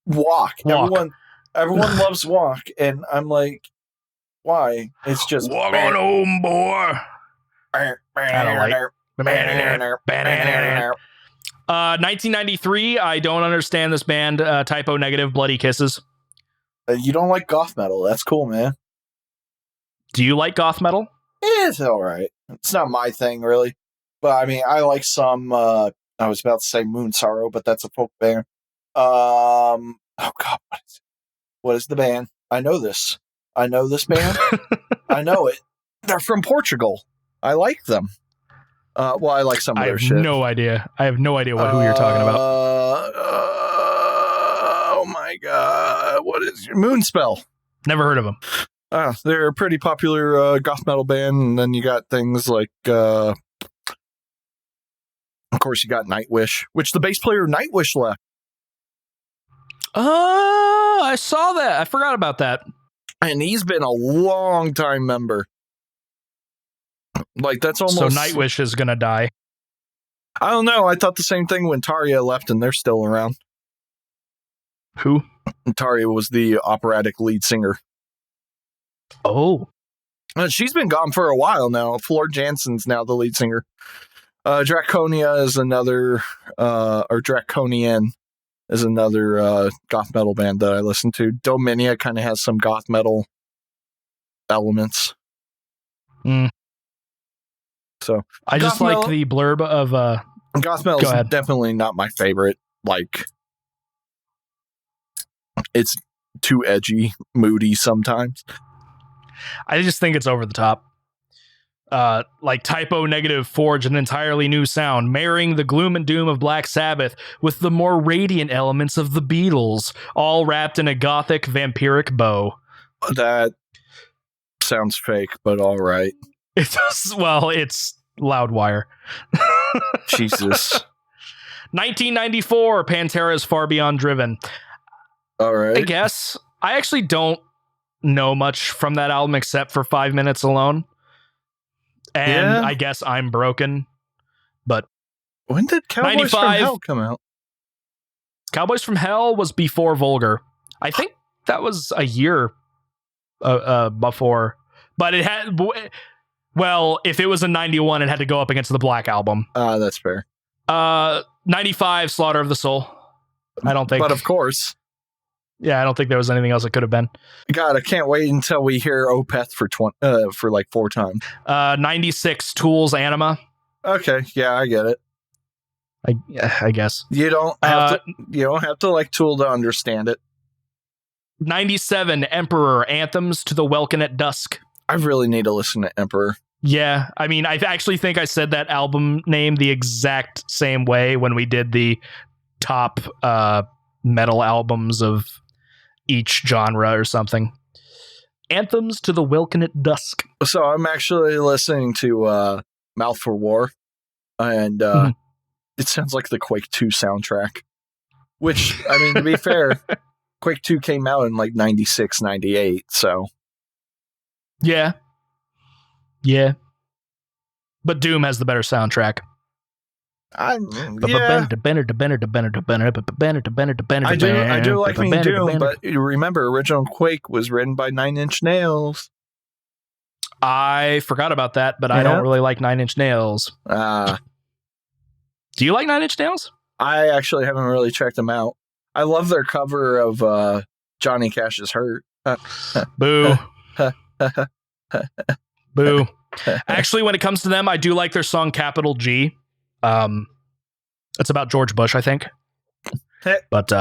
Walk. Everyone loves Walk, and I'm like, why? It's just walk on home, boy. I don't like. 1993. I don't understand this band. Typo Negative, Bloody Kisses. You don't like goth metal? That's cool, man. Do you like goth metal? It's all right. It's not my thing, really. But I mean, I like some. I was about to say Moon Sorrow, but that's a folk band. Oh God, what is the band? I know this band. I know it. They're from Portugal. I like them. I like some of their shit. I have no idea who you're talking about. Oh my God. What is your Moonspell? Never heard of them. They're a pretty popular goth metal band. And then you got things like, of course, you got Nightwish, which the bass player of Nightwish left. Oh, I saw that. I forgot about that. And he's been a long time member. Like, that's almost... So Nightwish is going to die. I don't know. I thought the same thing when Tarja left and they're still around. Who? Tarja was the operatic lead singer. Oh. She's been gone for a while now. Floor Jansen's now the lead singer. Draconia is another... or Draconian is another goth metal band that I listen to. Dominia kind of has some goth metal elements. So I just like the blurb of goth metal is definitely not my favorite. Like, it's too edgy, moody sometimes. I just think it's over the top. like Typo Negative forged an entirely new sound, marrying the gloom and doom of Black Sabbath with the more radiant elements of the Beatles, all wrapped in a gothic vampiric bow. That sounds fake, but all right. It's Loudwire. Jesus. 1994, Pantera's Far Beyond Driven. All right. I guess. I actually don't know much from that album except for 5 minutes alone. And Yeah. I guess I'm broken. But when did Cowboys from Hell come out? Cowboys from Hell was before Vulgar. I think that was a year before. But it had... Well, if it was in 91, it had to go up against the Black Album. That's fair. 95, Slaughter of the Soul. I don't think... But of course. Yeah, I don't think there was anything else it could have been. God, I can't wait until we hear Opeth for like 4 times. 96, Tool's Anima. Okay, yeah, I get it. I guess. You don't have to like Tool to understand it. 97, Emperor, Anthems to the Welkin at Dusk. I really need to listen to Emperor. Yeah, I mean, I actually think I said that album name the exact same way when we did the top metal albums of each genre or something. Anthems to the Welkin at Dusk. So I'm actually listening to Mouth for War, and it sounds like the Quake 2 soundtrack. Which, I mean, to be fair, Quake 2 came out in like 96, 98, so... Yeah. Yeah. But Doom has the better soundtrack. I do like me Doom, but remember, original Quake was written by 9 Inch Nails. I forgot about that, but I don't really like 9 Inch Nails. Do you like 9 Inch Nails? I actually haven't really checked them out. I love their cover of Johnny Cash's Hurt. Boo. Boo. Actually, when it comes to them, I do like their song Capital G. It's about George Bush, I think. But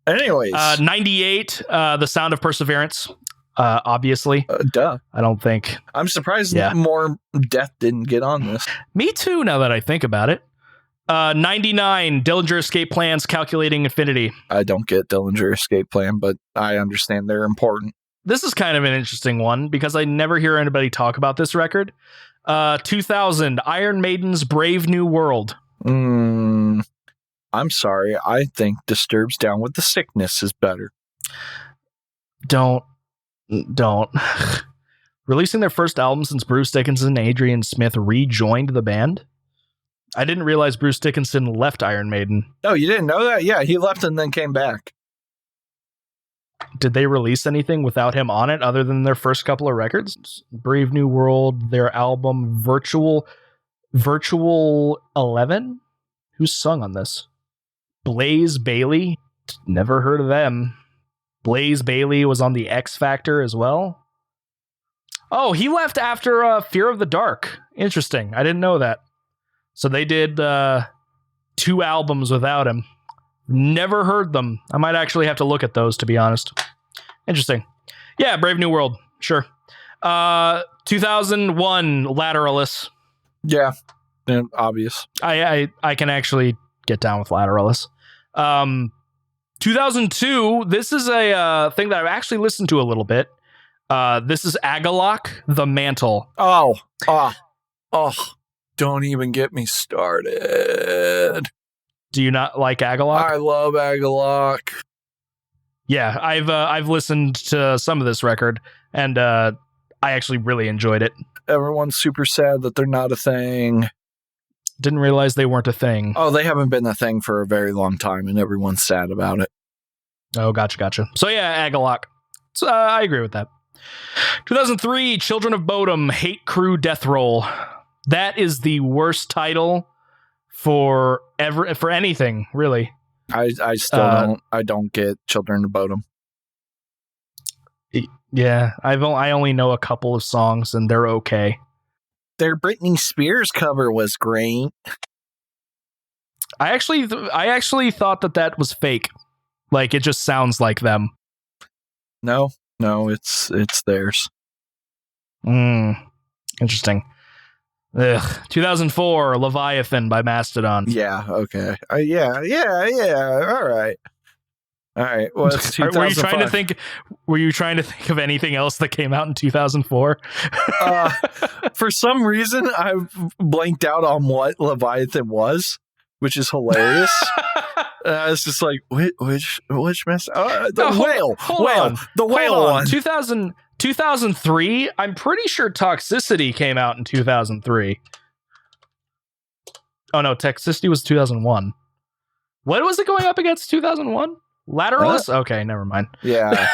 anyways, 98, The Sound of Perseverance. Obviously. Duh. I don't think. I'm surprised more Death didn't get on this. Me too, now that I think about it. 99, Dillinger Escape Plan's Calculating Infinity. I don't get Dillinger Escape Plan, but I understand they're important. This is kind of an interesting one because I never hear anybody talk about this record. 2000, Iron Maiden's Brave New World. I'm sorry. I think Disturbed's Down with the Sickness is better. Don't. Releasing their first album since Bruce Dickinson and Adrian Smith rejoined the band. I didn't realize Bruce Dickinson left Iron Maiden. Oh, you didn't know that? Yeah, he left and then came back. Did they release anything without him on it other than their first couple of records? Brave New World, their album Virtual 11? Who sung on this? Blaze Bayley? Never heard of them. Blaze Bayley was on the X Factor as well. Oh, he left after Fear of the Dark. Interesting. I didn't know that. So they did 2 albums without him. Never heard them. I might actually have to look at those, to be honest. Interesting. Yeah, Brave New World. Sure. 2001, Lateralis. Yeah, obvious. I can actually get down with Lateralis. 2002, this is a thing that I've actually listened to a little bit. This is Agalloch, The Mantle. Oh, don't even get me started. Do you not like Agalloch? I love Agalloch. Yeah, I've listened to some of this record, and I actually really enjoyed it. Everyone's super sad that they're not a thing. Didn't realize they weren't a thing. Oh, they haven't been a thing for a very long time, and everyone's sad about it. Oh, gotcha. So yeah, Agalloch. So, I agree with that. 2003, Children of Bodom, Hate Crew Death Roll. That is the worst title for anything, really. I still don't get Children of Bodom. Yeah, I only know a couple of songs and they're okay. Their Britney Spears cover was great. I actually thought that was fake. Like, it just sounds like them. No, it's theirs. Interesting. Ugh. 2004, Leviathan by Mastodon. Yeah. Okay. Yeah. All right. All right. Well, it's 2005. Were you trying to think of anything else that came out in 2004? For some reason, I blanked out on what Leviathan was, which is hilarious. It's just like which mess? The whale. The whale one. 2003. I'm pretty sure Toxicity came out in 2003. Oh no, Toxicity was 2001. What was it going up against? 2001. Lateralus? Okay, never mind. Yeah.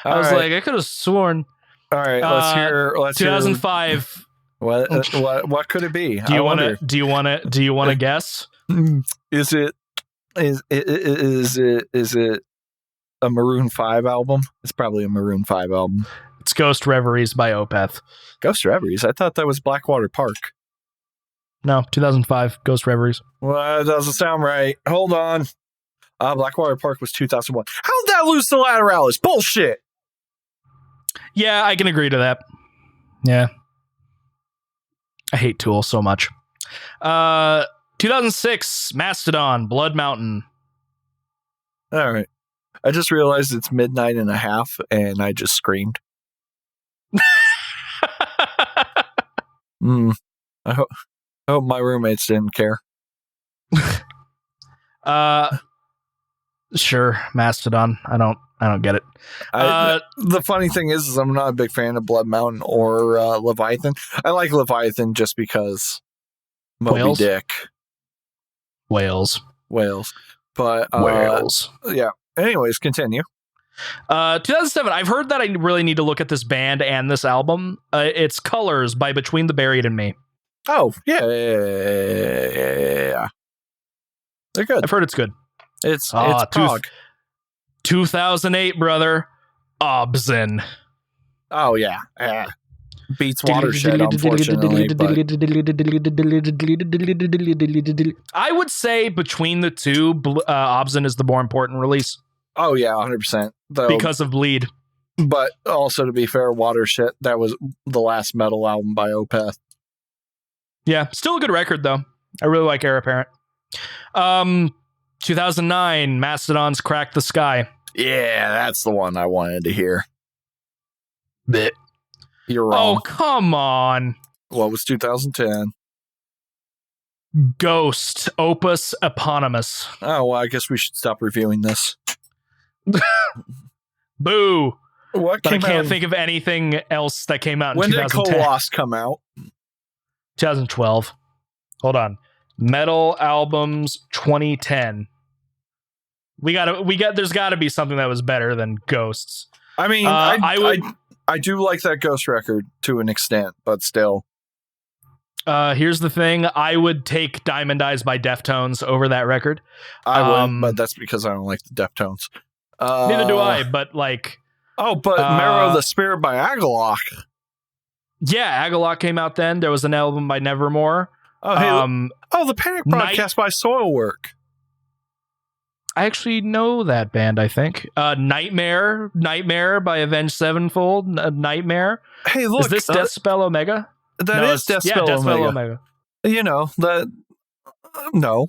I was like, I could have sworn. All right, let's hear. 2005. What could it be? Do you want to guess? Is it a Maroon 5 album? It's probably a Maroon 5 album. It's Ghost Reveries by Opeth. Ghost Reveries? I thought that was Blackwater Park. No, 2005, Ghost Reveries. Well, that doesn't sound right. Hold on. Blackwater Park was 2001. How'd that lose to Lateralis? Bullshit. Yeah, I can agree to that. Yeah. I hate Tool so much. 2006, Mastodon, Blood Mountain. All right. I just realized it's midnight and a half, and I just screamed. I hope my roommates didn't care. Sure, Mastodon. I don't get it. The funny thing is I'm not a big fan of Blood Mountain or Leviathan. I like Leviathan just because Moby Dick. Whales. But whales. Yeah. Anyways, continue. 2007. I've heard that I really need to look at this band and this album. It's Colors by Between the Buried and Me. Oh, yeah. They're good. I've heard it's good. It's prog. 2008, brother. Obscene. Oh, yeah. Beats Watershed, unfortunately. I would say between the two, Obscene is the more important release. Oh, yeah, 100%. Because of Bleed. But also, to be fair, Watershed, that was the last metal album by Opeth. Yeah, still a good record, though. I really like Heir Apparent. 2009, Mastodon's Crack the Sky. Yeah, that's the one I wanted to hear. But you're wrong. Oh, come on. What was 2010? Ghost, Opus Eponymous. Oh, well, I guess we should stop reviewing this. Boo. What but I can't think of anything else that came out in 2010. When did Koloss come out? 2012. Hold on. Metal albums 2010. There's gotta be something that was better than Ghosts. I mean, I do like that Ghost record to an extent, but still. Here's the thing. I would take Diamond Eyes by Deftones over that record. I would, but that's because I don't like the Deftones. Neither do I, but like... Oh, but Marrow of the Spirit by Agalloch. Yeah, Agalloch came out then. There was an album by Nevermore. Oh, hey, the Panic Broadcast by Soilwork. I actually know that band, I think. Nightmare by Avenged Sevenfold. Nightmare. Hey, look. Is this Death Spell Omega? That is Death Spell Omega. You know, that... no.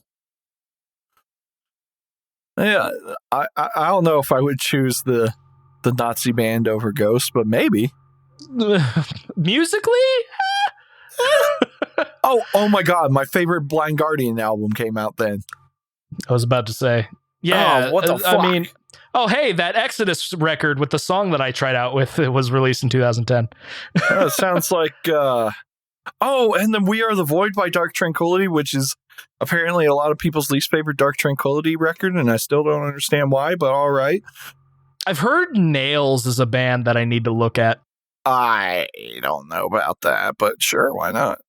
Yeah, I don't know if I would choose the Nazi band over Ghost, but maybe. Musically? oh my God, my favorite Blind Guardian album came out then. I was about to say. Yeah, what the fuck? I mean, hey, that Exodus record with the song that I tried out with, it was released in 2010. It sounds like and then We Are the Void by Dark Tranquillity, which is apparently a lot of people's least favorite Dark Tranquillity record, and I still don't understand why, but all right. I've heard Nails is a band that I need to look at. I don't know about that, but sure, why not?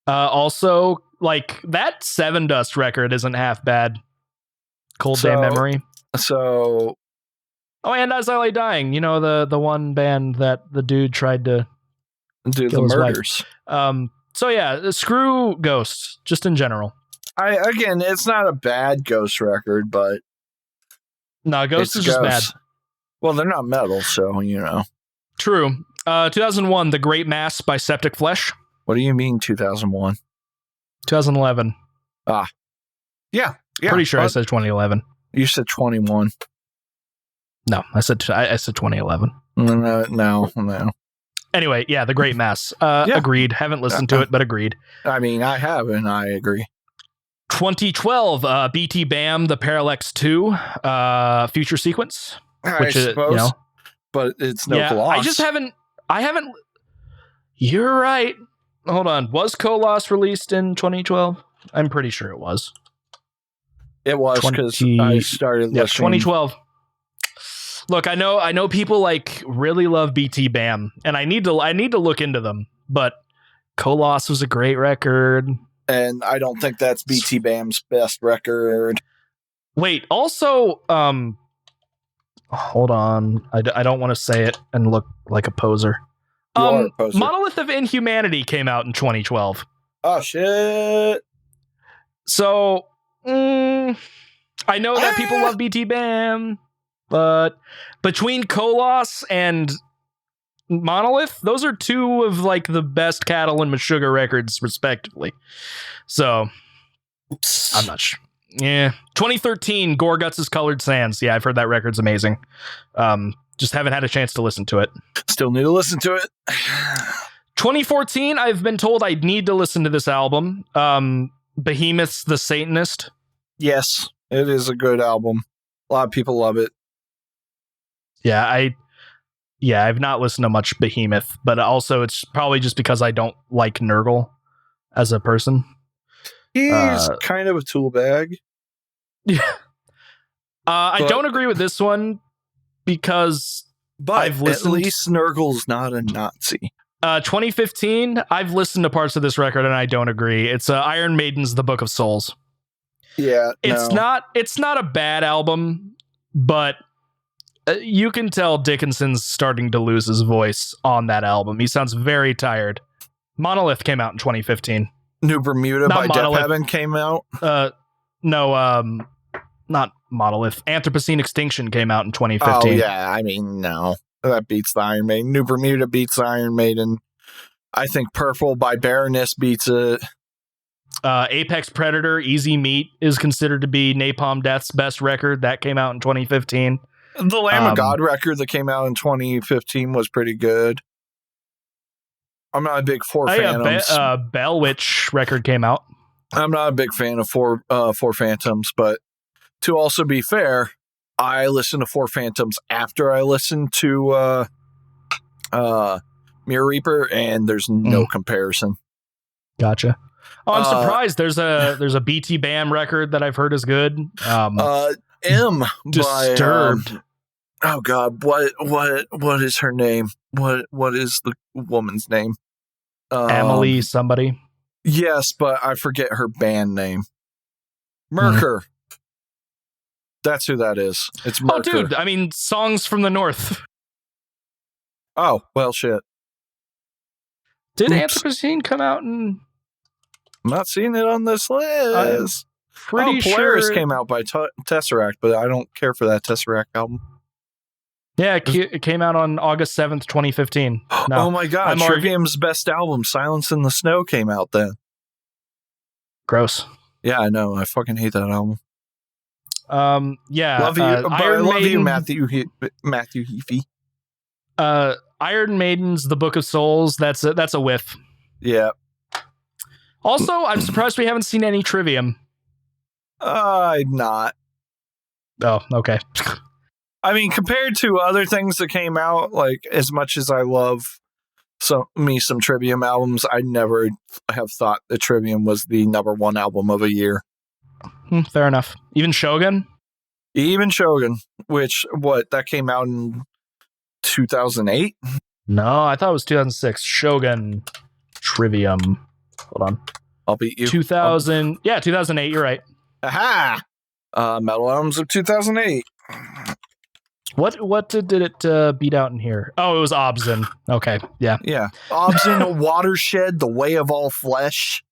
Also, like, that Seven Dust record isn't half bad. Cold Day Memory. So... Oh, and As I Lay Dying, you know, the one band that the dude tried to do the murders. So yeah, screw Ghost, just in general. Again, it's not a bad Ghost record, but... No, Ghost is just bad. Well, they're not metal, so, you know. True. 2001, The Great Mass by Septic Flesh. What do you mean 2001? 2011. Yeah. Pretty sure I said 2011. You said 21. No, I said 2011. No. Anyway, yeah, The Great Mass. Agreed. Haven't listened to it, but agreed. I mean, I have, and I agree. 2012, BT Bam, The Parallax 2 Future Sequence. I suppose, but it's no Colossus. I haven't. You're right. Hold on. Was Colossus released in 2012? I'm pretty sure it was. It was because I started listening. 2012. Look, I know people like really love BT Bam, and I need to look into them. But Colossus was a great record, and I don't think that's BT Bam's best record. Wait, also, hold on, I don't want to say it and look like a poser. You are a poser. Monolith of Inhumanity came out in 2012. Oh shit! So I know that people love BT Bam. But between Colossus and Monolith, those are two of like the best Cattle and Meshuggah records, respectively. So I'm not sure. Yeah. 2013, Gorguts' Colored Sands. Yeah, I've heard that record's amazing. Just haven't had a chance to listen to it. Still need to listen to it. 2014, I've been told I need to listen to this album. Behemoth's The Satanist. Yes, it is a good album. A lot of people love it. Yeah, I've not listened to much Behemoth, but also it's probably just because I don't like Nurgle as a person. He's kind of a tool bag. Yeah. I don't agree with this one because I've listened. At least Nurgle's not a Nazi. 2015, I've listened to parts of this record and I don't agree. It's Iron Maiden's The Book of Souls. Yeah, it's not a bad album, but you can tell Dickinson's starting to lose his voice on that album. He sounds very tired. Monolith came out in 2015. New Bermuda by Death Heaven came out. No, not Monolith. Anthropocene Extinction came out in 2015. Oh yeah, I mean, no, that beats the Iron Maiden. New Bermuda beats the Iron Maiden. I think Purple by Baroness beats it. Apex Predator, Easy Meat is considered to be Napalm Death's best record. That came out in 2015. The Lamb of God record that came out in 2015 was pretty good. I'm not a big Four Phantoms. Bell Witch record came out. I'm not a big fan of Four Phantoms, but to also be fair, I listened to Four Phantoms after I listened to Mirror Reaper, and there's no comparison. Gotcha. Oh, I'm surprised. There's a BT Bam record that I've heard is good. Disturbed. Oh God, what is her name? What is the woman's name? Emily somebody. Yes, but I forget her band name. Merker. That's who that is. It's Merker. Oh, dude. I mean, Songs from the North. Oh, well, shit. Did Anthropocene come out in... I'm not seeing it on this list. Pretty Polaris sure came out by Tesseract, but I don't care for that Tesseract album. Yeah, it came out on August 7th, 2015. No, oh my God, Trivium's best album, Silence in the Snow, came out then. Gross. Yeah, I know. I fucking hate that album. Yeah. Love you, I love you, Matthew Heafy. Iron Maiden's The Book of Souls, that's a whiff. Yeah. Also, I'm surprised we haven't seen any Trivium. I'm not. Oh, okay. I mean, compared to other things that came out, like, as much as I love some Trivium albums, I never have thought that Trivium was the number one album of a year. Fair enough. Even Shogun? Even Shogun, which, that came out in 2008? No, I thought it was 2006. Shogun Trivium. Hold on. I'll beat you. 2008, you're right. Aha! Metal Albums of 2008. What did it beat out in here? Oh, it was Obzin. Okay, yeah. Yeah. Obzin, Watershed, The Way of All Flesh.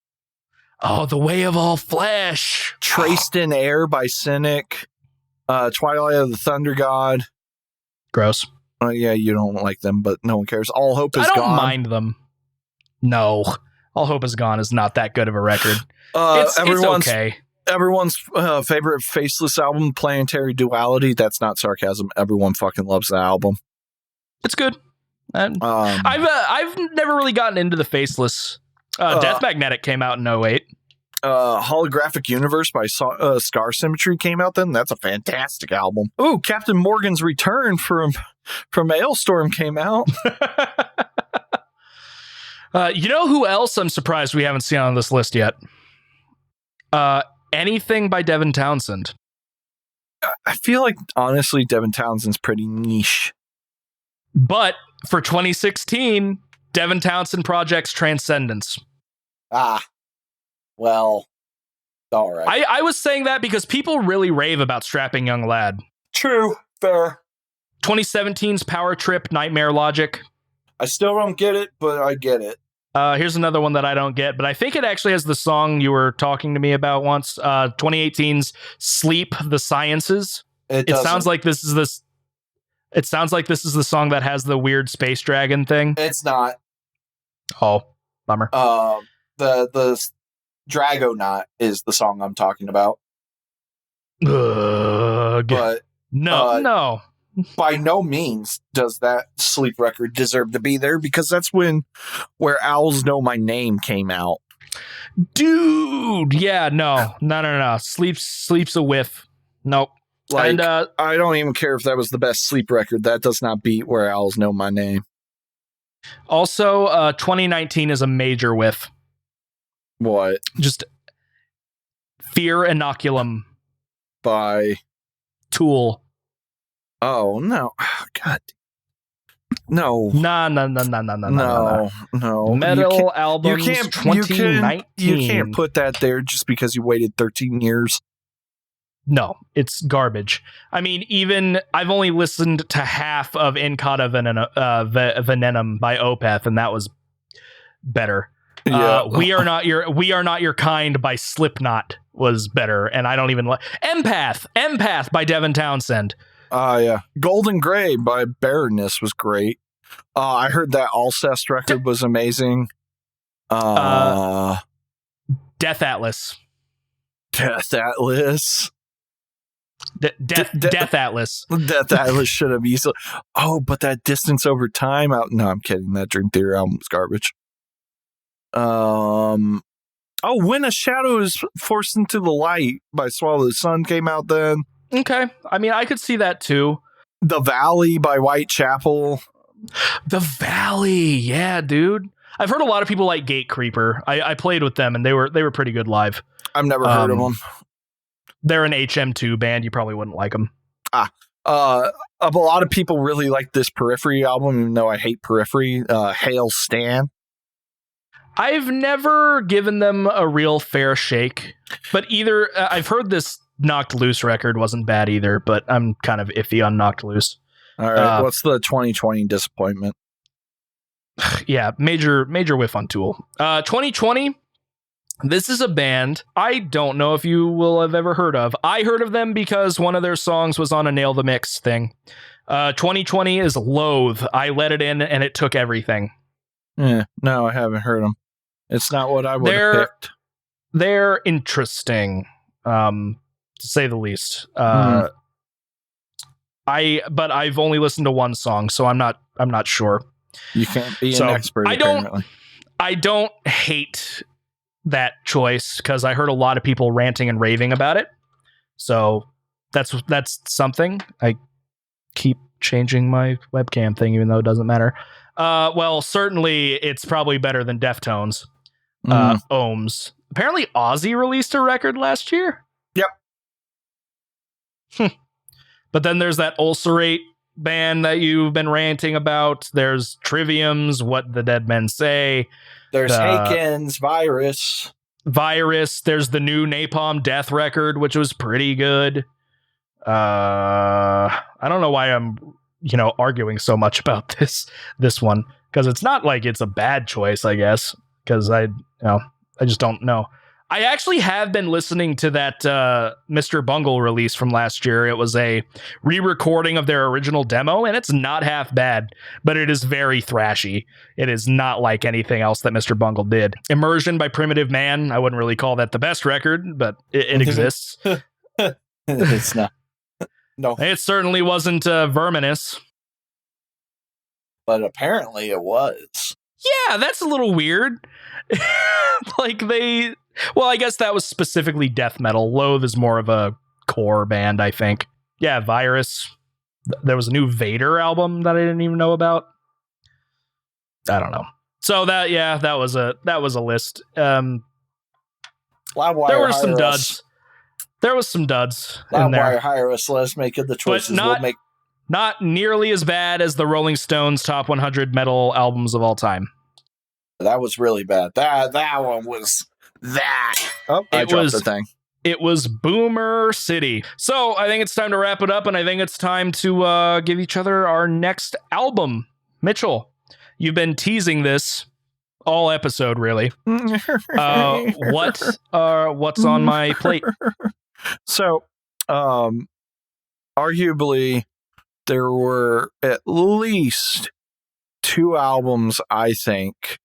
Oh, The Way of All Flesh. Traced in Air by Cynic. Twilight of the Thunder God. Gross. Yeah, you don't like them, but no one cares. All Hope Is I don't Gone. mind them. No, All Hope Is Gone is not that good of a record. It's okay. Everyone's favorite Faceless album, Planetary Duality. That's not sarcasm. Everyone fucking loves that album. It's good. I've never really gotten into the Faceless. Death Magnetic came out in 2008. Holographic Universe by Scar Symmetry came out then. That's a fantastic album. Ooh, Captain Morgan's Return from Ailstorm came out. You know who else I'm surprised we haven't seen on this list yet? Anything by Devin Townsend. I feel like, honestly, Devin Townsend's pretty niche. But for 2016, Devin Townsend Project's Transcendence. Well, all right. I was saying that because people really rave about Strapping Young Lad. True. Fair. 2017's Power Trip, Nightmare Logic. I still don't get it, but I get it. Here's another one that I don't get, but I think it actually has the song you were talking to me about once. 2018's Sleep, The Sciences. It sounds like this is this. It sounds like this is the song that has the weird space dragon thing. It's not. Oh, bummer. The Dragonaut is the song I'm talking about. But no. By no means does that Sleep record deserve to be there, because that's where Owls Know My Name came out. Dude, yeah, no. Sleep's a whiff. Nope. Like, and, I don't even care if that was the best Sleep record. That does not beat Where Owls Know My Name. Also, 2019 is a major whiff. What? Just Fear Inoculum by Tool. Oh, no. Oh, God. No. No. Metal Albums 2019. You can't put that there just because you waited 13 years. No, it's garbage. I mean, even I've only listened to half of Incata Venenum by Opeth, and that was better. Yeah. We Are Not Your Kind by Slipknot was better, and I don't even like Empath by Devin Townsend. Yeah. Golden Grey by Baroness was great. I heard that Alcest record was amazing. Death Atlas. Death Atlas. Death Atlas. Death Atlas should have easily. Oh, but that Distance Over Time out. No, I'm kidding. That Dream Theater album was garbage. When a Shadow is Forced into the Light by Swallow the Sun came out then. Okay. I mean, I could see that too. The Valley by Whitechapel. The Valley. Yeah, dude. I've heard a lot of people like Gate Creeper. I played with them and they were pretty good live. I've never heard of them. They're an HM2 band. You probably wouldn't like them. A lot of people really like this Periphery album, even though I hate Periphery. Hail Stan. I've never given them a real fair shake, but either I've heard this Knocked Loose record wasn't bad either, but I'm kind of iffy on Knocked Loose. All right, what's the 2020 disappointment? Yeah, major whiff on Tool. 2020, this is a band I don't know if you will have ever heard of. I heard of them because one of their songs was on a Nail the Mix thing. 2020 is Loathe. I let it in and it took everything. Yeah, no, I haven't heard them. It's not what I would have picked. They're interesting, to say the least. But I've only listened to one song, so I'm not sure. You can't be an expert. I don't hate that choice because I heard a lot of people ranting and raving about it. So that's something. I keep changing my webcam thing, even though it doesn't matter. Well, certainly it's probably better than Deftones. Ohms. Apparently Ozzy released a record last year. Yep. But then there's that Ulcerate band that you've been ranting about. There's Trivium's What the Dead Men Say. There's Haken's Virus. There's the new Napalm Death record, which was pretty good. I don't know why I'm arguing so much about this one, because it's not like it's a bad choice, I guess, because I just don't know. I actually have been listening to that Mr. Bungle release from last year. It was a re-recording of their original demo, and it's not half bad, but it is very thrashy. It is not like anything else that Mr. Bungle did. Immersion by Primitive Man. I wouldn't really call that the best record, but it exists. It's not. No. It certainly wasn't Verminous. But apparently it was. Yeah, that's a little weird. Well, I guess that was specifically death metal. Loathe is more of a core band, I think. Yeah, Virus. There was a new Vader album that I didn't even know about. I don't know. So that was a list. There were some duds. There was some duds in there. Loudwire, hire us. Let us make the choices. Not nearly as bad as the Rolling Stones top 100 metal albums of all time. That was really bad. That one was that. Oh, I dropped the thing. It was Boomer City. So I think it's time to wrap it up, and I think it's time to give each other our next album. Mitchell, you've been teasing this all episode, really. What's on my plate? So, arguably, there were at least 2 albums I think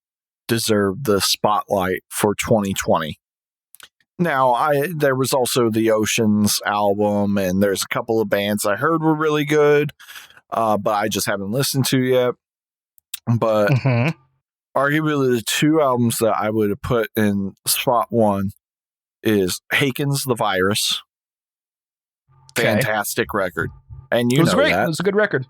deserved the spotlight for 2020. Now, there was also the Oceans album, and there's a couple of bands I heard were really good, but I just haven't listened to yet. But arguably, the 2 albums that I would have put in spot 1 is Haken's The Virus. Fantastic record. And you know that. It was a good record.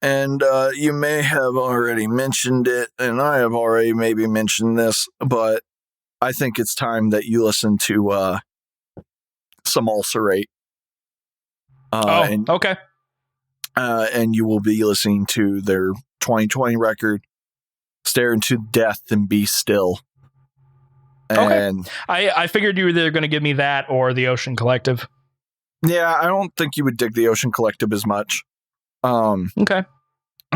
And you may have already mentioned it, and I have already maybe mentioned this, but I think it's time that you listen to some Ulcerate. Okay. And you will be listening to their 2020 record, Stare Into Death and Be Still. And I figured you were either going to give me that or the Ocean Collective. Yeah, I don't think you would dig the Ocean Collective as much. Okay.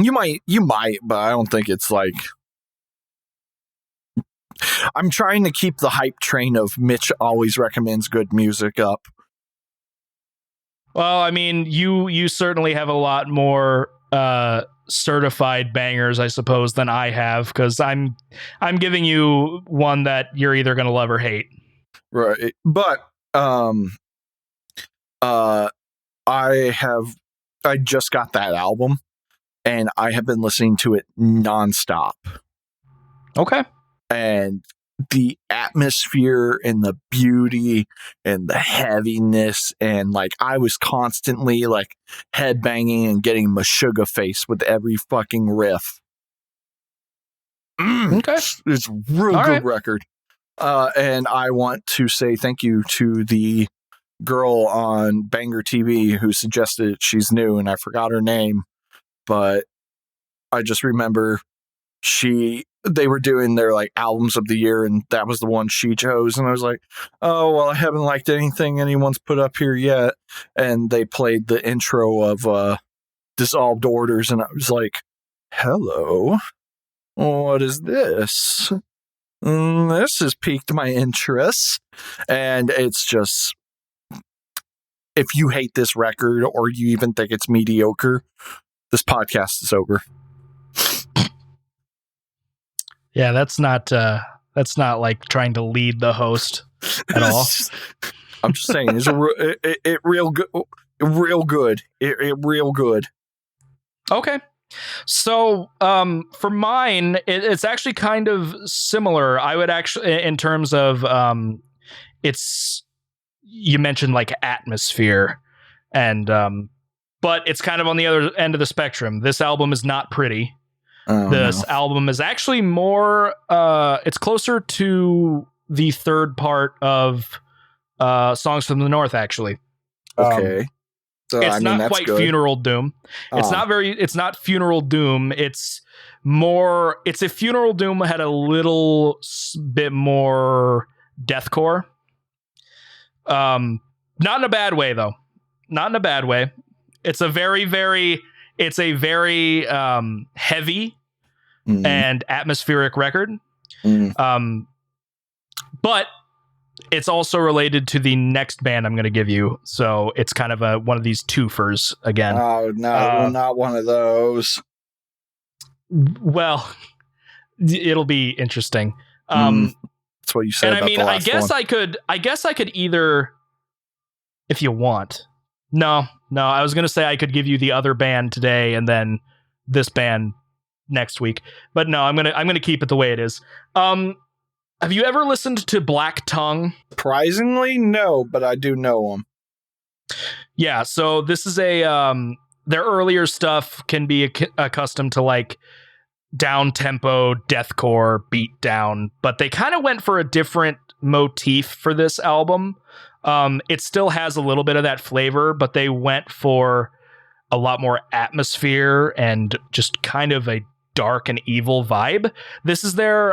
You might, but I don't think it's like. I'm trying to keep the hype train of Mitch always recommends good music up. Well, I mean, you certainly have a lot more certified bangers, I suppose, than I have, because I'm giving you one that you're either going to love or hate. Right, but I just got that album, and I have been listening to it nonstop. Okay. And the atmosphere and the beauty and the heaviness, and like I was constantly like headbanging and getting Meshuggah face with every fucking riff. Okay. It's a real good record. And I want to say thank you to the girl on Banger TV who suggested it. She's new and I forgot her name, but I just remember they were doing their like albums of the year, and that was the one she chose, and I was like, oh well, I haven't liked anything anyone's put up here yet. And they played the intro of Dissolved Orders, and I was like, hello, what is this? This has piqued my interest. And it's just, if you hate this record or you even think it's mediocre, this podcast is over. Yeah, that's not like trying to lead the host at all. I'm just saying, it's real good. It real good. Okay. So, for mine, it's actually kind of similar. I would actually, in terms of, you mentioned like atmosphere, and, but it's kind of on the other end of the spectrum. This album is not pretty. This album is actually more, it's closer to the third part of Songs from the North, actually. Okay. So, it's not quite good. Funeral Doom. It's not Funeral Doom. It's if Funeral Doom had a little bit more deathcore. Not in a bad way, though. Not in a bad way. It's a very heavy and atmospheric record. But it's also related to the next band I'm going to give you. So it's kind of one of these twofers again. Oh, no, not one of those. Well, it'll be interesting. That's what you said. And about I mean, the last one. I guess I could either, if you want. No, I was going to say I could give you the other band today and then this band next week. But no, I'm going to keep it the way it is. Have you ever listened to Black Tongue? Surprisingly, no, but I do know them. Yeah, so this is their earlier stuff can be accustomed to like down-tempo, deathcore, beat down, but they kind of went for a different motif for this album. It still has a little bit of that flavor, but they went for a lot more atmosphere and just kind of a dark and evil vibe. This is their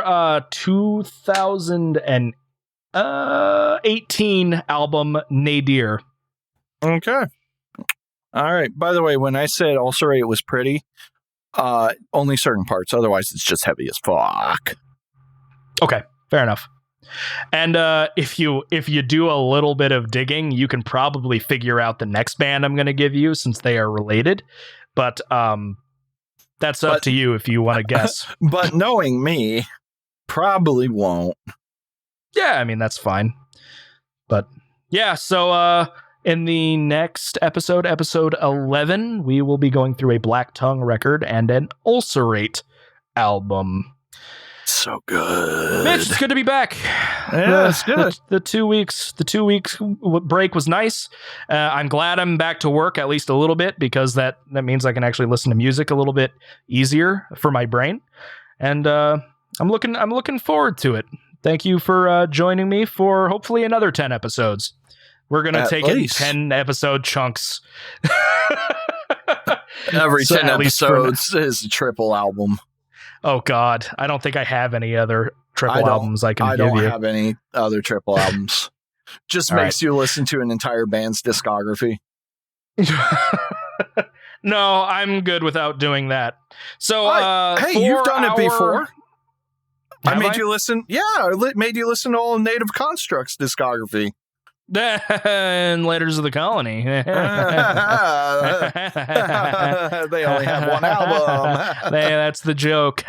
2018 album, Nadir. Okay. All right. By the way, when I said Ulcerate was pretty, only certain parts. Otherwise, it's just heavy as fuck. Okay, fair enough. And if you do a little bit of digging, you can probably figure out the next band I'm going to give you since they are related. But that's up to you if you want to guess. But knowing me, probably won't. Yeah, I mean, that's fine. But yeah, so in the next episode 11, we will be going through a Black Tongue record and an Ulcerate album. So good. Mitch, it's good to be back. Yeah, it's good. The 2 weeks break was nice. I'm glad I'm back to work at least a little bit because that means I can actually listen to music a little bit easier for my brain. And I'm looking forward to it. Thank you for joining me for hopefully another 10 episodes. We're going to take it in 10 episode chunks. Every 10 episodes is a triple album. Oh, God. I don't think I have any other triple albums I can give you. I don't have any other triple albums. Just makes you listen to an entire band's discography. No, I'm good without doing that. So, hey, you've done it before. I made you listen. Yeah, I made you listen to all of Native Construct's discography. And Letters of the Colony. They only have one album. That's the joke.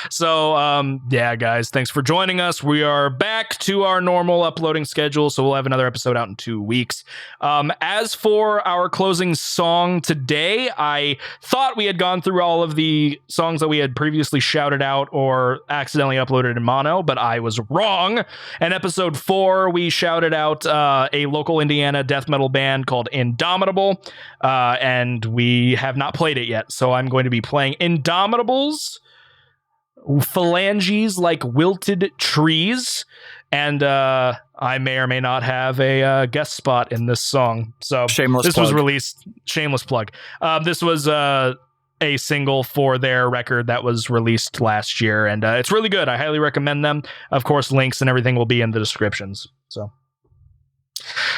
So, yeah, guys, thanks for joining us. We are back to our normal uploading schedule, so we'll have another episode out in 2 weeks. As for our closing song today, I thought we had gone through all of the songs that we had previously shouted out or accidentally uploaded in mono, but I was wrong. In episode 4, we shouted out a local Indiana death metal band called Indomitable, and we have not played it yet, so I'm going to be playing Indomitable's Phalanges Like Wilted Trees, and I may or may not have a guest spot in this song. So shameless plug. Was released. Shameless plug. This was a single for their record that was released last year, and it's really good. I highly recommend them. Of course, links and everything will be in the descriptions. So,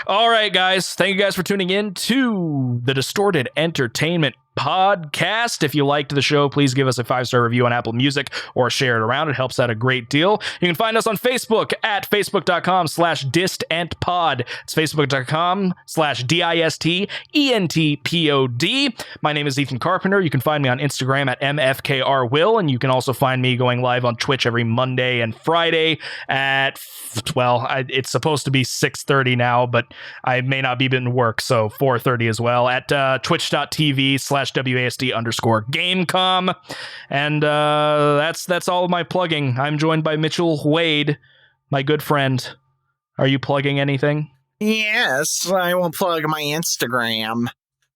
all right, guys. Thank you guys for tuning in to the Distorted Entertainment Podcast. If you liked the show, please give us a 5-star review on Apple Music or share it around. It helps out a great deal. You can find us on Facebook at facebook.com/distentpod. It's facebook.com/distentpod. My name is Ethan Carpenter. You can find me on Instagram at mfkrwill, and you can also find me going live on Twitch every Monday and Friday at, well, it's supposed to be 6:30 now, but I may not be in work, so 4:30 as well at twitch.tv/WASD_Gamecom. And that's all of my plugging. I'm joined by Mitchell Wade, my good friend. Are you plugging anything? Yes, I will plug my Instagram.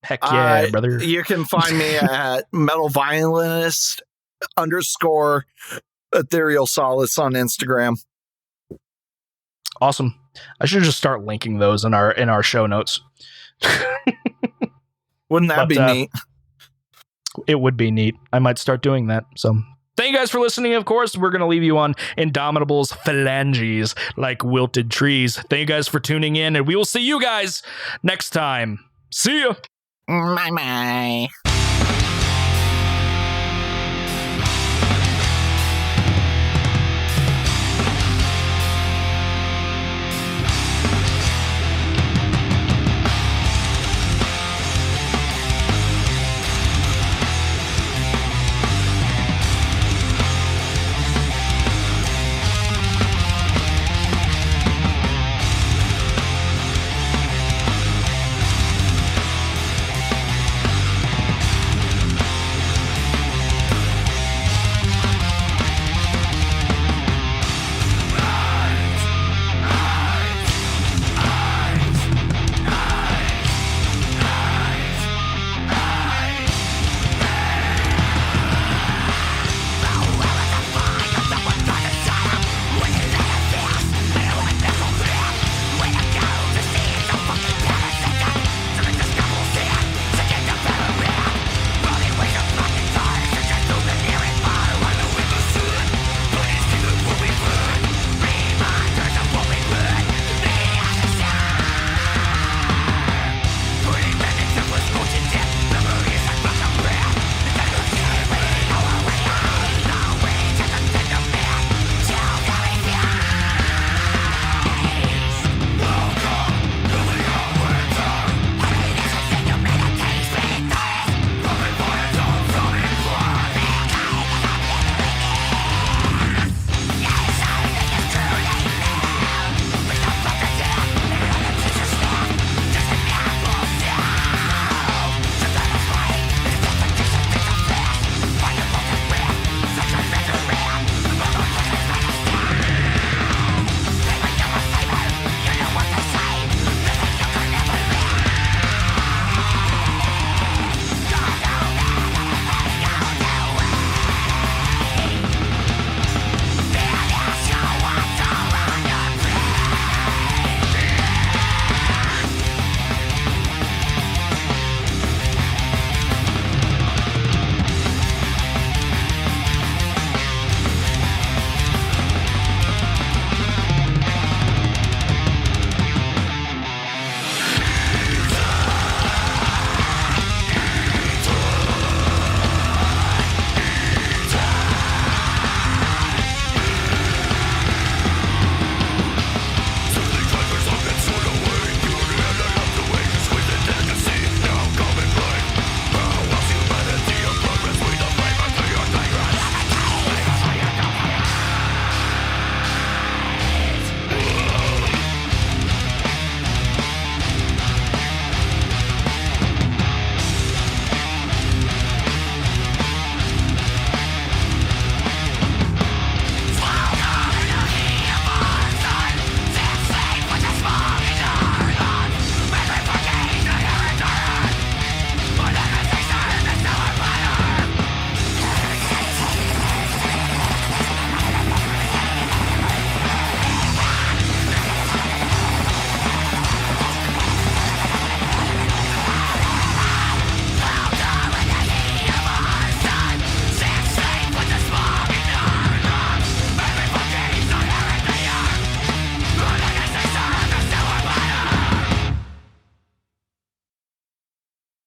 Heck yeah, brother. You can find me at metalviolinist_ethereal solace on Instagram. Awesome. I should just start linking those in our show notes. Wouldn't that be neat? It would be neat. I might start doing that. So thank you guys for listening. Of course, we're going to leave you on Indomitable's Phalanges Like Wilted Trees. Thank you guys for tuning in, and we will see you guys next time. See ya. Bye-bye.